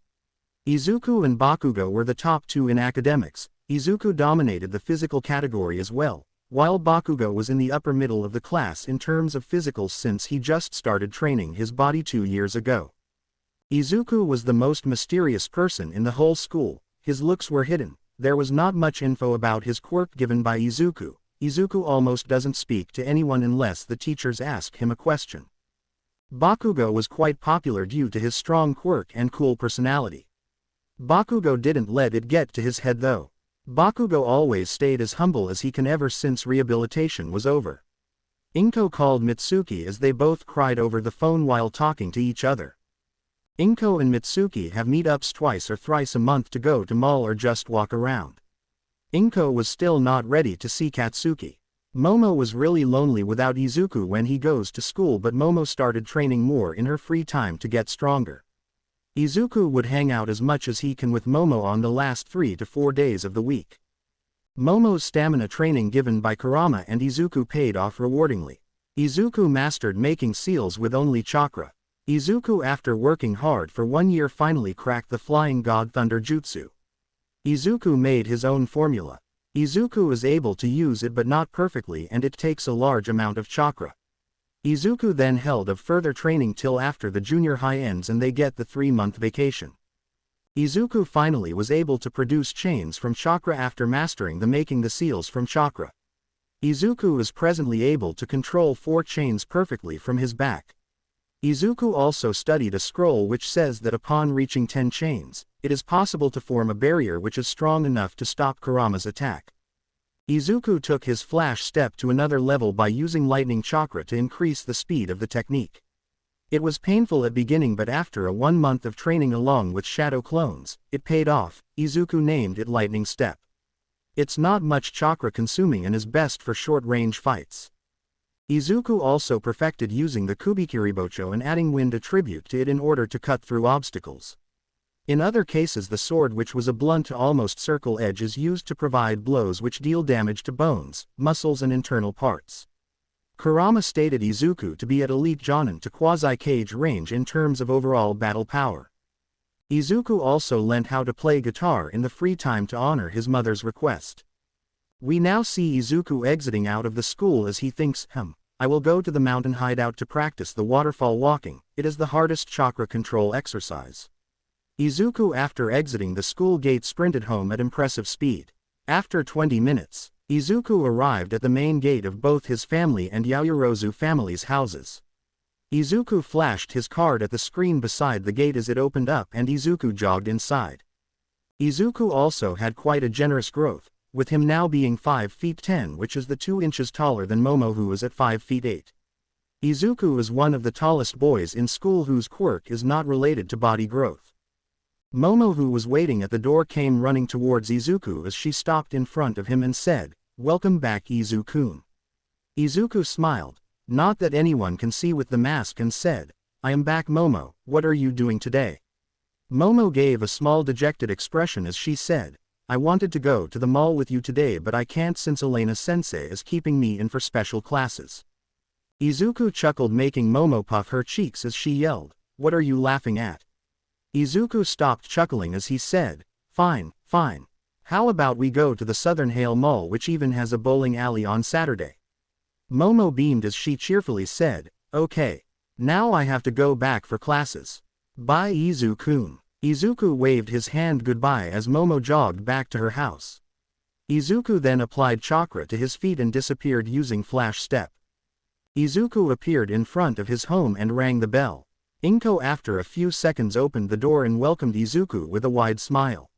Izuku and Bakugo were the top 2 in academics. Izuku dominated the physical category as well, while Bakugo was in the upper middle of the class in terms of physicals since he just started training his body 2 years ago. Izuku was the most mysterious person in the whole school. His looks were hidden. There was not much info about his quirk given by Izuku. Izuku almost doesn't speak to anyone unless the teachers ask him a question. Bakugo was quite popular due to his strong quirk and cool personality. Bakugo didn't let it get to his head though. Bakugo always stayed as humble as he can ever since rehabilitation was over. Inko called Mitsuki as they both cried over the phone while talking to each other. Inko and Mitsuki have meetups twice or thrice a month to go to mall or just walk around. Inko was still not ready to see Katsuki. Momo was really lonely without Izuku when he goes to school, but Momo started training more in her free time to get stronger. Izuku would hang out as much as he can with Momo on the last 3 to 4 days of the week. Momo's stamina training given by Kurama and Izuku paid off rewardingly. Izuku mastered making seals with only chakra. Izuku, after working hard for 1 year, finally cracked the Flying God Thunder Jutsu. Izuku made his own formula. Izuku is able to use it but not perfectly, and it takes a large amount of chakra. Izuku then held of further training till after the junior high ends and they get the 3-month vacation. Izuku finally was able to produce chains from chakra after mastering the making the seals from chakra. Izuku is presently able to control 4 chains perfectly from his back. Izuku also studied a scroll which says that upon reaching 10 chains, it is possible to form a barrier which is strong enough to stop Kurama's attack. Izuku took his flash step to another level by using lightning chakra to increase the speed of the technique. It was painful at beginning, but after a 1 month of training along with shadow clones, it paid off. Izuku named it Lightning Step. It's not much chakra consuming and is best for short-range fights. Izuku also perfected using the Kubikiribocho and adding wind attribute to it in order to cut through obstacles. In other cases, the sword, which was a blunt to almost circle edge, is used to provide blows which deal damage to bones, muscles and internal parts. Kurama stated Izuku to be at elite Jonin to quasi-cage range in terms of overall battle power. Izuku also learned how to play guitar in the free time to honor his mother's request. We now see Izuku exiting out of the school as he thinks, I will go to the mountain hideout to practice the waterfall walking. It is the hardest chakra control exercise. Izuku, after exiting the school gate, sprinted home at impressive speed. After 20 minutes, Izuku arrived at the main gate of both his family and Yaoyorozu family's houses. Izuku flashed his card at the screen beside the gate as it opened up, and Izuku jogged inside. Izuku also had quite a generous growth, with him now being 5 feet 10, which is the 2 inches taller than Momo, who is at 5 feet 8. Izuku is one of the tallest boys in school whose quirk is not related to body growth. Momo, who was waiting at the door, came running towards Izuku as she stopped in front of him and said, "Welcome back, Izuku." Izuku smiled, not that anyone can see with the mask, and said, "I am back, Momo. What are you doing today?" Momo gave a small dejected expression as she said, "I wanted to go to the mall with you today, but I can't since Elena-sensei is keeping me in for special classes." Izuku chuckled, making Momo puff her cheeks as she yelled, "What are you laughing at?" Izuku stopped chuckling as he said, Fine. How about we go to the Southern Hale Mall, which even has a bowling alley on Saturday?" Momo beamed as she cheerfully said, "Okay. Now I have to go back for classes. Bye, Izuku." Izuku waved his hand goodbye as Momo jogged back to her house. Izuku then applied chakra to his feet and disappeared using flash step. Izuku appeared in front of his home and rang the bell. Inko, after a few seconds, opened the door and welcomed Izuku with a wide smile.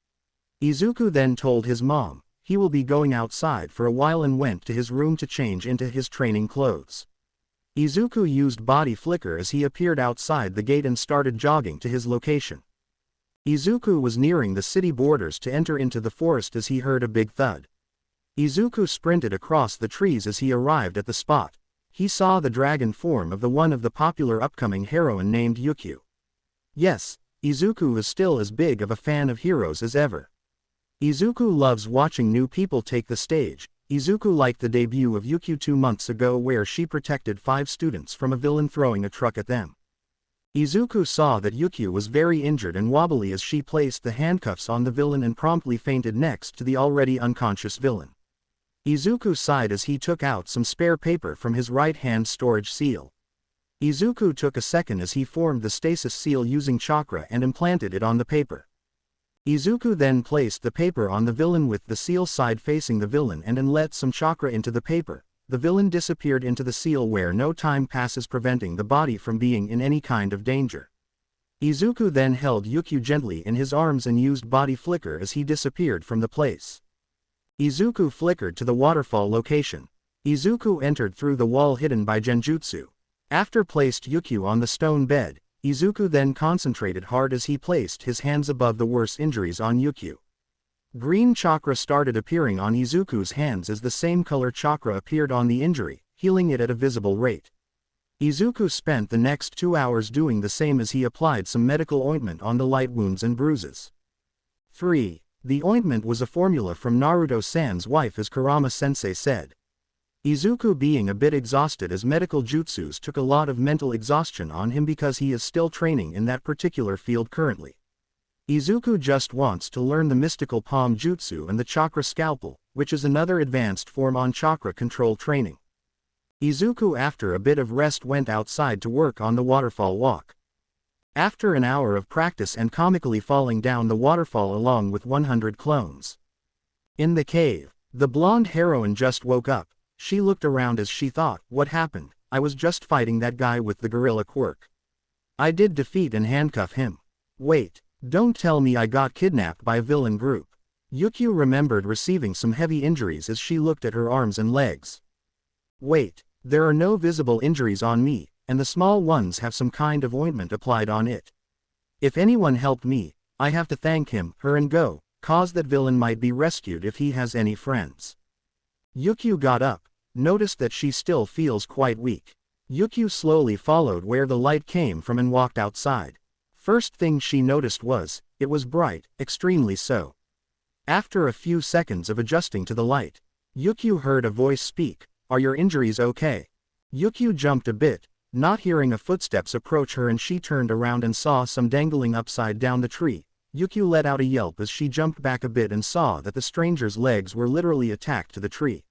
Izuku then told his mom he will be going outside for a while and went to his room to change into his training clothes. Izuku used body flicker as he appeared outside the gate and started jogging to his location. Izuku was nearing the city borders to enter into the forest as he heard a big thud. Izuku sprinted across the trees as he arrived at the spot. He saw the dragon form of one of the popular upcoming heroine named Ryukyu. Yes, Izuku is still as big of a fan of heroes as ever. Izuku loves watching new people take the stage. Izuku liked the debut of Ryukyu 2 months ago, where she protected 5 students from a villain throwing a truck at them. Izuku saw that Ryukyu was very injured and wobbly as she placed the handcuffs on the villain and promptly fainted next to the already unconscious villain. Izuku sighed as he took out some spare paper from his right-hand storage seal. Izuku took a second as he formed the stasis seal using chakra and implanted it on the paper. Izuku then placed the paper on the villain with the seal side facing the villain and then let some chakra into the paper. The villain disappeared into the seal where no time passes, preventing the body from being in any kind of danger. Izuku then held Ryukyu gently in his arms and used body flicker as he disappeared from the place. Izuku flickered to the waterfall location. Izuku entered through the wall hidden by genjutsu. After placed Ryukyu on the stone bed, Izuku then concentrated hard as he placed his hands above the worst injuries on Ryukyu. Green chakra started appearing on Izuku's hands as the same color chakra appeared on the injury, healing it at a visible rate. Izuku spent the next 2 hours doing the same as he applied some medical ointment on the light wounds and bruises. 3. The ointment was a formula from Naruto-san's wife, as Kurama-sensei said. Izuku being a bit exhausted as medical jutsus took a lot of mental exhaustion on him because he is still training in that particular field currently. Izuku just wants to learn the mystical palm jutsu and the chakra scalpel, which is another advanced form on chakra control training. Izuku after a bit of rest went outside to work on the waterfall walk. After an hour of practice and comically falling down the waterfall along with 100 clones. In the cave, the blonde heroine just woke up. She looked around as she thought, what happened? I was just fighting that guy with the gorilla quirk. I did defeat and handcuff him. Wait, don't tell me I got kidnapped by a villain group. Ryukyu remembered receiving some heavy injuries as she looked at her arms and legs. Wait, there are no visible injuries on me, and the small ones have some kind of ointment applied on it. If anyone helped me, I have to thank him, her and go, cause that villain might be rescued if he has any friends. Ryukyu got up, noticed that she still feels quite weak. Ryukyu slowly followed where the light came from and walked outside. First thing she noticed was, it was bright, extremely so. After a few seconds of adjusting to the light, Ryukyu heard a voice speak, "Are your injuries okay?" Ryukyu jumped a bit, not hearing a footsteps approach her, and she turned around and saw some dangling upside down the tree. Ryukyu let out a yelp as she jumped back a bit and saw that the stranger's legs were literally attached to the tree.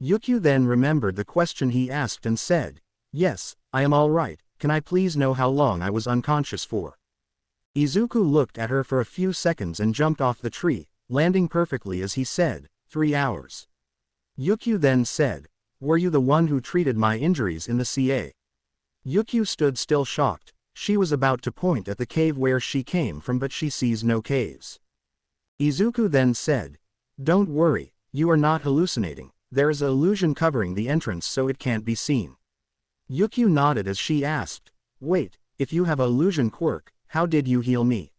Ryukyu then remembered the question he asked and said, "Yes, I am all right, can I please know how long I was unconscious for?" Izuku looked at her for a few seconds and jumped off the tree, landing perfectly as he said, 3 hours. Ryukyu then said, "Were you the one who treated my injuries in the CA?" Ryukyu stood still shocked. She was about to point at the cave where she came from, but she sees no caves. Izuku then said, "Don't worry, you are not hallucinating. There is an illusion covering the entrance so it can't be seen." Ryukyu nodded as she asked, "Wait, if you have an illusion quirk, how did you heal me?"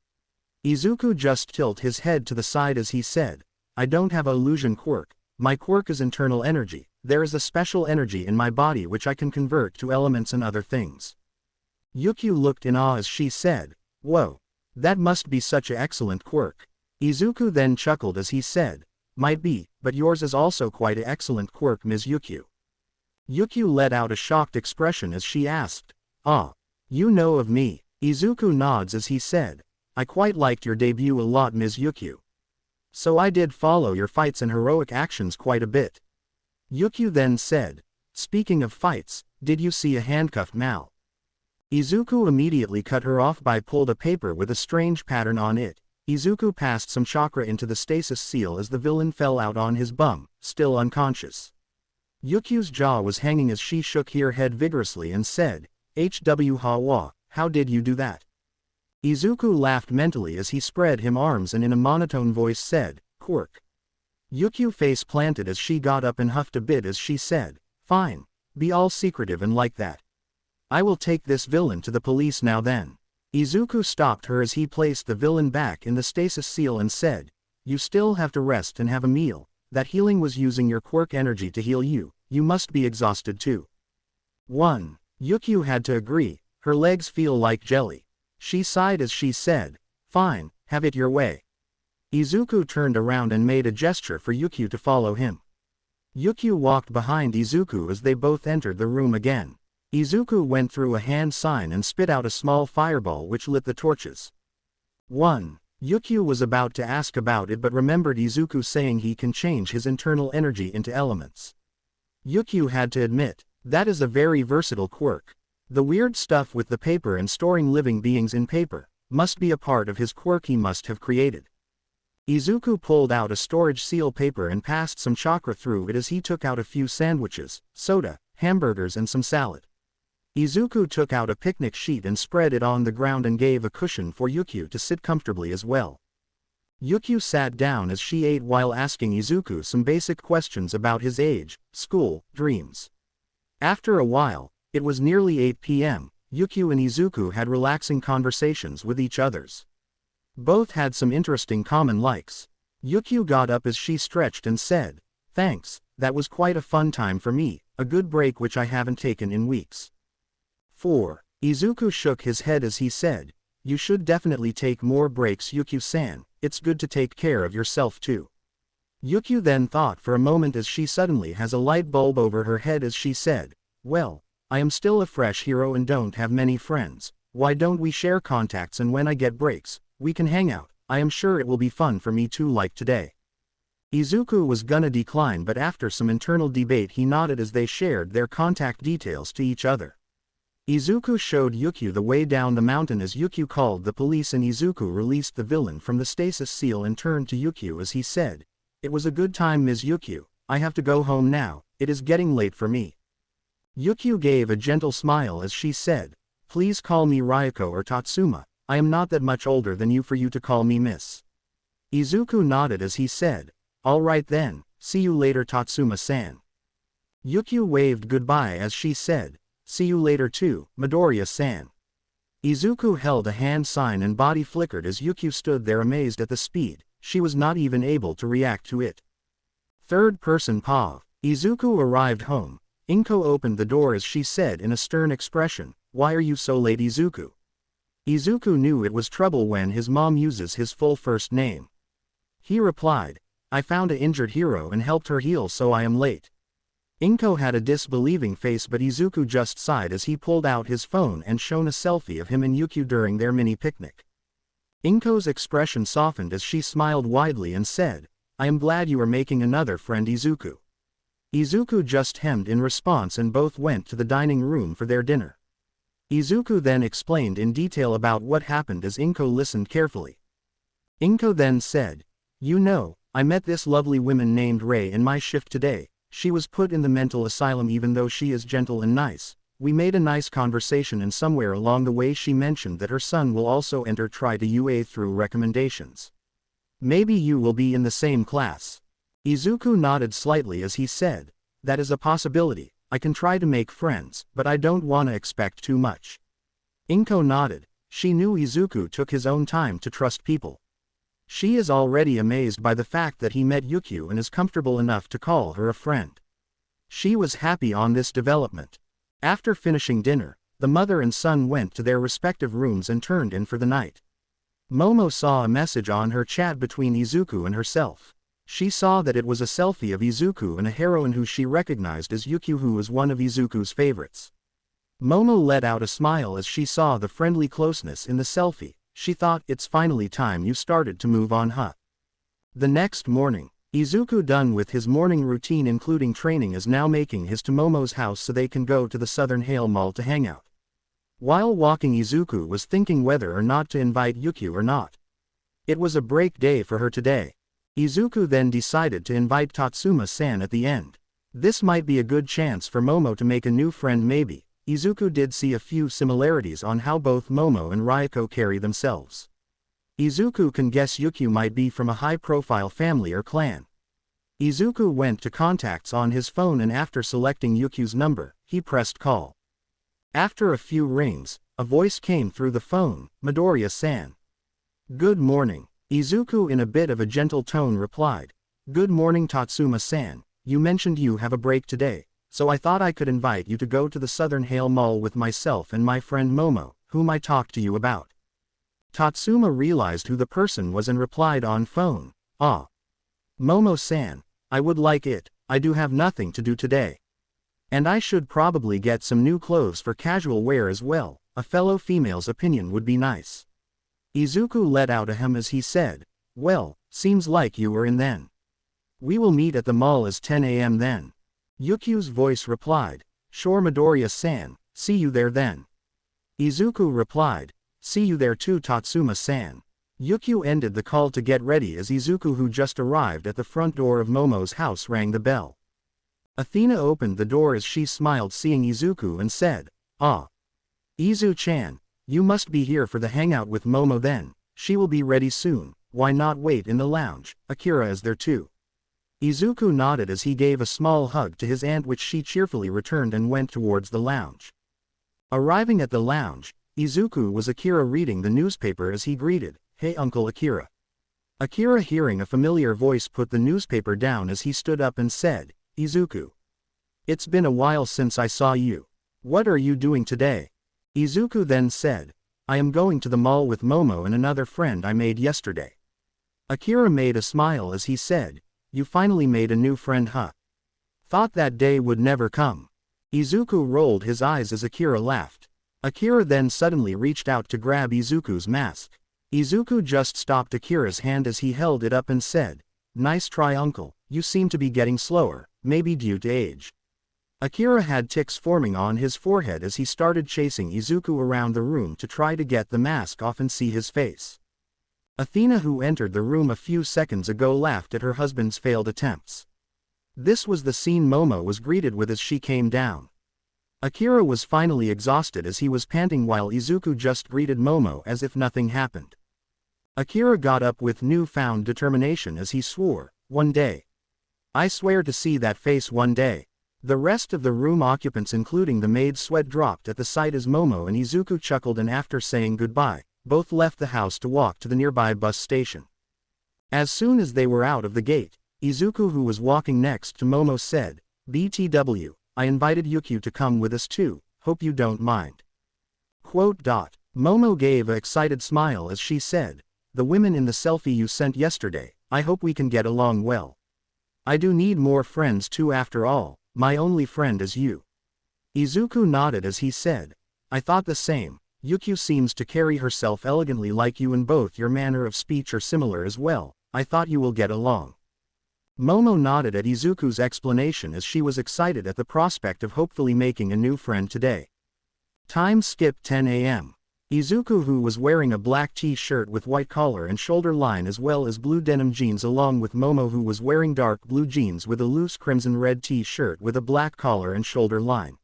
Izuku just tilted his head to the side as he said, "I don't have an illusion quirk, my quirk is internal energy. There is a special energy in my body which I can convert to elements and other things." Ryukyu looked in awe as she said, "Whoa, that must be such an excellent quirk." Izuku then chuckled as he said, "Might be, but yours is also quite an excellent quirk, Ms. Ryukyu." Ryukyu let out a shocked expression as she asked, "Ah, you know of me?" Izuku nods as he said, "I quite liked your debut a lot, Ms. Ryukyu. So I did follow your fights and heroic actions quite a bit." Ryukyu then said, "Speaking of fights, did you see a handcuffed Mal?" Izuku immediately cut her off by pulled a paper with a strange pattern on it. Izuku passed some chakra into the stasis seal as the villain fell out on his bum, still unconscious. Ryukyu's jaw was hanging as she shook her head vigorously and said, "Hwa, how did you do that?" Izuku laughed mentally as he spread him arms and in a monotone voice said, "Quirk." Ryukyu face planted as she got up and huffed a bit as she said, "Fine, be all secretive and like that. I will take this villain to the police now then." Izuku stopped her as he placed the villain back in the stasis seal and said, "You still have to rest and have a meal. That healing was using your quirk energy to heal you, you must be exhausted too." 1. Ryukyu had to agree, her legs feel like jelly. She sighed as she said, "Fine, have it your way." Izuku turned around and made a gesture for Ryukyu to follow him. Ryukyu walked behind Izuku as they both entered the room again. Izuku went through a hand sign and spit out a small fireball which lit the torches. 1. Ryukyu was about to ask about it but remembered Izuku saying he can change his internal energy into elements. Ryukyu had to admit, that is a very versatile quirk. The weird stuff with the paper and storing living beings in paper must be a part of his quirk he must have created. Izuku pulled out a storage seal paper and passed some chakra through it as he took out a few sandwiches, soda, hamburgers and some salad. Izuku took out a picnic sheet and spread it on the ground and gave a cushion for Ryukyu to sit comfortably as well. Ryukyu sat down as she ate while asking Izuku some basic questions about his age, school, dreams. After a while, it was nearly 8 p.m., Ryukyu and Izuku had relaxing conversations with each others. Both had some interesting common likes. Ryukyu got up as she stretched and said, "Thanks, that was quite a fun time for me, a good break which I haven't taken in weeks." 4. Izuku shook his head as he said, "You should definitely take more breaks, Ryukyu-san, it's good to take care of yourself too." Ryukyu then thought for a moment as she suddenly has a light bulb over her head as she said, "Well, I am still a fresh hero and don't have many friends. Why don't we share contacts and when I get breaks, we can hang out. I am sure it will be fun for me too like today." Izuku was gonna decline but after some internal debate he nodded as they shared their contact details to each other. Izuku showed Ryukyu the way down the mountain as Ryukyu called the police and Izuku released the villain from the stasis seal and turned to Ryukyu as he said, "It was a good time, Ms. Ryukyu. I have to go home now, it is getting late for me." Ryukyu gave a gentle smile as she said, "Please call me Ryuko or Tatsuma, I am not that much older than you for you to call me miss." Izuku nodded as he said, "All right then, see you later Tatsuma-san." Ryukyu waved goodbye as she said, "See you later too, Midoriya-san." Izuku held a hand sign and body flickered as Ryukyu stood there amazed at the speed, she was not even able to react to it. Third person POV. Izuku arrived home. Inko opened the door as she said in a stern expression, "Why are you so late Izuku?" Izuku knew it was trouble when his mom uses his full first name. He replied, "I found an injured hero and helped her heal so I am late." Inko had a disbelieving face but Izuku just sighed as he pulled out his phone and shown a selfie of him and Ryukyu during their mini picnic. Inko's expression softened as she smiled widely and said, "I am glad you are making another friend Izuku." Izuku just hemmed in response and both went to the dining room for their dinner. Izuku then explained in detail about what happened as Inko listened carefully. Inko then said, "You know, I met this lovely woman named Rei in my shift today. She was put in the mental asylum even though she is gentle and nice. We made a nice conversation and somewhere along the way she mentioned that her son will also enter try to UA through recommendations. Maybe you will be in the same class." Izuku nodded slightly as he said, "That is a possibility. I can try to make friends, but I don't wanna expect too much." Inko nodded. She knew Izuku took his own time to trust people. She is already amazed by the fact that he met Ryukyu and is comfortable enough to call her a friend. She was happy on this development. After finishing dinner, the mother and son went to their respective rooms and turned in for the night. Momo saw a message on her chat between Izuku and herself. She saw that it was a selfie of Izuku and a heroine who she recognized as Ryukyu who was one of Izuku's favorites. Momo let out a smile as she saw the friendly closeness in the selfie. She thought, "It's finally time you started to move on huh?" The next morning, Izuku done with his morning routine including training is now making his to Momo's house so they can go to the Southern Hale Mall to hang out. While walking Izuku was thinking whether or not to invite Ryukyu or not. It was a break day for her today. Izuku then decided to invite Tatsuma-san at the end. This might be a good chance for Momo to make a new friend maybe. Izuku did see a few similarities on how both Momo and Ryuko carry themselves. Izuku can guess Ryukyu might be from a high-profile family or clan. Izuku went to contacts on his phone and after selecting Ryukyu's number, he pressed call. After a few rings, a voice came through the phone, "Midoriya-san." "Good morning." Izuku in a bit of a gentle tone replied, "Good morning Tatsuma-san, you mentioned you have a break today. So I thought I could invite you to go to the Southern Hale Mall with myself and my friend Momo, whom I talked to you about." Tatsuma realized who the person was and replied on phone, "Ah. Momo-san, I would like it, I do have nothing to do today. And I should probably get some new clothes for casual wear as well, a fellow female's opinion would be nice." Izuku let out a hem as he said, "Well, seems like you were in then. We will meet at the mall as 10 a.m. then." Ryukyu's voice replied, "Sure Midoriya-san, see you there then." Izuku replied, "See you there too Tatsuma-san." Ryukyu ended the call to get ready as Izuku who just arrived at the front door of Momo's house rang the bell. Athena opened the door as she smiled seeing Izuku and said, "Ah. Izu-chan, you must be here for the hangout with Momo then, she will be ready soon, why not wait in the lounge, Akira is there too." Izuku nodded as he gave a small hug to his aunt which she cheerfully returned and went towards the lounge. Arriving at the lounge, Izuku was Akira reading the newspaper as he greeted, "Hey Uncle Akira." Akira hearing a familiar voice put the newspaper down as he stood up and said, "Izuku. It's been a while since I saw you. What are you doing today?" Izuku then said, "I am going to the mall with Momo and another friend I made yesterday." Akira made a smile as he said, you finally made a new friend, huh? Thought that day would never come. Izuku rolled his eyes as Akira laughed. Akira then suddenly reached out to grab Izuku's mask. Izuku just stopped Akira's hand as he held it up and said, "Nice try, uncle, you seem to be getting slower, maybe due to age." Akira had tics forming on his forehead as he started chasing Izuku around the room to try to get the mask off and see his face. Athena, who entered the room a few seconds ago, laughed at her husband's failed attempts. This was the scene Momo was greeted with as she came down. Akira was finally exhausted as he was panting while Izuku just greeted Momo as if nothing happened. Akira got up with newfound determination as he swore, "One day. I swear to see that face one day." The rest of the room occupants, including the maid, sweat dropped at the sight as Momo and Izuku chuckled, and after saying goodbye, both left the house to walk to the nearby bus station. As soon as they were out of the gate, Izuku, who was walking next to Momo, said, "BTW, I invited Ryukyu to come with us too, hope you don't mind." Momo gave an excited smile as she said, "The women in the selfie you sent yesterday, I hope we can get along well. I do need more friends too, after all, my only friend is you." Izuku nodded as he said, "I thought the same. Ryukyu seems to carry herself elegantly like you, and both your manner of speech are similar as well. I thought you will get along." Momo nodded at Izuku's explanation as she was excited at the prospect of hopefully making a new friend today. Time skip 10 a.m. Izuku, who was wearing a black t-shirt with white collar and shoulder line as well as blue denim jeans, along with Momo, who was wearing dark blue jeans with a loose crimson-red t-shirt with a black collar and shoulder line.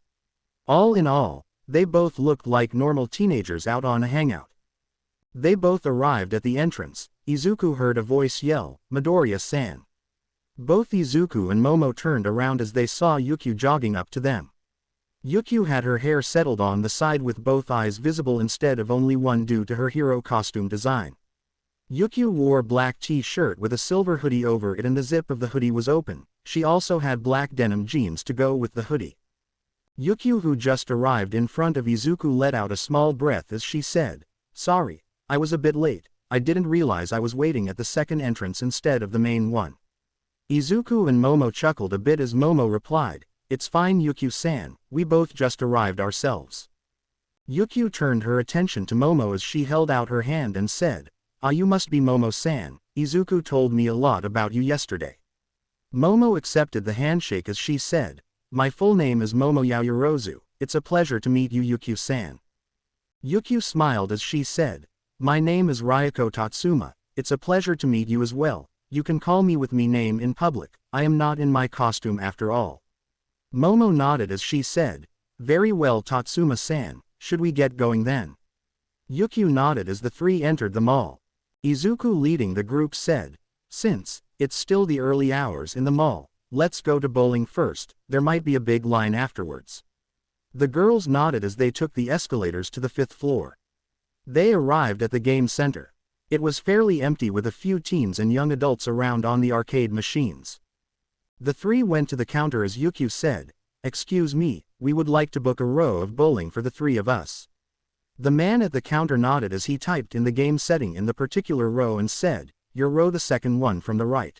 All in all, they both looked like normal teenagers out on a hangout. They both arrived at the entrance. Izuku heard a voice yell, "Midoriya-san." Both Izuku and Momo turned around as they saw Ryukyu jogging up to them. Ryukyu had her hair settled on the side with both eyes visible instead of only one due to her hero costume design. Ryukyu wore a black t-shirt with a silver hoodie over it and the zip of the hoodie was open. She also had black denim jeans to go with the hoodie. Ryukyu, who just arrived in front of Izuku, let out a small breath as she said, "Sorry, I was a bit late. I didn't realize I was waiting at the second entrance instead of the main one." Izuku and Momo chuckled a bit as Momo replied, "It's fine, Ryukyu-san, we both just arrived ourselves." Ryukyu turned her attention to Momo as she held out her hand and said, "Ah, you must be Momo-san, Izuku told me a lot about you yesterday." Momo accepted the handshake as she said, "My full name is Momo Yaoyorozu, it's a pleasure to meet you, Ryukyu-san." Ryukyu smiled as she said, "My name is Ryuko Tatsuma, it's a pleasure to meet you as well. You can call me with me name in public, I am not in my costume after all." Momo nodded as she said, "Very well, Tatsuma-san, should we get going then?" Ryukyu nodded as the three entered the mall. Izuku, leading the group, said, "Since it's still the early hours in the mall, let's go to bowling first, there might be a big line afterwards." The girls nodded as they took the escalators to the 5th floor. They arrived at the game center. It was fairly empty with a few teens and young adults around on the arcade machines. The three went to the counter as Ryukyu said, "Excuse me, we would like to book a row of bowling for the three of us." The man at the counter nodded as he typed in the game setting in the particular row and said, "Your row, the second one from the right.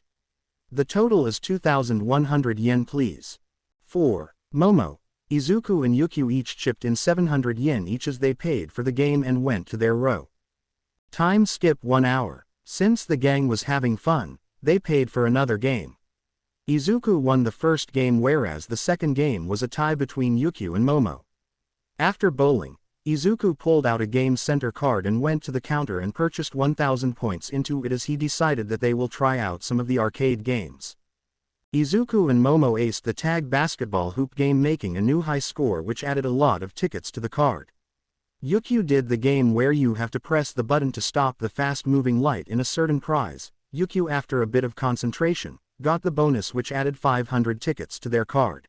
The total is 2,100 yen, please." 4. Momo, Izuku and Ryukyu each chipped in 700 yen each as they paid for the game and went to their row. Time skip 1 hour. Since the gang was having fun, they paid for another game. Izuku won the first game, whereas the second game was a tie between Ryukyu and Momo. After bowling, Izuku pulled out a game center card and went to the counter and purchased 1,000 points into it as he decided that they will try out some of the arcade games. Izuku and Momo aced the tag basketball hoop game, making a new high score which added a lot of tickets to the card. Ryukyu did the game where you have to press the button to stop the fast-moving light in a certain prize. Ryukyu, after a bit of concentration, got the bonus which added 500 tickets to their card.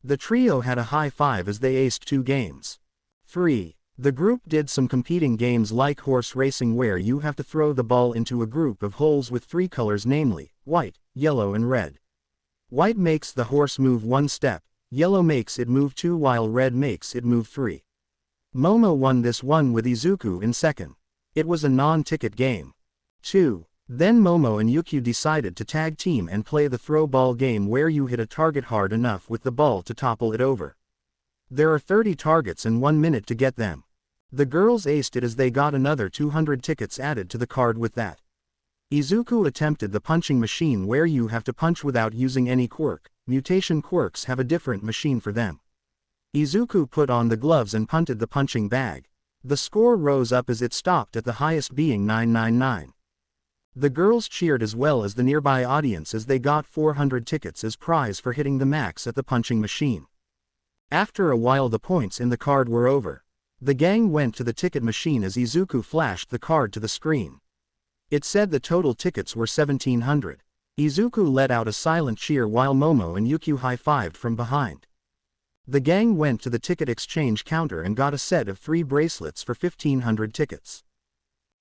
The trio had a high five as they aced 2 games. 3. The group did some competing games like horse racing, where you have to throw the ball into a group of holes with 3 colors, namely, white, yellow and red. White makes the horse move 1 step, yellow makes it move 2 while red makes it move 3. Momo won this one with Izuku in second. It was a non-ticket game. 2. Then Momo and Ryukyu decided to tag team and play the throw ball game where you hit a target hard enough with the ball to topple it over. There are 30 targets and 1 minute to get them. The girls aced it as they got another 200 tickets added to the card with that. Izuku attempted the punching machine where you have to punch without using any quirk. Mutation quirks have a different machine for them. Izuku put on the gloves and punted the punching bag. The score rose up as it stopped at the highest being 999. The girls cheered as well as the nearby audience as they got 400 tickets as prize for hitting the max at the punching machine. After a while the points in the card were over. The gang went to the ticket machine as Izuku flashed the card to the screen. It said the total tickets were 1700. Izuku let out a silent cheer while Momo and Ryukyu high-fived from behind. The gang went to the ticket exchange counter and got a set of 3 bracelets for 1500 tickets.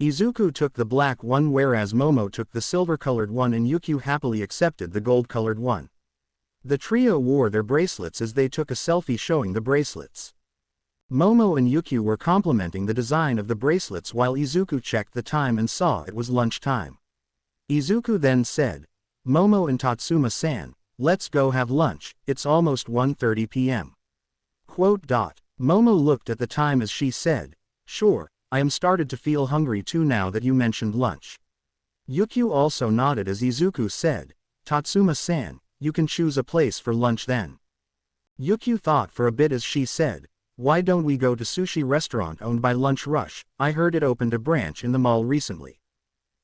Izuku took the black one whereas Momo took the silver-colored one and Ryukyu happily accepted the gold-colored one. The trio wore their bracelets as they took a selfie showing the bracelets. Momo and Ryukyu were complimenting the design of the bracelets while Izuku checked the time and saw it was lunchtime. Izuku then said, "Momo and Tatsuma-san, let's go have lunch, it's almost 1:30 p.m. Momo looked at the time as she said, "Sure, I am started to feel hungry too now that you mentioned lunch." Ryukyu also nodded as Izuku said, "Tatsuma-san, you can choose a place for lunch then." Ryukyu thought for a bit as she said, "Why don't we go to sushi restaurant owned by Lunch Rush? I heard it opened a branch in the mall recently."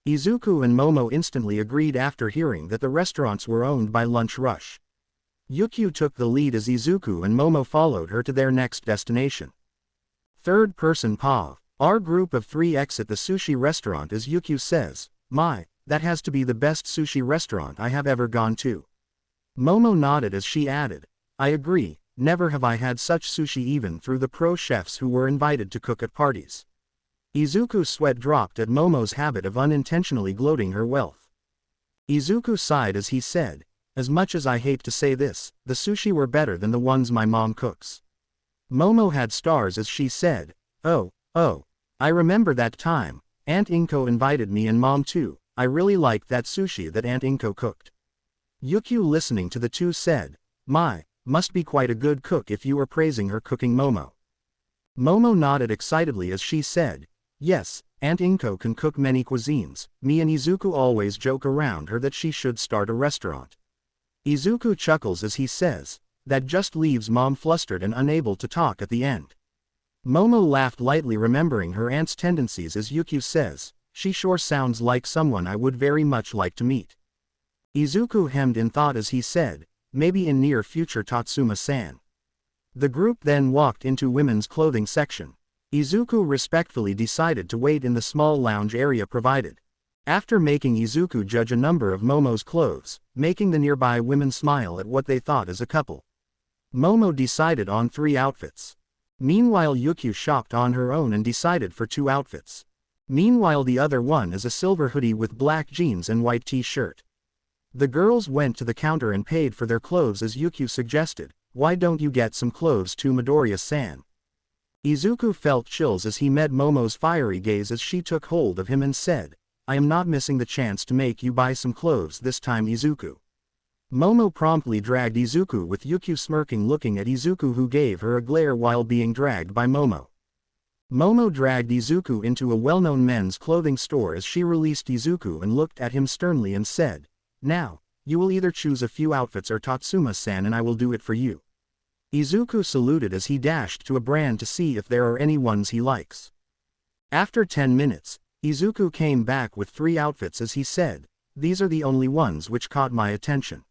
Izuku and Momo instantly agreed after hearing that the restaurants were owned by Lunch Rush. Ryukyu took the lead as Izuku and Momo followed her to their next destination. Third person POV. Our group of 3 exit the sushi restaurant as Ryukyu says, "My, that has to be the best sushi restaurant I have ever gone to." Momo nodded as she added, "I agree, never have I had such sushi even through the pro chefs who were invited to cook at parties." Izuku's sweat dropped at Momo's habit of unintentionally gloating her wealth. Izuku sighed as he said, "As much as I hate to say this, the sushi were better than the ones my mom cooks." Momo had stars as she said, Oh, I remember that time, Aunt Inko invited me and Mom too, I really liked that sushi that Aunt Inko cooked." Ryukyu listening to the two said, "My, must be quite a good cook if you were praising her cooking Momo." Momo nodded excitedly as she said, "Yes, Aunt Inko can cook many cuisines, me and Izuku always joke around her that she should start a restaurant." Izuku chuckles as he says, "That just leaves Mom flustered and unable to talk at the end." Momo laughed lightly remembering her aunt's tendencies as Ryukyu says, "She sure sounds like someone I would very much like to meet." Izuku hemmed in thought as he said, "Maybe in near future Tatsuma-san." The group then walked into women's clothing section. Izuku respectfully decided to wait in the small lounge area provided. After making Izuku judge a number of Momo's clothes, making the nearby women smile at what they thought as a couple, Momo decided on 3 outfits. Meanwhile Ryukyu shopped on her own and decided for 2 outfits. Meanwhile the other one is a silver hoodie with black jeans and white t-shirt. The girls went to the counter and paid for their clothes as Ryukyu suggested, "Why don't you get some clothes too, Midoriya-san?" Izuku felt chills as he met Momo's fiery gaze as she took hold of him and said, "I am not missing the chance to make you buy some clothes this time, Izuku." Momo promptly dragged Izuku with Ryukyu smirking looking at Izuku who gave her a glare while being dragged by Momo. Momo dragged Izuku into a well-known men's clothing store as she released Izuku and looked at him sternly and said, "Now, you will either choose a few outfits or Tatsuma-san and I will do it for you." Izuku saluted as he dashed to a brand to see if there are any ones he likes. After 10 minutes, Izuku came back with 3 outfits as he said, "These are the only ones which caught my attention."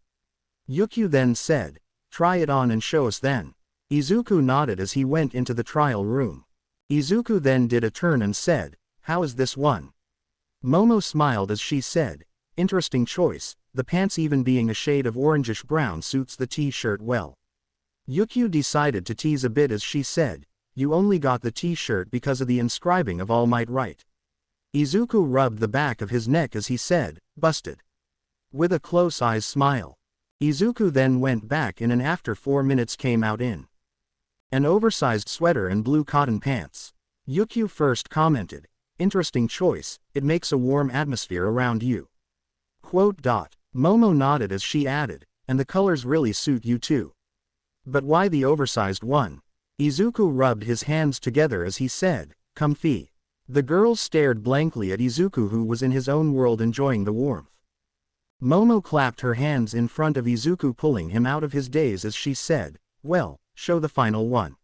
Ryukyu then said, "Try it on and show us then." Izuku nodded as he went into the trial room. Izuku then did a turn and said, "How is this one?" Momo smiled as she said, "Interesting choice, the pants even being a shade of orangish brown suits the t-shirt well." Ryukyu decided to tease a bit as she said, "You only got the t-shirt because of the inscribing of All Might, right?" Izuku rubbed the back of his neck as he said, "Busted." With a close eyes smile. Izuku then went back in and after 4 minutes came out in an oversized sweater and blue cotton pants. Ryukyu first commented, Interesting choice, it makes a warm atmosphere around you. Quote. Momo nodded as she added, and the colors really suit you too. But why the oversized one? Izuku rubbed his hands together as he said, comfy. The girls stared blankly at Izuku, who was in his own world enjoying the warmth. Momo clapped her hands in front of Izuku, pulling him out of his daze as she said, well, show the final one.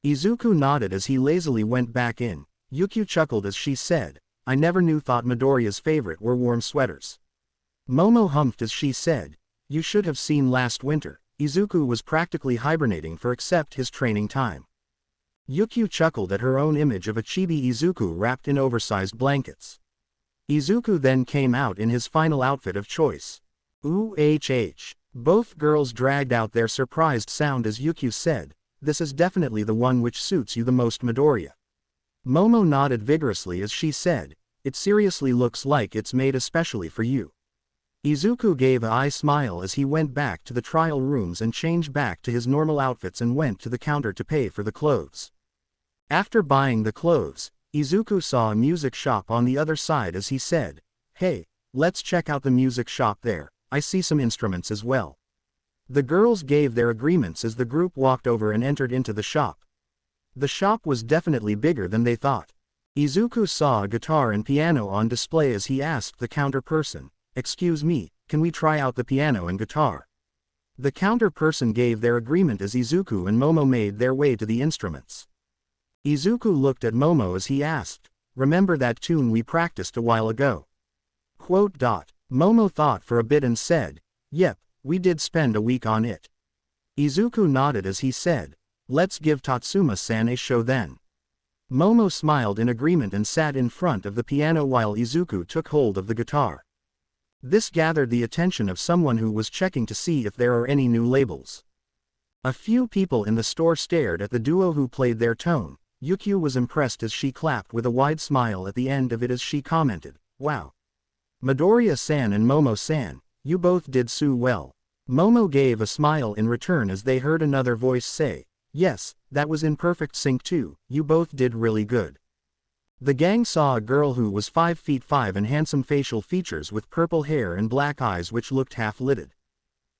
Izuku nodded as he lazily went back in. Ryukyu chuckled as she said, I never thought Midoriya's favorite were warm sweaters. Momo humphed as she said, you should have seen last winter. Izuku was practically hibernating for except his training time. Ryukyu chuckled at her own image of a chibi Izuku wrapped in oversized blankets. Izuku then came out in his final outfit of choice. Ooh. Both girls dragged out their surprised sound as Ryukyu said, this is definitely the one which suits you the most, Midoriya. Momo nodded vigorously as she said, it seriously looks like it's made especially for you. Izuku gave a smile as he went back to the trial rooms and changed back to his normal outfits and went to the counter to pay for the clothes. After buying the clothes, Izuku saw a music shop on the other side as he said, hey, let's check out the music shop there, I see some instruments as well. The girls gave their agreements as the group walked over and entered into the shop. The shop was definitely bigger than they thought. Izuku saw a guitar and piano on display as he asked the counter person, excuse me, can we try out the piano and guitar? The counter person gave their agreement as Izuku and Momo made their way to the instruments. Izuku looked at Momo as he asked, remember that tune we practiced a while ago? Quote. Momo thought for a bit and said, yep, we did spend a week on it. Izuku nodded as he said, let's give Tatsuma-san a show then. Momo smiled in agreement and sat in front of the piano while Izuku took hold of the guitar. This gathered the attention of someone who was checking to see if there are any new labels. A few people in the store stared at the duo who played their tone. Ryukyu was impressed as she clapped with a wide smile at the end of it as she commented, wow. Midoriya-san and Momo-san, you both did so well. Momo gave a smile in return as they heard another voice say, yes, that was in perfect sync too, you both did really good. The gang saw a girl who was 5'5" and handsome facial features with purple hair and black eyes which looked half-lidded.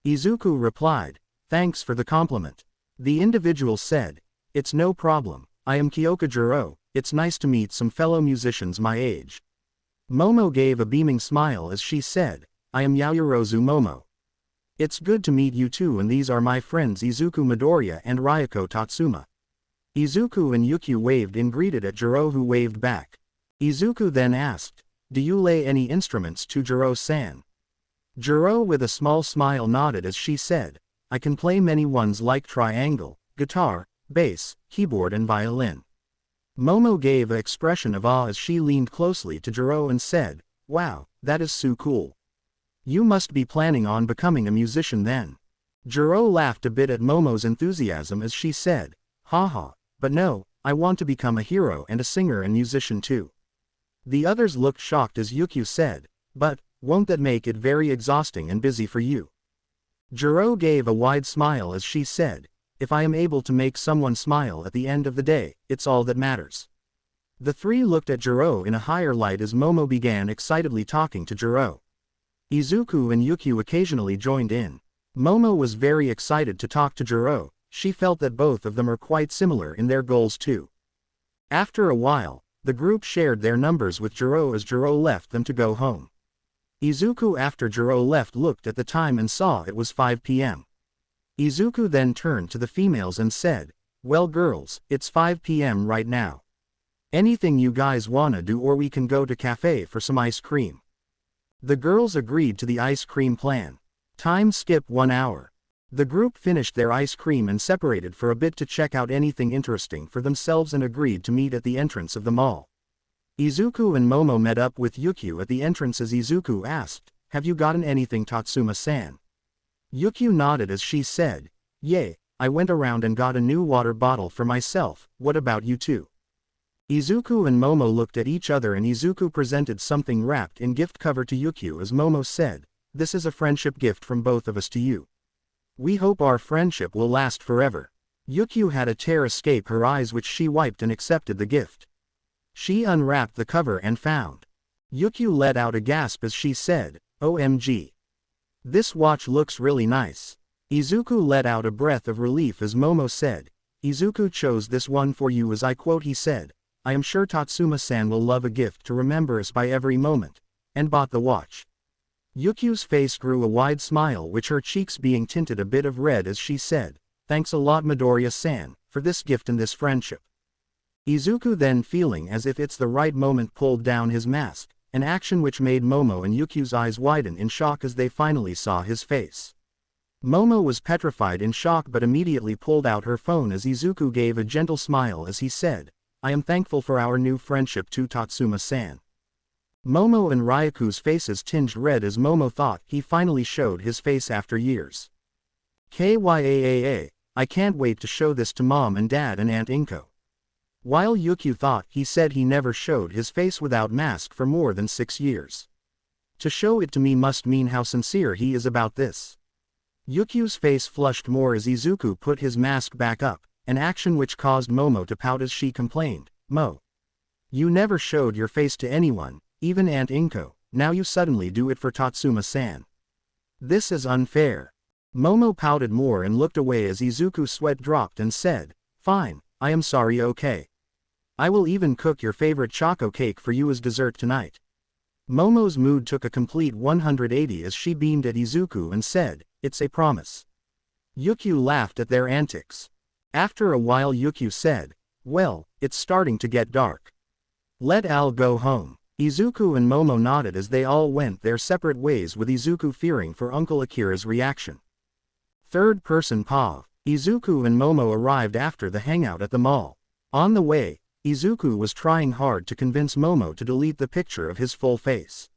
Izuku replied, thanks for the compliment. The individual said, it's no problem, I am HarshaJirou, it's nice to meet some fellow musicians my age. Momo gave a beaming smile as she said, I am Yaoyorozu Momo. It's good to meet you too, and these are my friends Izuku Midoriya and Ryuko Tatsuma. Izuku and Ryukyu waved and greeted at Jirou, who waved back. Izuku then asked, do you lay any instruments to Jirou-san? Jirou with a small smile nodded as she said, I can play many ones like triangle, guitar, bass, keyboard and violin. Momo gave an expression of awe as she leaned closely to Jirou and said, wow, that is so cool. You must be planning on becoming a musician then. Jirou laughed a bit at Momo's enthusiasm as she said, haha. But no, I want to become a hero and a singer and musician too. The others looked shocked as Ryukyu said, but, won't that make it very exhausting and busy for you? Jirou gave a wide smile as she said, if I am able to make someone smile at the end of the day, it's all that matters. The three looked at Jirou in a higher light as Momo began excitedly talking to Jirou. Izuku and Ryukyu occasionally joined in. Momo was very excited to talk to Jirou. She felt that both of them are quite similar in their goals too. After a while, the group shared their numbers with Jirou as Jirou left them to go home. Izuku after Jirou left looked at the time and saw it was 5 p.m. Izuku then turned to the females and said, well girls, it's 5 p.m. right now. Anything you guys wanna do, or we can go to cafe for some ice cream. The girls agreed to the ice cream plan. Time skip 1 hour. The group finished their ice cream and separated for a bit to check out anything interesting for themselves and agreed to meet at the entrance of the mall. Izuku and Momo met up with Ryukyu at the entrance as Izuku asked, have you gotten anything, Tatsuma-san? Ryukyu nodded as she said, yay, I went around and got a new water bottle for myself, what about you two? Izuku and Momo looked at each other and Izuku presented something wrapped in gift cover to Ryukyu as Momo said, this is a friendship gift from both of us to you. We hope our friendship will last forever. Ryukyu had a tear escape her eyes which she wiped and accepted the gift. She unwrapped the cover and found. Ryukyu let out a gasp as she said, "OMG. This watch looks really nice." Izuku let out a breath of relief as Momo said, "Izuku chose this one for you," as I quote, he said, "I am sure Tatsuma-san will love a gift to remember us by every moment," and bought the watch. Yukyu's face grew a wide smile, which her cheeks being tinted a bit of red as she said, "Thanks a lot Midoriya-san, for this gift and this friendship." Izuku then, feeling as if it's the right moment, pulled down his mask, an action which made Momo and Yukyu's eyes widen in shock as they finally saw his face. Momo was petrified in shock but immediately pulled out her phone as Izuku gave a gentle smile as he said, "I am thankful for our new friendship to Tatsuma-san." Momo and Ryukyu's faces tinged red as Momo thought he finally showed his face after years. "Kyaa, I can't wait to show this to Mom and Dad and Aunt Inko." While Ryukyu thought he said he never showed his face without mask for more than 6 years. To show it to me must mean how sincere he is about this. Yukyu's face flushed more as Izuku put his mask back up, an action which caused Momo to pout as she complained, "Mo. You never showed your face to anyone, even Aunt Inko, now you suddenly do it for Tatsuma-san. This is unfair." Momo pouted more and looked away as Izuku's sweat dropped and said, "Fine, I am sorry, okay. I will even cook your favorite choco cake for you as dessert tonight." Momo's mood took a complete 180 as she beamed at Izuku and said, "It's a promise." Ryukyu laughed at their antics. After a while Ryukyu said, "Well, it's starting to get dark. Let Al go home." Izuku and Momo nodded as they all went their separate ways, with Izuku fearing for Uncle Akira's reaction. Third person POV. Izuku and Momo arrived after the hangout at the mall. On the way, Izuku was trying hard to convince Momo to delete the picture of his full face.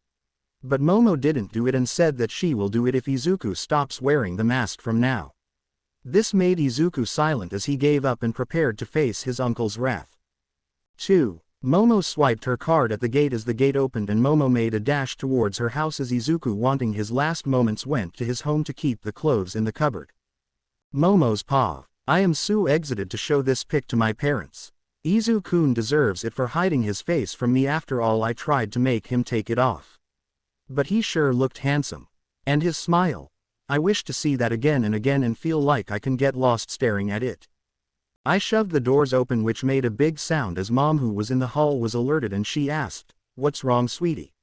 But Momo didn't do it and said that she will do it if Izuku stops wearing the mask from now. This made Izuku silent as he gave up and prepared to face his uncle's wrath. 2. Momo swiped her card at the gate as the gate opened and Momo made a dash towards her house as Izuku, wanting his last moments, went to his home to keep the clothes in the cupboard. Momo's POV. I am so exited to show this pic to my parents. Izu-kun deserves it for hiding his face from me. After all, I tried to make him take it off. But he sure looked handsome. And his smile. I wish to see that again and again and feel like I can get lost staring at it. I shoved the doors open, which made a big sound as Mom, who was in the hall, was alerted and she asked, "What's wrong, sweetie?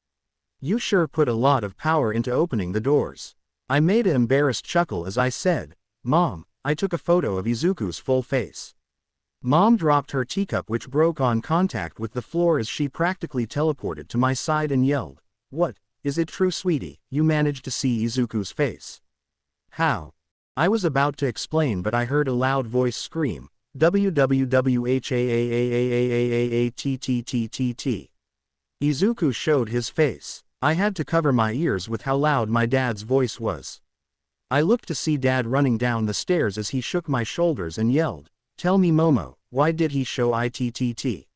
You sure put a lot of power into opening the doors." I made an embarrassed chuckle as I said, "Mom, I took a photo of Izuku's full face." Mom dropped her teacup, which broke on contact with the floor as she practically teleported to my side and yelled, "What, is it true, sweetie, you managed to see Izuku's face?" "How?" I was about to explain but I heard a loud voice scream, "WWWHAAAAAAAATTTTT." Izuku showed his face. I had to cover my ears with how loud my dad's voice was. I looked to see Dad running down the stairs as he shook my shoulders and yelled, "Tell me, Momo, why did he show ITTT?"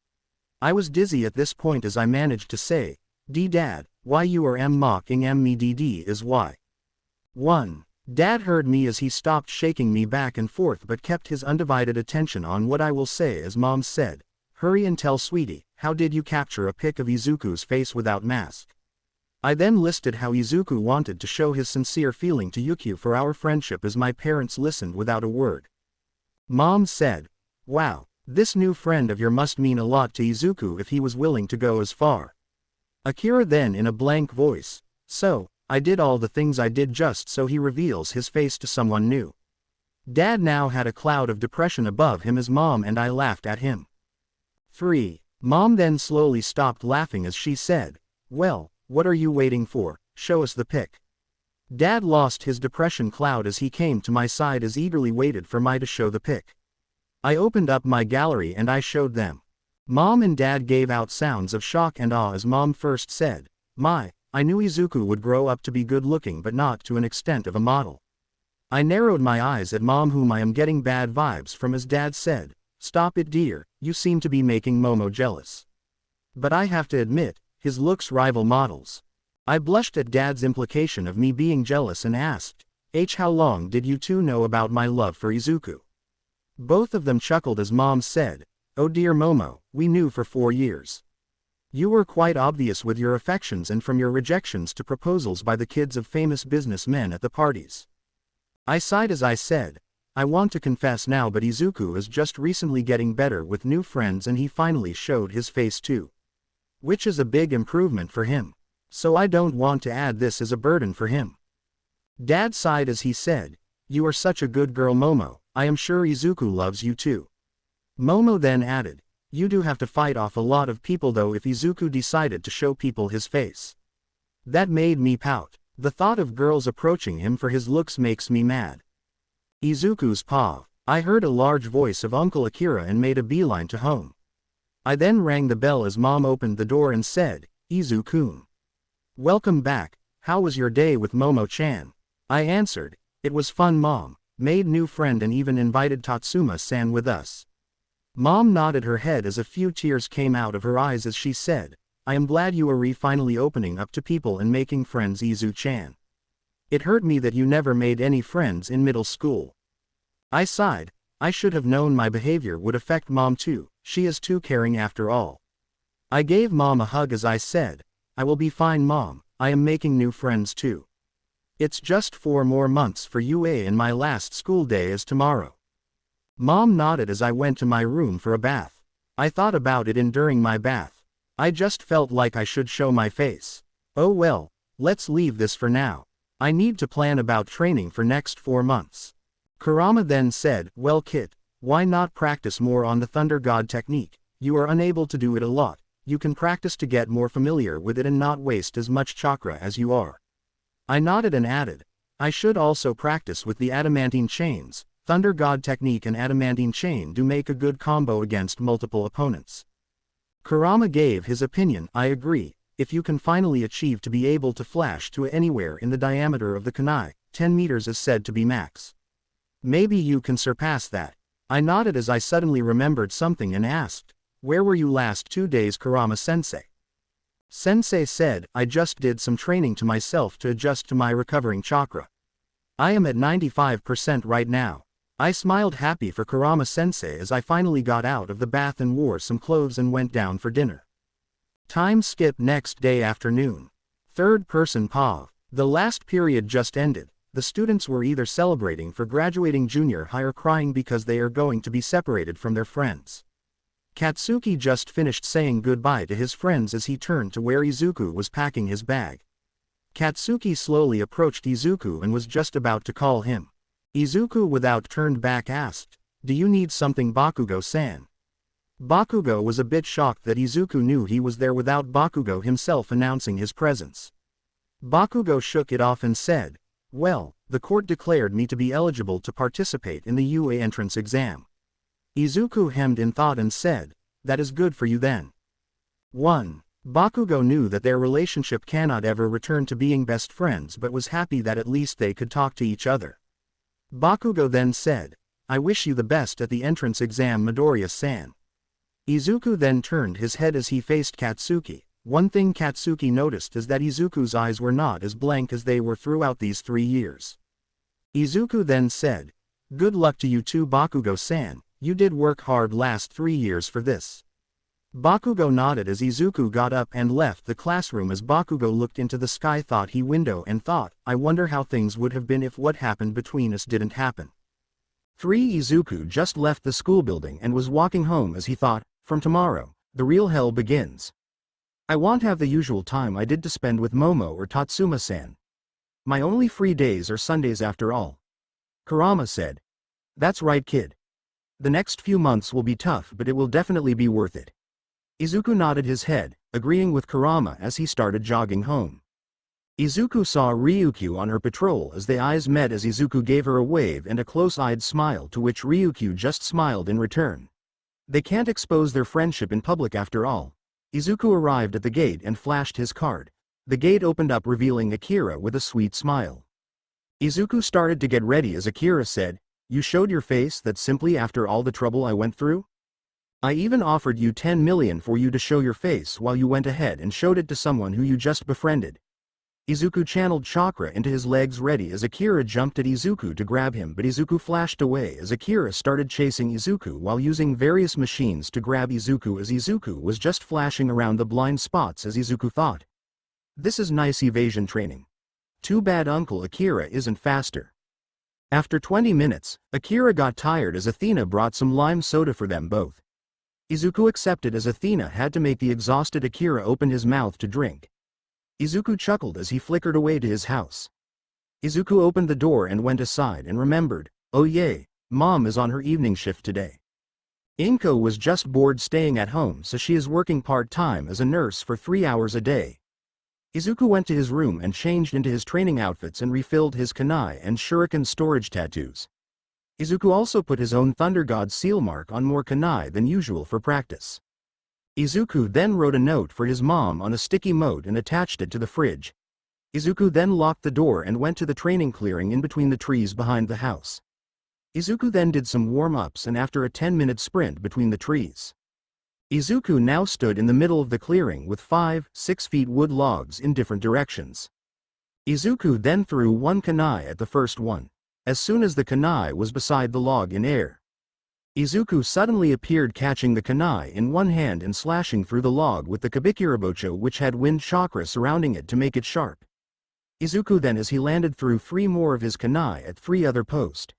I was dizzy at this point as I managed to say, Dad, why you are mocking me? DD is why." 1. Dad heard me as he stopped shaking me back and forth but kept his undivided attention on what I will say as Mom said, "Hurry and tell sweetie, how did you capture a pic of Izuku's face without mask?" I then listed how Izuku wanted to show his sincere feeling to Ryukyu for our friendship as my parents listened without a word. Mom said, "Wow, this new friend of yours must mean a lot to Izuku if he was willing to go as far." Akira then, in a blank voice, "So, I did all the things I did just so he reveals his face to someone new." Dad now had a cloud of depression above him as Mom and I laughed at him. 3. Mom then slowly stopped laughing as she said, "Well, what are you waiting for? Show us the pic." Dad lost his depression cloud as he came to my side as eagerly waited for me to show the pic. I opened up my gallery and I showed them. Mom and Dad gave out sounds of shock and awe as Mom first said, I knew Izuku would grow up to be good looking but not to an extent of a model." I narrowed my eyes at Mom, whom I am getting bad vibes from, as Dad said, "Stop it, dear, you seem to be making Momo jealous." But I have to admit, his looks rival models. I blushed at Dad's implication of me being jealous and asked, How long did you two know about my love for Izuku?" Both of them chuckled as Mom said, "Oh dear Momo, we knew for 4 years. You were quite obvious with your affections and from your rejections to proposals by the kids of famous businessmen at the parties. I sighed as I said, I want to confess now, but Izuku is just recently getting better with new friends and he finally showed his face too. Which is a big improvement for him. So I don't want to add this as a burden for him. Dad sighed as he said, you are such a good girl Momo, I am sure Izuku loves you too. Momo then added, you do have to fight off a lot of people though if Izuku decided to show people his face. That made me pout. The thought of girls approaching him for his looks makes me mad. Izuku's paw. I heard a large voice of Uncle Akira and made a beeline to home. I then rang the bell as Mom opened the door and said, Izu-kun. Welcome back, how was your day with Momo-chan? I answered, it was fun Mom, made new friend and even invited Tatsuma-san with us. Mom nodded her head as a few tears came out of her eyes as she said, I am glad you are finally opening up to people and making friends Izu-chan. It hurt me that you never made any friends in middle school. I sighed, I should have known my behavior would affect Mom too, she is too caring after all. I gave Mom a hug as I said, I will be fine Mom, I am making new friends too. It's just 4 more months for UA and my last school day is tomorrow. Mom nodded as I went to my room for a bath. I thought about it and during my bath. I just felt like I should show my face. Oh well, let's leave this for now. I need to plan about training for next 4 months. Kurama then said, well Kit, why not practice more on the Thunder God technique? You are unable to do it a lot, you can practice to get more familiar with it and not waste as much chakra as you are. I nodded and added, I should also practice with the adamantine chains. Thunder God technique and adamantine chain do make a good combo against multiple opponents. Kurama gave his opinion, I agree, if you can finally achieve to be able to flash to anywhere in the diameter of the kunai, 10 meters is said to be max. Maybe you can surpass that. I nodded as I suddenly remembered something and asked, where were you last 2 days Kurama-sensei? Sensei said, I just did some training to myself to adjust to my recovering chakra. I am at 95% right now. I smiled happy for Kurama-sensei as I finally got out of the bath and wore some clothes and went down for dinner. Time skip next day afternoon. Third person POV. The last period just ended. The students were either celebrating for graduating junior high or crying because they are going to be separated from their friends. Katsuki just finished saying goodbye to his friends as he turned to where Izuku was packing his bag. Katsuki slowly approached Izuku and was just about to call him. Izuku without turned back asked, do you need something Bakugo-san? Bakugo was a bit shocked that Izuku knew he was there without Bakugo himself announcing his presence. Bakugo shook it off and said, well, the court declared me to be eligible to participate in the UA entrance exam. Izuku hemmed in thought and said, that is good for you then. 1. Bakugo knew that their relationship cannot ever return to being best friends but was happy that at least they could talk to each other. Bakugo then said, I wish you the best at the entrance exam Midoriya-san. Izuku then turned his head as he faced Katsuki. One thing Katsuki noticed is that Izuku's eyes were not as blank as they were throughout these 3 years. Izuku then said, good luck to you too Bakugo-san, you did work hard last 3 years for this. Bakugo nodded as Izuku got up and left the classroom as Bakugo looked into the sky thought he window and thought, I wonder how things would have been if what happened between us didn't happen. 3. Izuku just left the school building and was walking home as he thought, from tomorrow, the real hell begins. I won't have the usual time I did to spend with Momo or Tatsuma-san. My only free days are Sundays after all. Kurama said. That's right kid. The next few months will be tough but it will definitely be worth it. Izuku nodded his head, agreeing with Kurama as he started jogging home. Izuku saw Ryukyu on her patrol as their eyes met as Izuku gave her a wave and a close-eyed smile to which Ryukyu just smiled in return. They can't expose their friendship in public after all. Izuku arrived at the gate and flashed his card. The gate opened up revealing Akira with a sweet smile. Izuku started to get ready as Akira said, you showed your face that simply after all the trouble I went through? I even offered you 10 million for you to show your face while you went ahead and showed it to someone who you just befriended. Izuku channeled chakra into his legs ready as Akira jumped at Izuku to grab him, but Izuku flashed away as Akira started chasing Izuku while using various machines to grab Izuku, as Izuku was just flashing around the blind spots as Izuku thought. This is nice evasion training. Too bad Uncle Akira isn't faster. After 20 minutes, Akira got tired as Athena brought some lime soda for them both. Izuku accepted as Athena had to make the exhausted Akira open his mouth to drink. Izuku chuckled as he flickered away to his house. Izuku opened the door and went aside and remembered, oh yay, Mom is on her evening shift today. Inko was just bored staying at home, so she is working part-time as a nurse for 3 hours a day. Izuku went to his room and changed into his training outfits and refilled his kunai and shuriken storage tattoos. Izuku also put his own Thunder God seal mark on more kunai than usual for practice. Izuku then wrote a note for his mom on a sticky note and attached it to the fridge. Izuku then locked the door and went to the training clearing in between the trees behind the house. Izuku then did some warm-ups and after a 10-minute sprint between the trees. Izuku now stood in the middle of the clearing with 5-6 feet wood logs in different directions. Izuku then threw one kunai at the first one. As soon as the kunai was beside the log in air, Izuku suddenly appeared, catching the kunai in one hand and slashing through the log with the kabikirabocho, which had wind chakra surrounding it to make it sharp. Izuku then, as he landed, threw 3 more of his kunai at 3 other posts.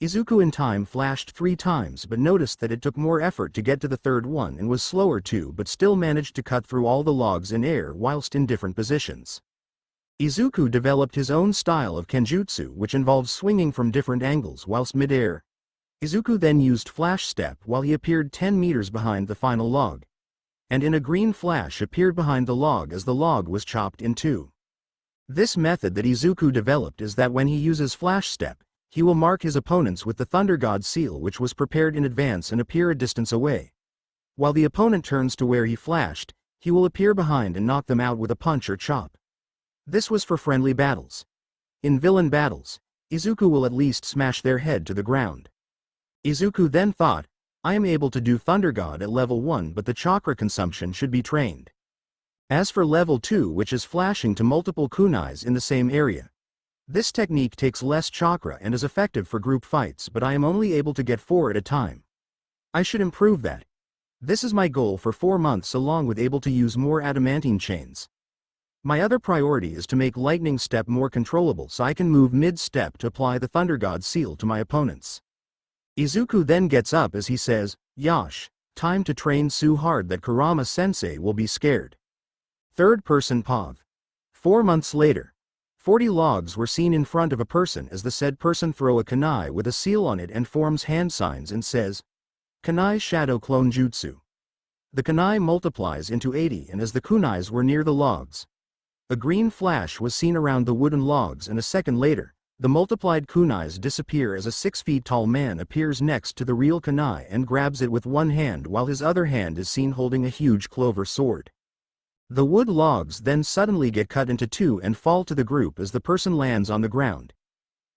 Izuku in time flashed 3 times but noticed that it took more effort to get to the third one and was slower too, but still managed to cut through all the logs in air whilst in different positions. Izuku developed his own style of kenjutsu, which involves swinging from different angles whilst mid-air. Izuku then used flash step while he appeared 10 meters behind the final log, and in a green flash appeared behind the log as the log was chopped in 2. This method that Izuku developed is that when he uses flash step, he will mark his opponents with the Thunder God seal, which was prepared in advance, and appear a distance away. While the opponent turns to where he flashed, he will appear behind and knock them out with a punch or chop. This was for friendly battles. In villain battles, Izuku will at least smash their head to the ground. Izuku then thought, I am able to do Thunder God at level 1, but the chakra consumption should be trained. As for level 2, which is flashing to multiple kunais in the same area, this technique takes less chakra and is effective for group fights, but I am only able to get 4 at a time. I should improve that. This is my goal for 4 months, along with able to use more adamantine chains. My other priority is to make lightning step more controllable so I can move mid-step to apply the Thunder God seal to my opponents. Izuku then gets up as he says, Yash, time to train so hard that Kurama sensei will be scared. Third person POV. 4 months later. 40 logs were seen in front of a person as the said person throw a kunai with a seal on it and forms hand signs and says, Kunai Shadow Clone Jutsu. The kunai multiplies into 80, and as the kunais were near the logs, a green flash was seen around the wooden logs, and a second later, the multiplied kunais disappear as a 6 feet tall man appears next to the real kunai and grabs it with one hand while his other hand is seen holding a huge clover sword. The wood logs then suddenly get cut into 2 and fall to the group as the person lands on the ground.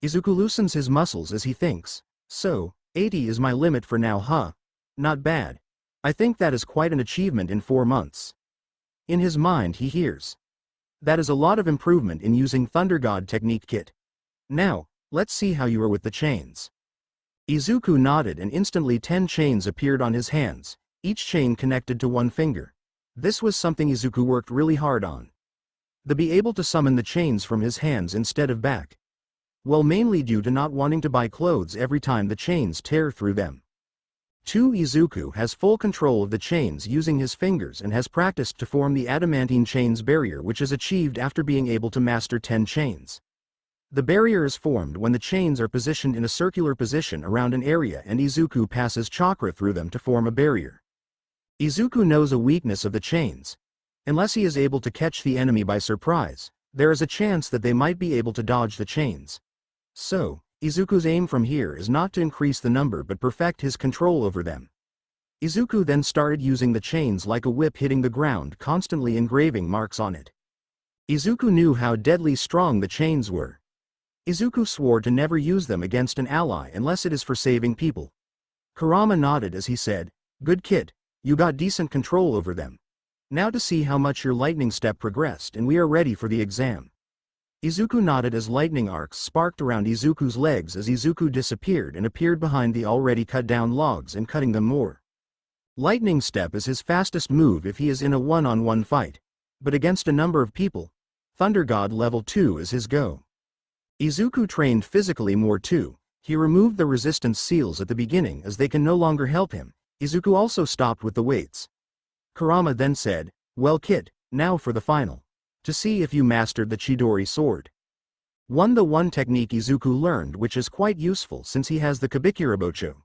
Izuku loosens his muscles as he thinks, so, 80 is my limit for now, huh? Not bad. I think that is quite an achievement in 4 months. In his mind he hears, that is a lot of improvement in using Thunder God technique kit. Now, let's see how you are with the chains. Izuku nodded and instantly 10 chains appeared on his hands, each chain connected to 1 finger. This was something Izuku worked really hard on. To be able to summon the chains from his hands instead of back. Well, mainly due to not wanting to buy clothes every time the chains tear through them. 2. Izuku has full control of the chains using his fingers and has practiced to form the adamantine chains barrier, which is achieved after being able to master 10 chains. The barrier is formed when the chains are positioned in a circular position around an area and Izuku passes chakra through them to form a barrier. Izuku knows a weakness of the chains. Unless he is able to catch the enemy by surprise, there is a chance that they might be able to dodge the chains. So, Izuku's aim from here is not to increase the number but perfect his control over them. Izuku then started using the chains like a whip, hitting the ground, constantly engraving marks on it. Izuku knew how deadly strong the chains were. Izuku swore to never use them against an ally unless it is for saving people. Kurama nodded as he said, Good kid, you got decent control over them. Now to see how much your lightning step progressed, and we are ready for the exam. Izuku nodded as lightning arcs sparked around Izuku's legs as Izuku disappeared and appeared behind the already cut down logs and cutting them more. Lightning step is his fastest move if he is in a one-on-one fight. But against a number of people, Thunder God level 2 is his go. Izuku trained physically more too. He removed the resistance seals at the beginning as they can no longer help him. Izuku also stopped with the weights. Kurama then said, "Well kid, now for the final. To see if you mastered the Chidori sword." The one technique Izuku learned, which is quite useful since he has the Kabikirabocho.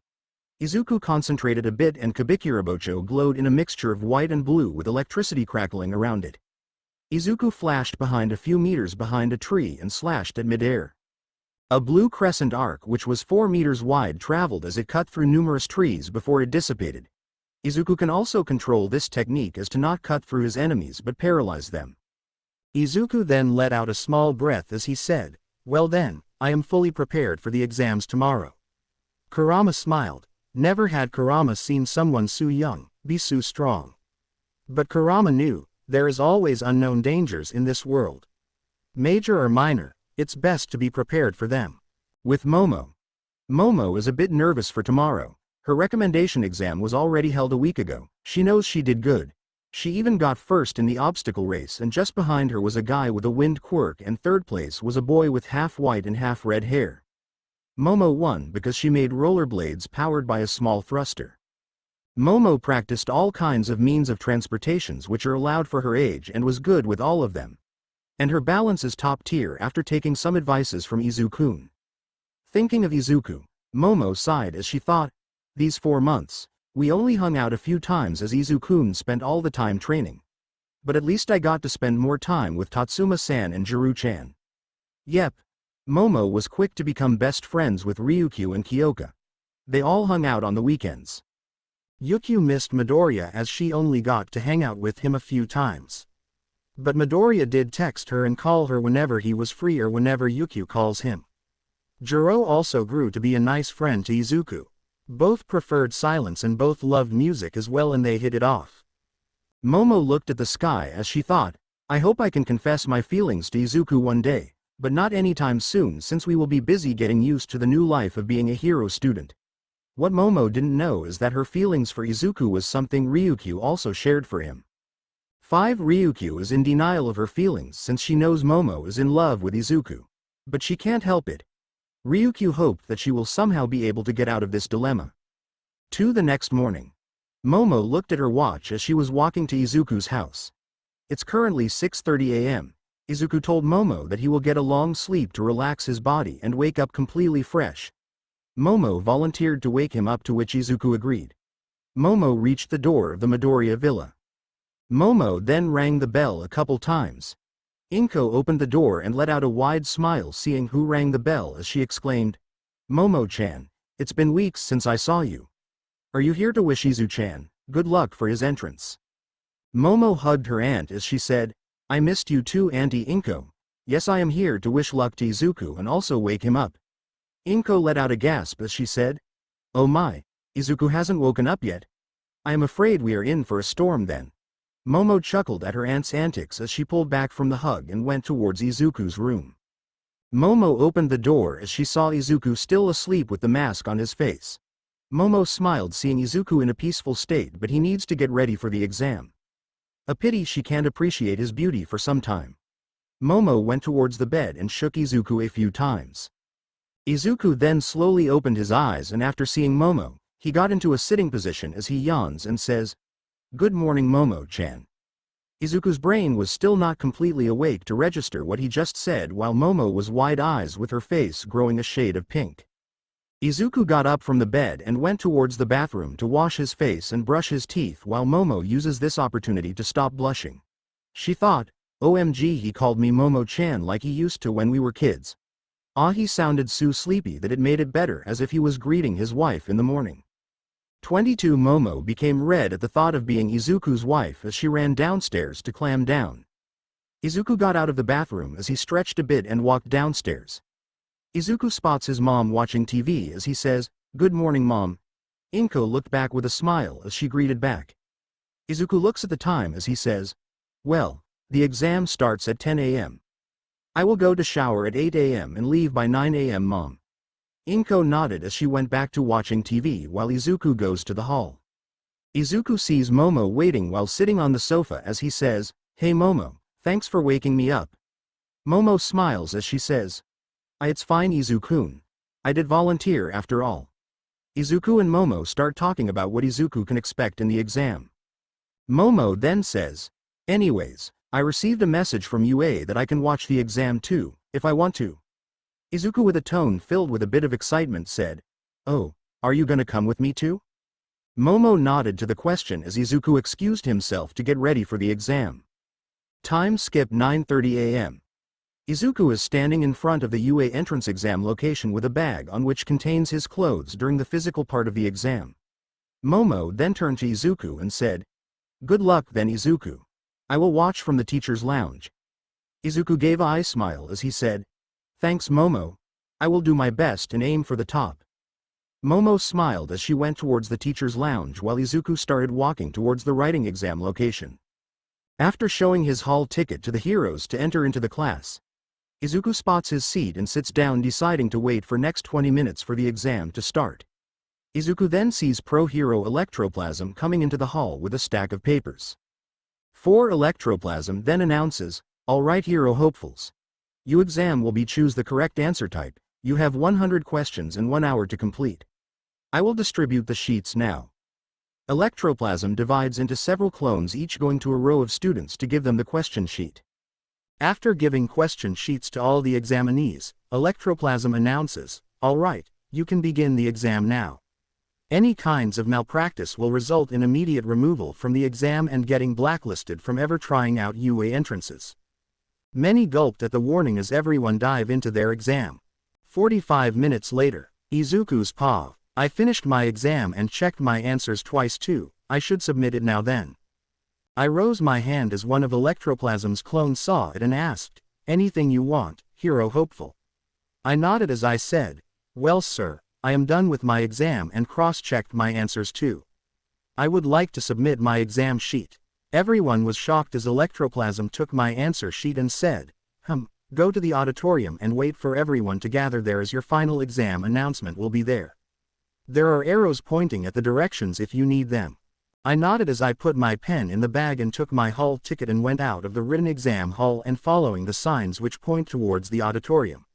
Izuku concentrated a bit and Kabikirabocho glowed in a mixture of white and blue with electricity crackling around it. Izuku flashed behind a few meters behind a tree and slashed at midair. A blue crescent arc which was 4 meters wide traveled as it cut through numerous trees before it dissipated. Izuku can also control this technique as to not cut through his enemies but paralyze them. Izuku then let out a small breath as he said, "Well then, I am fully prepared for the exams tomorrow." Kurama smiled. Never had Kurama seen someone so young, be so strong. But Kurama knew, there is always unknown dangers in this world. Major or minor, it's best to be prepared for them. With Momo. Momo is a bit nervous for tomorrow. Her recommendation exam was already held a week ago. She knows she did good. She even got first in the obstacle race, and just behind her was a guy with a wind quirk, and third place was a boy with half white and half red hair. Momo won because she made rollerblades powered by a small thruster. Momo practiced all kinds of means of transportations which are allowed for her age and was good with all of them. And her balance is top tier after taking some advices from Izuku. Thinking of Izuku, Momo sighed as she thought, "These 4 months, we only hung out a few times as Izuku spent all the time training. But at least I got to spend more time with Tatsuma-san and Jirou-chan." Yep. Momo was quick to become best friends with Ryukyu and Kyoka. They all hung out on the weekends. Ryukyu missed Midoriya as she only got to hang out with him a few times. But Midoriya did text her and call her whenever he was free or whenever Ryukyu calls him. Jirou also grew to be a nice friend to Izuku. Both preferred silence and both loved music as well, and they hit it off. Momo looked at the sky as she thought, "I hope I can confess my feelings to Izuku one day, but not anytime soon since we will be busy getting used to the new life of being a hero student." What Momo didn't know is that her feelings for Izuku was something Ryukyu also shared for him. Ryukyu is in denial of her feelings since she knows Momo is in love with Izuku. But she can't help it. Ryukyu hoped that she will somehow be able to get out of this dilemma. The next morning. Momo looked at her watch as she was walking to Izuku's house. It's currently 6:30 a.m. Izuku told Momo that he will get a long sleep to relax his body and wake up completely fresh. Momo volunteered to wake him up, to which Izuku agreed. Momo reached the door of the Midoriya villa. Momo then rang the bell a couple times. Inko opened the door and let out a wide smile seeing who rang the bell as she exclaimed, "Momo-chan, it's been weeks since I saw you. Are you here to wish Izu-chan good luck for his entrance?" Momo hugged her aunt as she said, "I missed you too, Auntie Inko. Yes, I am here to wish luck to Izuku and also wake him up." Inko let out a gasp as she said, "Oh my, Izuku hasn't woken up yet? I am afraid we are in for a storm then." Momo chuckled at her aunt's antics as she pulled back from the hug and went towards Izuku's room. Momo opened the door as she saw Izuku still asleep with the mask on his face. Momo smiled seeing Izuku in a peaceful state, but he needs to get ready for the exam. A pity she can't appreciate his beauty for some time. Momo went towards the bed and shook Izuku a few times. Izuku then slowly opened his eyes, and after seeing Momo, he got into a sitting position as he yawns and says, "Good morning, Momo-chan." Izuku's brain was still not completely awake to register what he just said, while Momo was wide-eyed with her face growing a shade of pink. Izuku got up from the bed and went towards the bathroom to wash his face and brush his teeth, while Momo uses this opportunity to stop blushing. She thought, "OMG, he called me Momo-chan like he used to when we were kids." He sounded so sleepy that it made it better, as if he was greeting his wife in the morning. 22 Momo became red at the thought of being Izuku's wife as she ran downstairs to clam down. Izuku got out of the bathroom as he stretched a bit and walked downstairs. Izuku spots his mom watching TV as he says, "Good morning, Mom." Inko looked back with a smile as she greeted back. Izuku looks at the time as he says, "Well, the exam starts at 10 a.m. I will go to shower at 8 a.m. and leave by 9 a.m. Mom." Inko nodded as she went back to watching TV while Izuku goes to the hall. Izuku sees Momo waiting while sitting on the sofa as he says, "Hey Momo, thanks for waking me up." Momo smiles as she says, "It's fine Izuku-kun. I did volunteer after all." Izuku and Momo start talking about what Izuku can expect in the exam. Momo then says, "Anyways, I received a message from UA that I can watch the exam too, if I want to." Izuku with a tone filled with a bit of excitement said, "Oh, are you gonna come with me too?" Momo nodded to the question as Izuku excused himself to get ready for the exam. Time skip 9:30 a.m. Izuku is standing in front of the UA entrance exam location with a bag on which contains his clothes during the physical part of the exam. Momo then turned to Izuku and said, "Good luck then Izuku. I will watch from the teacher's lounge." Izuku gave a eye smile as he said, "Thanks Momo. I will do my best and aim for the top." Momo smiled as she went towards the teacher's lounge while Izuku started walking towards the writing exam location. After showing his hall ticket to the heroes to enter into the class, Izuku spots his seat and sits down deciding to wait for next 20 minutes for the exam to start. Izuku then sees pro-hero Electroplasm coming into the hall with a stack of papers. 4 Electroplasm then announces, "Alright hero hopefuls. You exam will be choose the correct answer type. You have 100 questions and 1 hour to complete. I will distribute the sheets now." Electroplasm divides into several clones each going to a row of students to give them the question sheet. After giving question sheets to all the examinees, Electroplasm announces, "Alright, you can begin the exam now. Any kinds of malpractice will result in immediate removal from the exam and getting blacklisted from ever trying out UA entrances." Many gulped at the warning as everyone dive into their exam. 45 minutes later, Izuku's paw. "I finished my exam and checked my answers twice too, I should submit it now then." I rose my hand as one of Electroplasm's clones saw it and asked, "Anything you want, hero hopeful?" I nodded as I said, "Well sir, I am done with my exam and cross-checked my answers too. I would like to submit my exam sheet." Everyone was shocked as Electroplasm took my answer sheet and said, "Go to the auditorium and wait for everyone to gather there as your final exam announcement will be there. There are arrows pointing at the directions if you need them." I nodded as I put my pen in the bag and took my hall ticket and went out of the written exam hall and following the signs which point towards the auditorium.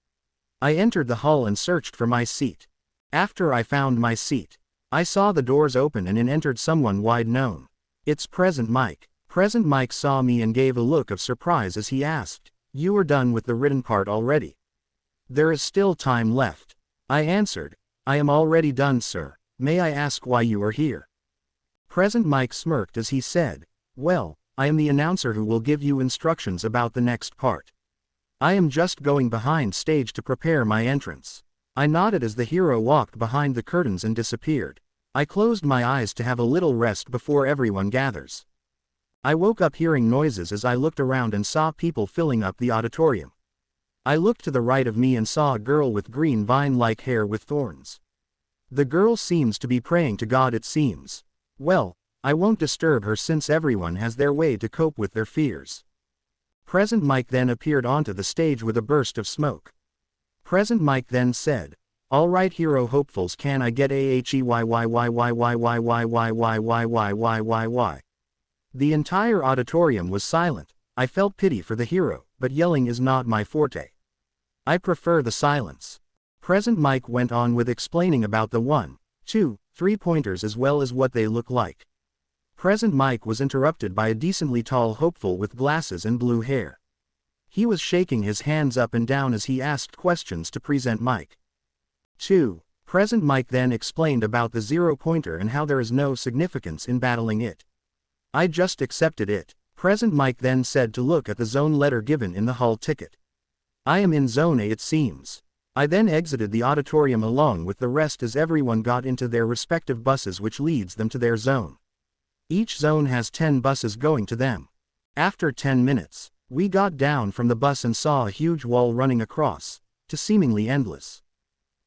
I entered the hall and searched for my seat. After I found my seat, I saw the doors open and in entered someone wide known. It's Present Mike. Present Mike saw me and gave a look of surprise as he asked, "You are done with the written part already?" "There is still time left." I answered, "I am already done sir, may I ask why you are here?" Present Mike smirked as he said, "Well, I am the announcer who will give you instructions about the next part. I am just going behind stage to prepare my entrance." I nodded as the hero walked behind the curtains and disappeared. I closed my eyes to have a little rest before everyone gathers. I woke up hearing noises as I looked around and saw people filling up the auditorium. I looked to the right of me and saw a girl with green vine-like hair with thorns. The girl seems to be praying to God it seems. Well, I won't disturb her since everyone has their way to cope with their fears. Present Mike then appeared onto the stage with a burst of smoke. Present Mike then said, "Alright hero hopefuls, can I get a?" The entire auditorium was silent. I felt pity for the hero, but yelling is not my forte. I prefer the silence. Present Mike went on with explaining about the 1, 2, 3 pointers as well as what they look like. Present Mike was interrupted by a decently tall hopeful with glasses and blue hair. He was shaking his hands up and down as he asked questions to Present Mike. 2. Present Mike then explained about the 0 pointer and how there is no significance in battling it. I just accepted it. Present Mike then said to look at the zone letter given in the hall ticket. I am in zone A it seems. I then exited the auditorium along with the rest as everyone got into their respective buses which leads them to their zone. Each zone has 10 buses going to them. After 10 minutes, we got down from the bus and saw a huge wall running across, to seemingly endless.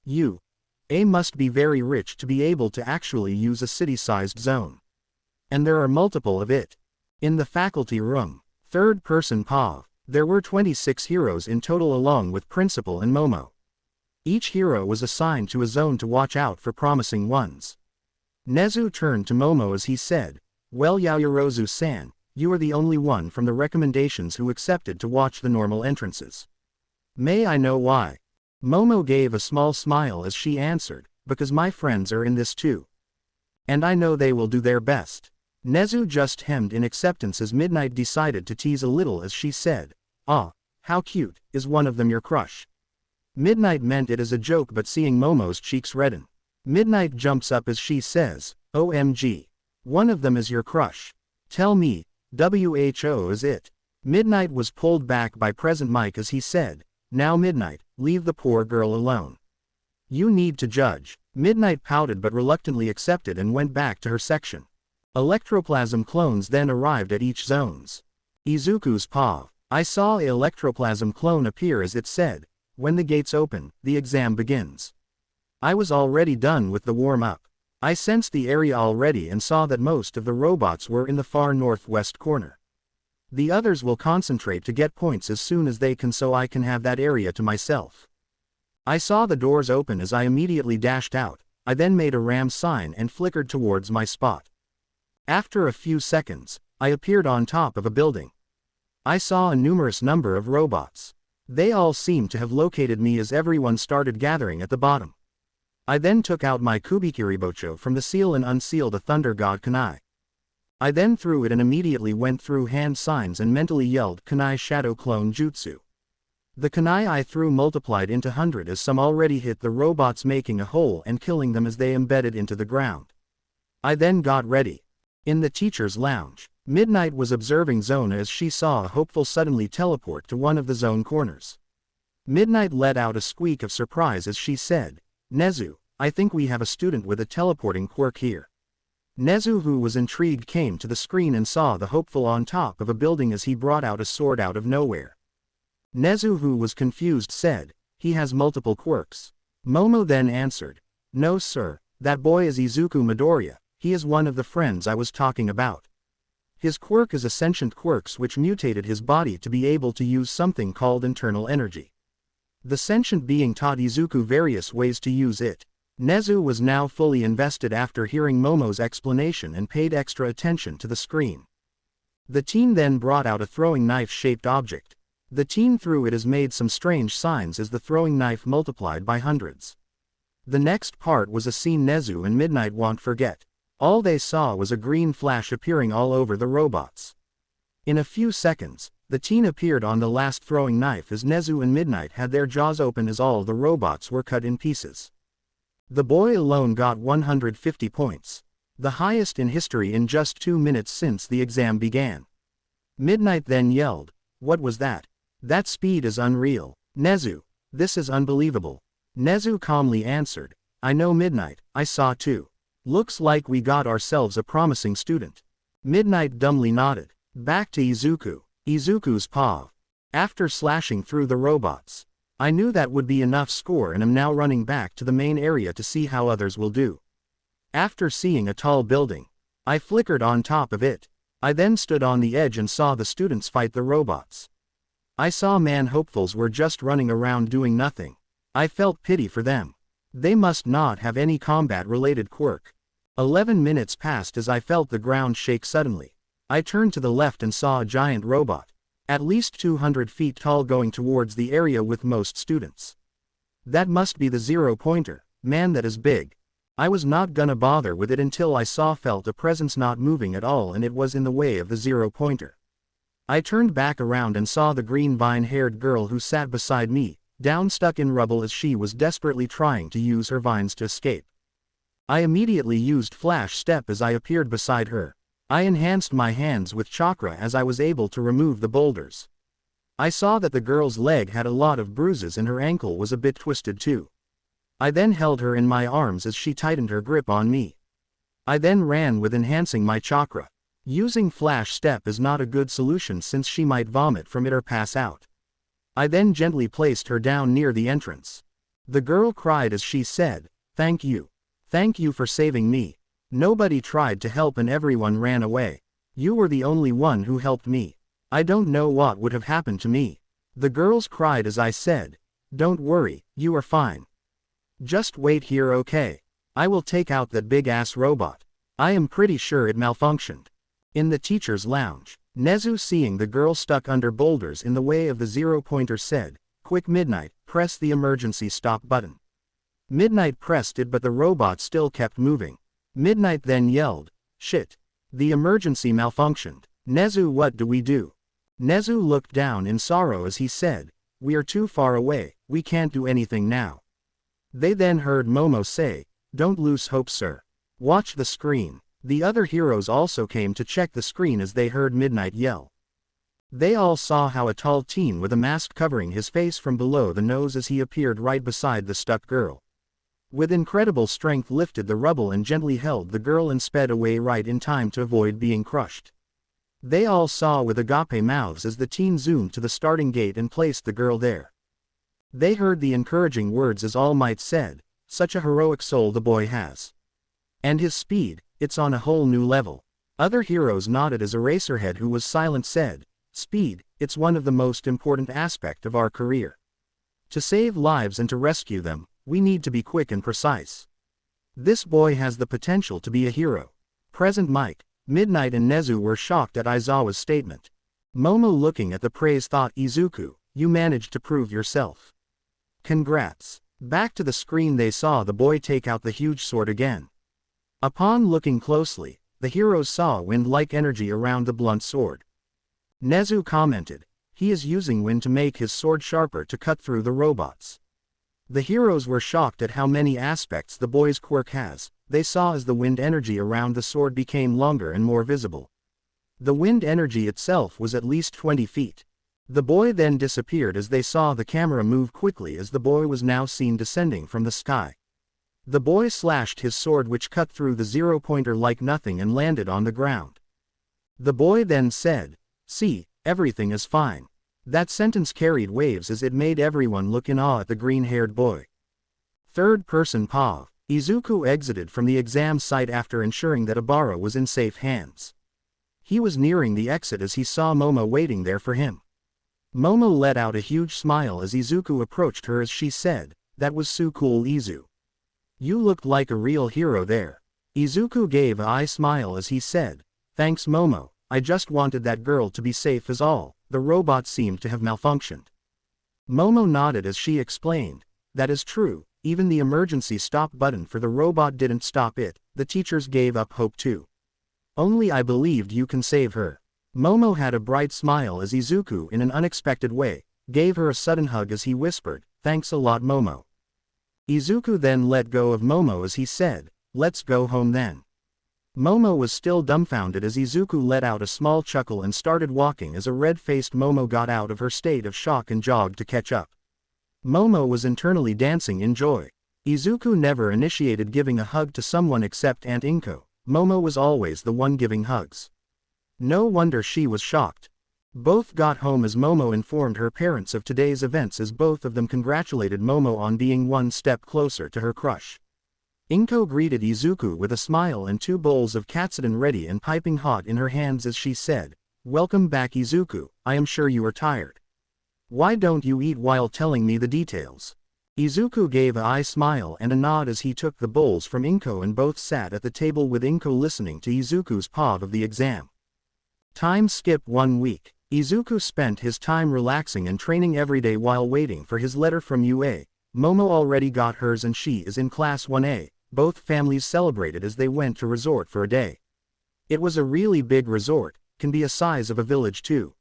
UA must be very rich to be able to actually use a city-sized zone. And there are multiple of it. In the faculty room, third person POV, there were 26 heroes in total along with Principal and Momo. Each hero was assigned to a zone to watch out for promising ones. Nezu turned to Momo as he said, "Well, Yaoyorozu-san, you are the only one from the recommendations who accepted to watch the normal entrances. May I know why?" Momo gave a small smile as she answered, "Because my friends are in this too. And I know they will do their best." Nezu just hemmed in acceptance as Midnight decided to tease a little as she said, "Ah, how cute, is one of them your crush?" Midnight meant it as a joke, but seeing Momo's cheeks redden, Midnight jumps up as she says, "OMG. One of them is your crush. Tell me, WHO is it?" Midnight was pulled back by Present Mike as he said, "Now Midnight, leave the poor girl alone. You need to judge." Midnight pouted but reluctantly accepted and went back to her section. Electroplasm clones then arrived at each zones. Izuku's POV. I saw a electroplasm clone appear as it said, "When the gates open, the exam begins." I was already done with the warm-up. I sensed the area already and saw that most of the robots were in the far northwest corner. The others will concentrate to get points as soon as they can so I can have that area to myself. I saw the doors open as I immediately dashed out. I then made a ram sign and flickered towards my spot. After a few seconds, I appeared on top of a building. I saw a numerous number of robots. They all seemed to have located me as everyone started gathering at the bottom. I then took out my Kubikiribocho from the seal and unsealed a Thunder God Kunai. I then threw it and immediately went through hand signs and mentally yelled Kunai Shadow Clone Jutsu. The Kunai I threw multiplied into 100 as some already hit the robots, making a hole and killing them as they embedded into the ground. I then got ready. In the teacher's lounge, Midnight was observing Zona as she saw a hopeful suddenly teleport to one of the zone corners. Midnight let out a squeak of surprise as she said, "Nezu, I think we have a student with a teleporting quirk here." Nezu, who was intrigued, came to the screen and saw the hopeful on top of a building as he brought out a sword out of nowhere. Nezu, who was confused, said, "He has multiple quirks." Momo then answered, "No sir, that boy is Izuku Midoriya, he is one of the friends I was talking about. His quirk is a sentient quirks which mutated his body to be able to use something called internal energy. The sentient being taught Izuku various ways to use it." Nezu was now fully invested after hearing Momo's explanation and paid extra attention to the screen. The teen then brought out a throwing knife-shaped object. The teen threw it as made some strange signs as the throwing knife multiplied by hundreds. The next part was a scene Nezu and Midnight won't forget. All they saw was a green flash appearing all over the robots. In a few seconds, the teen appeared on the last throwing knife as Nezu and Midnight had their jaws open as all the robots were cut in pieces. The boy alone got 150 points. The highest in history in just 2 minutes since the exam began. Midnight then yelled, "What was that? That speed is unreal. Nezu, this is unbelievable." Nezu calmly answered, "I know Midnight, I saw too. Looks like we got ourselves a promising student." Midnight dumbly nodded. Back to Izuku. Izuku's POV. After slashing through the robots, I knew that would be enough score and am now running back to the main area to see how others will do. After seeing a tall building, I flickered on top of it. I then stood on the edge and saw the students fight the robots. I saw man-hopefuls were just running around doing nothing. I felt pity for them. They must not have any combat-related quirk. 11 minutes passed as I felt the ground shake suddenly. I turned to the left and saw a giant robot, at least 200 feet tall, going towards the area with most students. That must be the 0-pointer, man, that is big. I was not gonna bother with it until I felt a presence not moving at all, and it was in the way of the 0-pointer. I turned back around and saw the green vine-haired girl who sat beside me, down stuck in rubble as she was desperately trying to use her vines to escape. I immediately used Flash Step as I appeared beside her. I enhanced my hands with chakra as I was able to remove the boulders. I saw that the girl's leg had a lot of bruises and her ankle was a bit twisted too. I then held her in my arms as she tightened her grip on me. I then ran with enhancing my chakra. Using Flash Step is not a good solution since she might vomit from it or pass out. I then gently placed her down near the entrance. The girl cried as she said, "Thank you. Thank you for saving me." Nobody tried to help and everyone ran away. You were the only one who helped me. I don't know what would have happened to me. The girls cried as I said, "Don't worry, you are fine. Just wait here, okay? I will take out that big-ass robot. I am pretty sure it malfunctioned." In the teacher's lounge, Nezu, seeing the girl stuck under boulders in the way of the zero-pointer, said, "Quick Midnight, press the emergency stop button." Midnight pressed it but the robot still kept moving. Midnight then yelled, "Shit. The emergency malfunctioned. Nezu, what do we do?" Nezu looked down in sorrow as he said, "We are too far away, we can't do anything now." They then heard Momo say, "Don't lose hope, sir. Watch the screen." The other heroes also came to check the screen as they heard Midnight yell. They all saw how a tall teen with a mask covering his face from below the nose as he appeared right beside the stuck girl. With incredible strength lifted the rubble and gently held the girl and sped away right in time to avoid being crushed. They all saw with agape mouths as the teen zoomed to the starting gate and placed the girl there. They heard the encouraging words as All Might said, "Such a heroic soul the boy has. And his speed, it's on a whole new level." Other heroes nodded as Eraserhead, who was silent, said, "Speed, it's one of the most important aspects of our career. To save lives and to rescue them, we need to be quick and precise. This boy has the potential to be a hero." Present Mike, Midnight and Nezu were shocked at Aizawa's statement. Momo, looking at the praise, thought, "Izuku, you managed to prove yourself. Congrats." Back to the screen they saw the boy take out the huge sword again. Upon looking closely, the heroes saw wind-like energy around the blunt sword. Nezu commented, "He is using wind to make his sword sharper to cut through the robots." The heroes were shocked at how many aspects the boy's quirk has. They saw as the wind energy around the sword became longer and more visible. The wind energy itself was at least 20 feet. The boy then disappeared as they saw the camera move quickly as the boy was now seen descending from the sky. The boy slashed his sword, which cut through the zero-pointer like nothing and landed on the ground. The boy then said, "See, everything is fine." That sentence carried waves as it made everyone look in awe at the green-haired boy. Third-person POV. Izuku exited from the exam site after ensuring that Ibara was in safe hands. He was nearing the exit as he saw Momo waiting there for him. Momo let out a huge smile as Izuku approached her as she said, "That was so cool, Izu. You looked like a real hero there." Izuku gave a eye smile as he said, "Thanks Momo, I just wanted that girl to be safe as all, the robot seemed to have malfunctioned." Momo nodded as she explained, "That is true, even the emergency stop button for the robot didn't stop it, the teachers gave up hope too. Only I believed you can save her." Momo had a bright smile as Izuku, in an unexpected way, gave her a sudden hug as he whispered, "Thanks a lot Momo." Izuku then let go of Momo as he said, "Let's go home then." Momo was still dumbfounded as Izuku let out a small chuckle and started walking as a red-faced Momo got out of her state of shock and jogged to catch up. Momo was internally dancing in joy. Izuku never initiated giving a hug to someone except Aunt Inko. Momo was always the one giving hugs. No wonder she was shocked. Both got home as Momo informed her parents of today's events as both of them congratulated Momo on being one step closer to her crush. Inko greeted Izuku with a smile and 2 bowls of katsudon ready and piping hot in her hands as she said, "Welcome back Izuku, I am sure you are tired. Why don't you eat while telling me the details?" Izuku gave a eye smile and a nod as he took the bowls from Inko and both sat at the table with Inko listening to Izuku's POV of the exam. Time skip 1 week. Izuku spent his time relaxing and training every day while waiting for his letter from UA. Momo already got hers and she is in class 1A. Both families celebrated as they went to resort for a day. It was a really big resort, can be a size of a village too.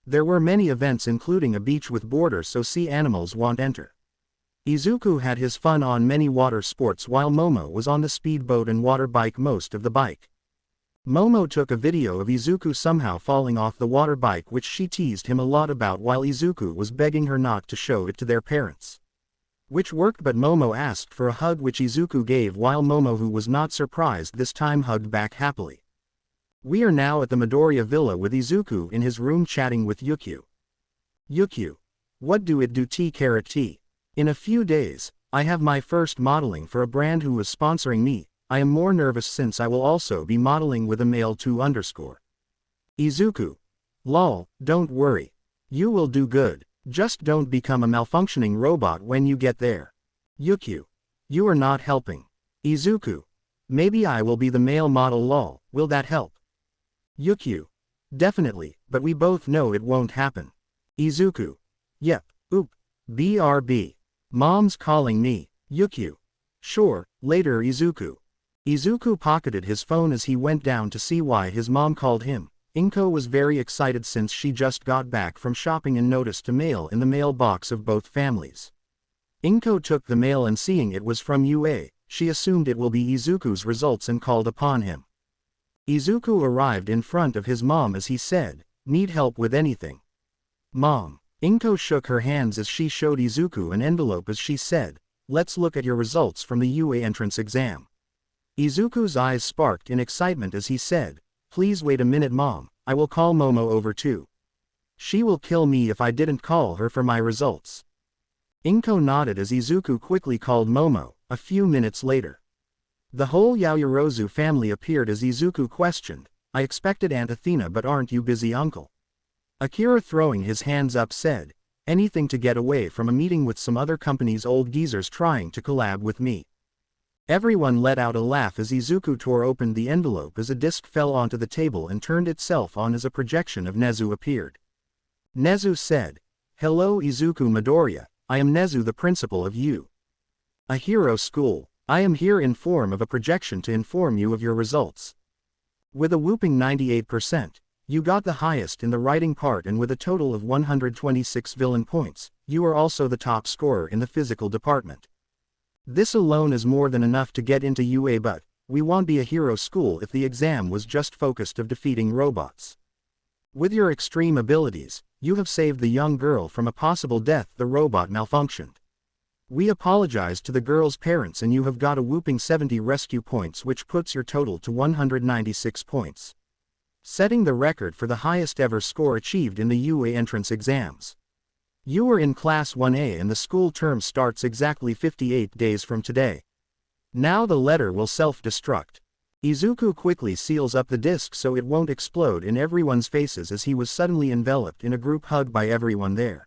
There were many events including a beach with borders so sea animals won't enter. Izuku had his fun on many water sports while Momo was on the speedboat and water bike most of the bike. Momo took a video of Izuku somehow falling off the water bike which she teased him a lot about while Izuku was begging her not to show it to their parents. Which worked but Momo asked for a hug which Izuku gave while Momo, who was not surprised this time, hugged back happily. We are now at the Midoriya villa with Izuku in his room chatting with Ryukyu. "Ryukyu. What do it do T-T? In a few days, I have my first modeling for a brand who was sponsoring me. I am more nervous since I will also be modeling with a male 2_. Izuku. Lol, don't worry. You will do good. Just don't become a malfunctioning robot when you get there. Ryukyu. You are not helping. Izuku. Maybe I will be the male model lol, will that help? Ryukyu. Definitely, but we both know it won't happen. Izuku. Yep, oop. BRB. Mom's calling me. Ryukyu. Sure, later Izuku. Izuku pocketed his phone as he went down to see why his mom called him. Inko was very excited since she just got back from shopping and noticed a mail in the mailbox of both families. Inko took the mail and seeing it was from UA, she assumed it will be Izuku's results and called upon him. Izuku arrived in front of his mom as he said, "Need help with anything?" "Mom." Inko shook her hands as she showed Izuku an envelope as she said, "Let's look at your results from the UA entrance exam." Izuku's eyes sparked in excitement as he said, "Please wait a minute mom, I will call Momo over too. She will kill me if I didn't call her for my results." Inko nodded as Izuku quickly called Momo. A few minutes later, the whole Yaoyorozu family appeared as Izuku questioned, "I expected Aunt Athena but aren't you busy uncle?" Akira throwing his hands up said, "Anything to get away from a meeting with some other company's old geezers trying to collab with me." Everyone let out a laugh as Izuku tore open the envelope as a disc fell onto the table and turned itself on as a projection of Nezu appeared. Nezu said, "Hello Izuku Midoriya, I am Nezu the principal of a hero school. I am here in form of a projection to inform you of your results. With a whooping 98%, you got the highest in the writing part and with a total of 126 villain points, you are also the top scorer in the physical department. This alone is more than enough to get into UA, but we won't be a hero school if the exam was just focused of defeating robots. With your extreme abilities, you have saved the young girl from a possible death. The robot malfunctioned. We apologize to the girl's parents and you have got a whooping 70 rescue points which puts your total to 196 points. Setting the record for the highest ever score achieved in the UA entrance exams. You are in Class 1A and the school term starts exactly 58 days from today. Now the letter will self-destruct." Izuku quickly seals up the disc so it won't explode in everyone's faces as he was suddenly enveloped in a group hug by everyone there.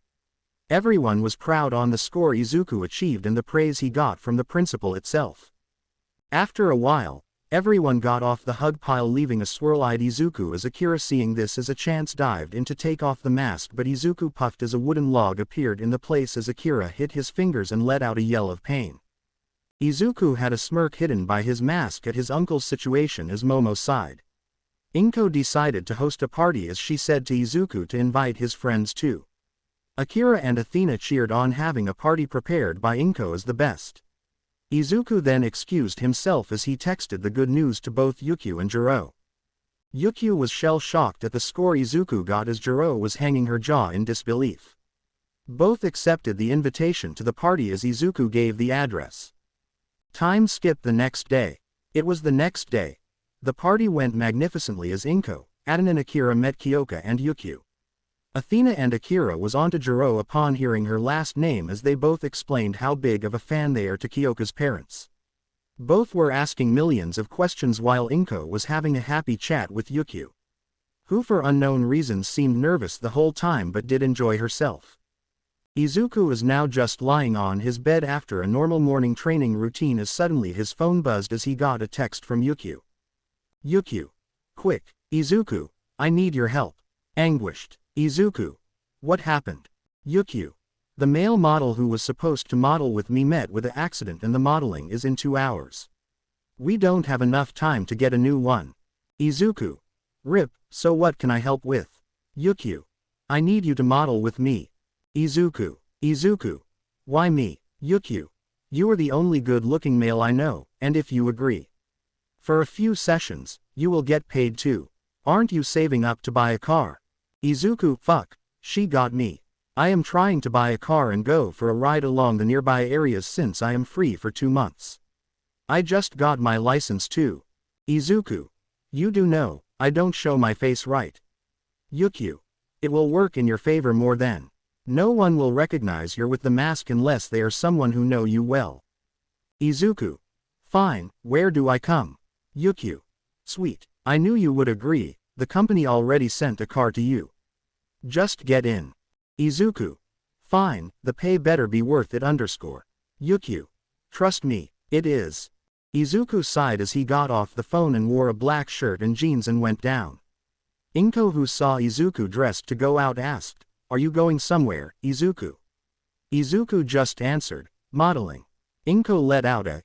Everyone was proud on the score Izuku achieved and the praise he got from the principal itself. After a while, everyone got off the hug pile leaving a swirl-eyed Izuku as Akira seeing this as a chance dived in to take off the mask but Izuku puffed as a wooden log appeared in the place as Akira hit his fingers and let out a yell of pain. Izuku had a smirk hidden by his mask at his uncle's situation as Momo sighed. Inko decided to host a party as she said to Izuku to invite his friends too. Akira and Athena cheered on having a party prepared by Inko as the best. Izuku then excused himself as he texted the good news to both Ryukyu and Jirou. Ryukyu was shell-shocked at the score Izuku got as Jirou was hanging her jaw in disbelief. Both accepted the invitation to the party as Izuku gave the address. Time skipped the next day. It was the next day. The party went magnificently as Inko, Aden and Akira met Kyoka and Ryukyu. Athena and Akira was onto Jirou upon hearing her last name as they both explained how big of a fan they are to Kyoka's parents. Both were asking millions of questions while Inko was having a happy chat with Ryukyu, who for unknown reasons seemed nervous the whole time but did enjoy herself. Izuku is now just lying on his bed after a normal morning training routine as suddenly his phone buzzed as he got a text from Ryukyu. Ryukyu. Quick, Izuku, I need your help. Anguished. Izuku. What happened? Ryukyu. The male model who was supposed to model with me met with an accident and the modeling is in 2 hours. We don't have enough time to get a new one. Izuku. RIP, so what can I help with? Ryukyu. I need you to model with me. Izuku. Izuku. Why me? Ryukyu. You are the only good-looking male I know, and if you agree for a few sessions, you will get paid too. Aren't you saving up to buy a car? Izuku. Fuck, she got me. I am trying to buy a car and go for a ride along the nearby areas since I am free for 2 months. I just got my license too. Izuku. You do know, I don't show my face right. Ryukyu. It will work in your favor more than. No one will recognize you're with the mask unless they are someone who know you well. Izuku. Fine, where do I come? Ryukyu. Sweet. I knew you would agree, the company already sent a car to you. Just get in. Izuku. Fine, the pay better be worth it underscore. Ryukyu. Trust me, it is. Izuku sighed as he got off the phone and wore a black shirt and jeans and went down. Inko, who saw Izuku dressed to go out, asked, "Are you going somewhere, Izuku?" Izuku just answered, "Modeling." Inko let out a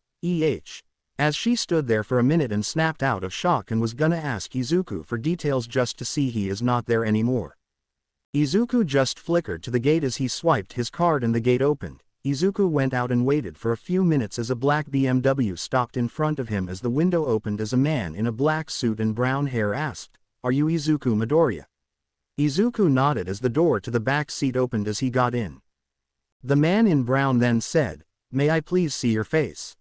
as she stood there for a minute and snapped out of shock and was gonna ask Izuku for details just to see he is not there anymore. Izuku just flickered to the gate as he swiped his card and the gate opened. Izuku went out and waited for a few minutes as a black BMW stopped in front of him as the window opened as a man in a black suit and brown hair asked, "Are you Izuku Midoriya?" Izuku nodded as the door to the back seat opened as he got in. The man in brown then said, "May I please see your face?"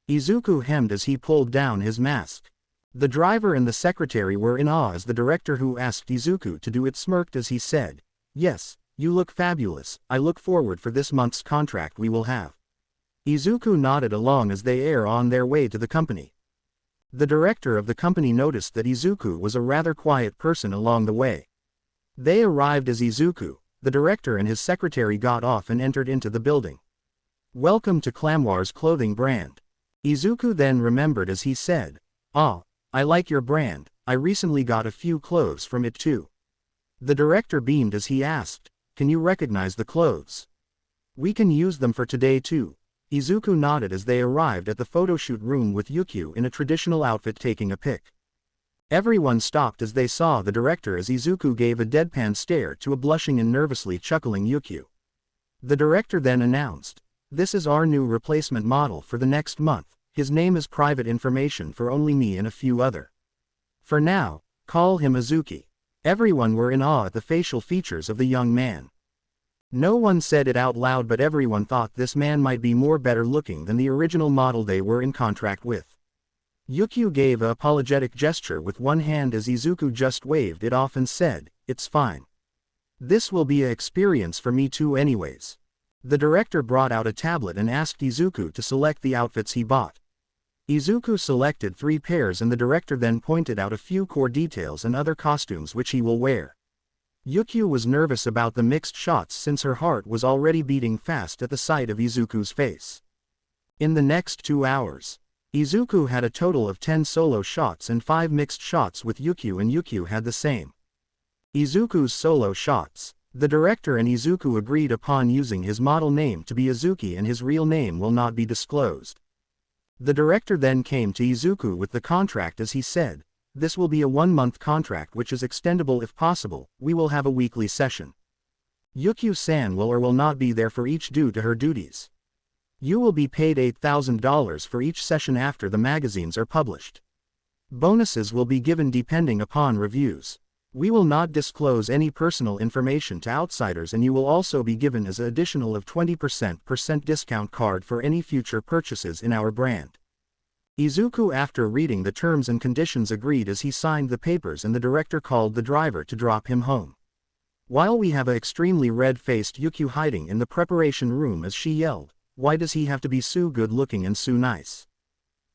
Izuku hemmed as he pulled down his mask. The driver and the secretary were in awe as the director who asked Izuku to do it smirked as he said, "Yes, you look fabulous, I look forward for this month's contract we will have." Izuku nodded along as they are on their way to the company. The director of the company noticed that Izuku was a rather quiet person along the way. They arrived as Izuku, the director and his secretary got off and entered into the building. "Welcome to Clamoire's clothing brand." Izuku then remembered as he said, "Ah, I like your brand, I recently got a few clothes from it too." The director beamed as he asked, "Can you recognize the clothes? We can use them for today too." Izuku nodded as they arrived at the photoshoot room with Ryukyu in a traditional outfit taking a pic. Everyone stopped as they saw the director as Izuku gave a deadpan stare to a blushing and nervously chuckling Ryukyu. The director then announced, "This is our new replacement model for the next month. His name is private information for only me and a few other. For now, call him Izuki." Everyone were in awe at the facial features of the young man. No one said it out loud, but everyone thought this man might be more better looking than the original model they were in contract with. Ryukyu gave a apologetic gesture with one hand as Izuku just waved it off and said, "It's fine. This will be an experience for me too anyways." The director brought out a tablet and asked Izuku to select the outfits he bought. Izuku selected 3 pairs and the director then pointed out a few core details and other costumes which he will wear. Ryukyu was nervous about the mixed shots since her heart was already beating fast at the sight of Izuku's face. In the next 2 hours, Izuku had a total of 10 solo shots and 5 mixed shots with Ryukyu, and Ryukyu had the same. Izuku's solo shots. The director and Izuku agreed upon using his model name to be Izuki and his real name will not be disclosed. The director then came to Izuku with the contract as he said, "This will be a 1-month contract which is extendable if possible, we will have a weekly session. Ryukyu-san will or will not be there for each due to her duties. You will be paid $8,000 for each session after the magazines are published. Bonuses will be given depending upon reviews. We will not disclose any personal information to outsiders, and you will also be given as an additional of 20% discount card for any future purchases in our brand." Izuku, after reading the terms and conditions, agreed as he signed the papers, and the director called the driver to drop him home. While we have a extremely red-faced Ryukyu hiding in the preparation room as she yelled, "Why does he have to be so good looking and so nice?"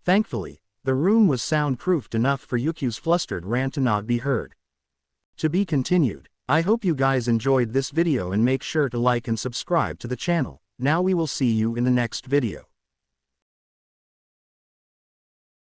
Thankfully, the room was soundproofed enough for Ryukyu's flustered rant to not be heard. To be continued. I hope you guys enjoyed this video and make sure to like and subscribe to the channel. Now we will see you in the next video.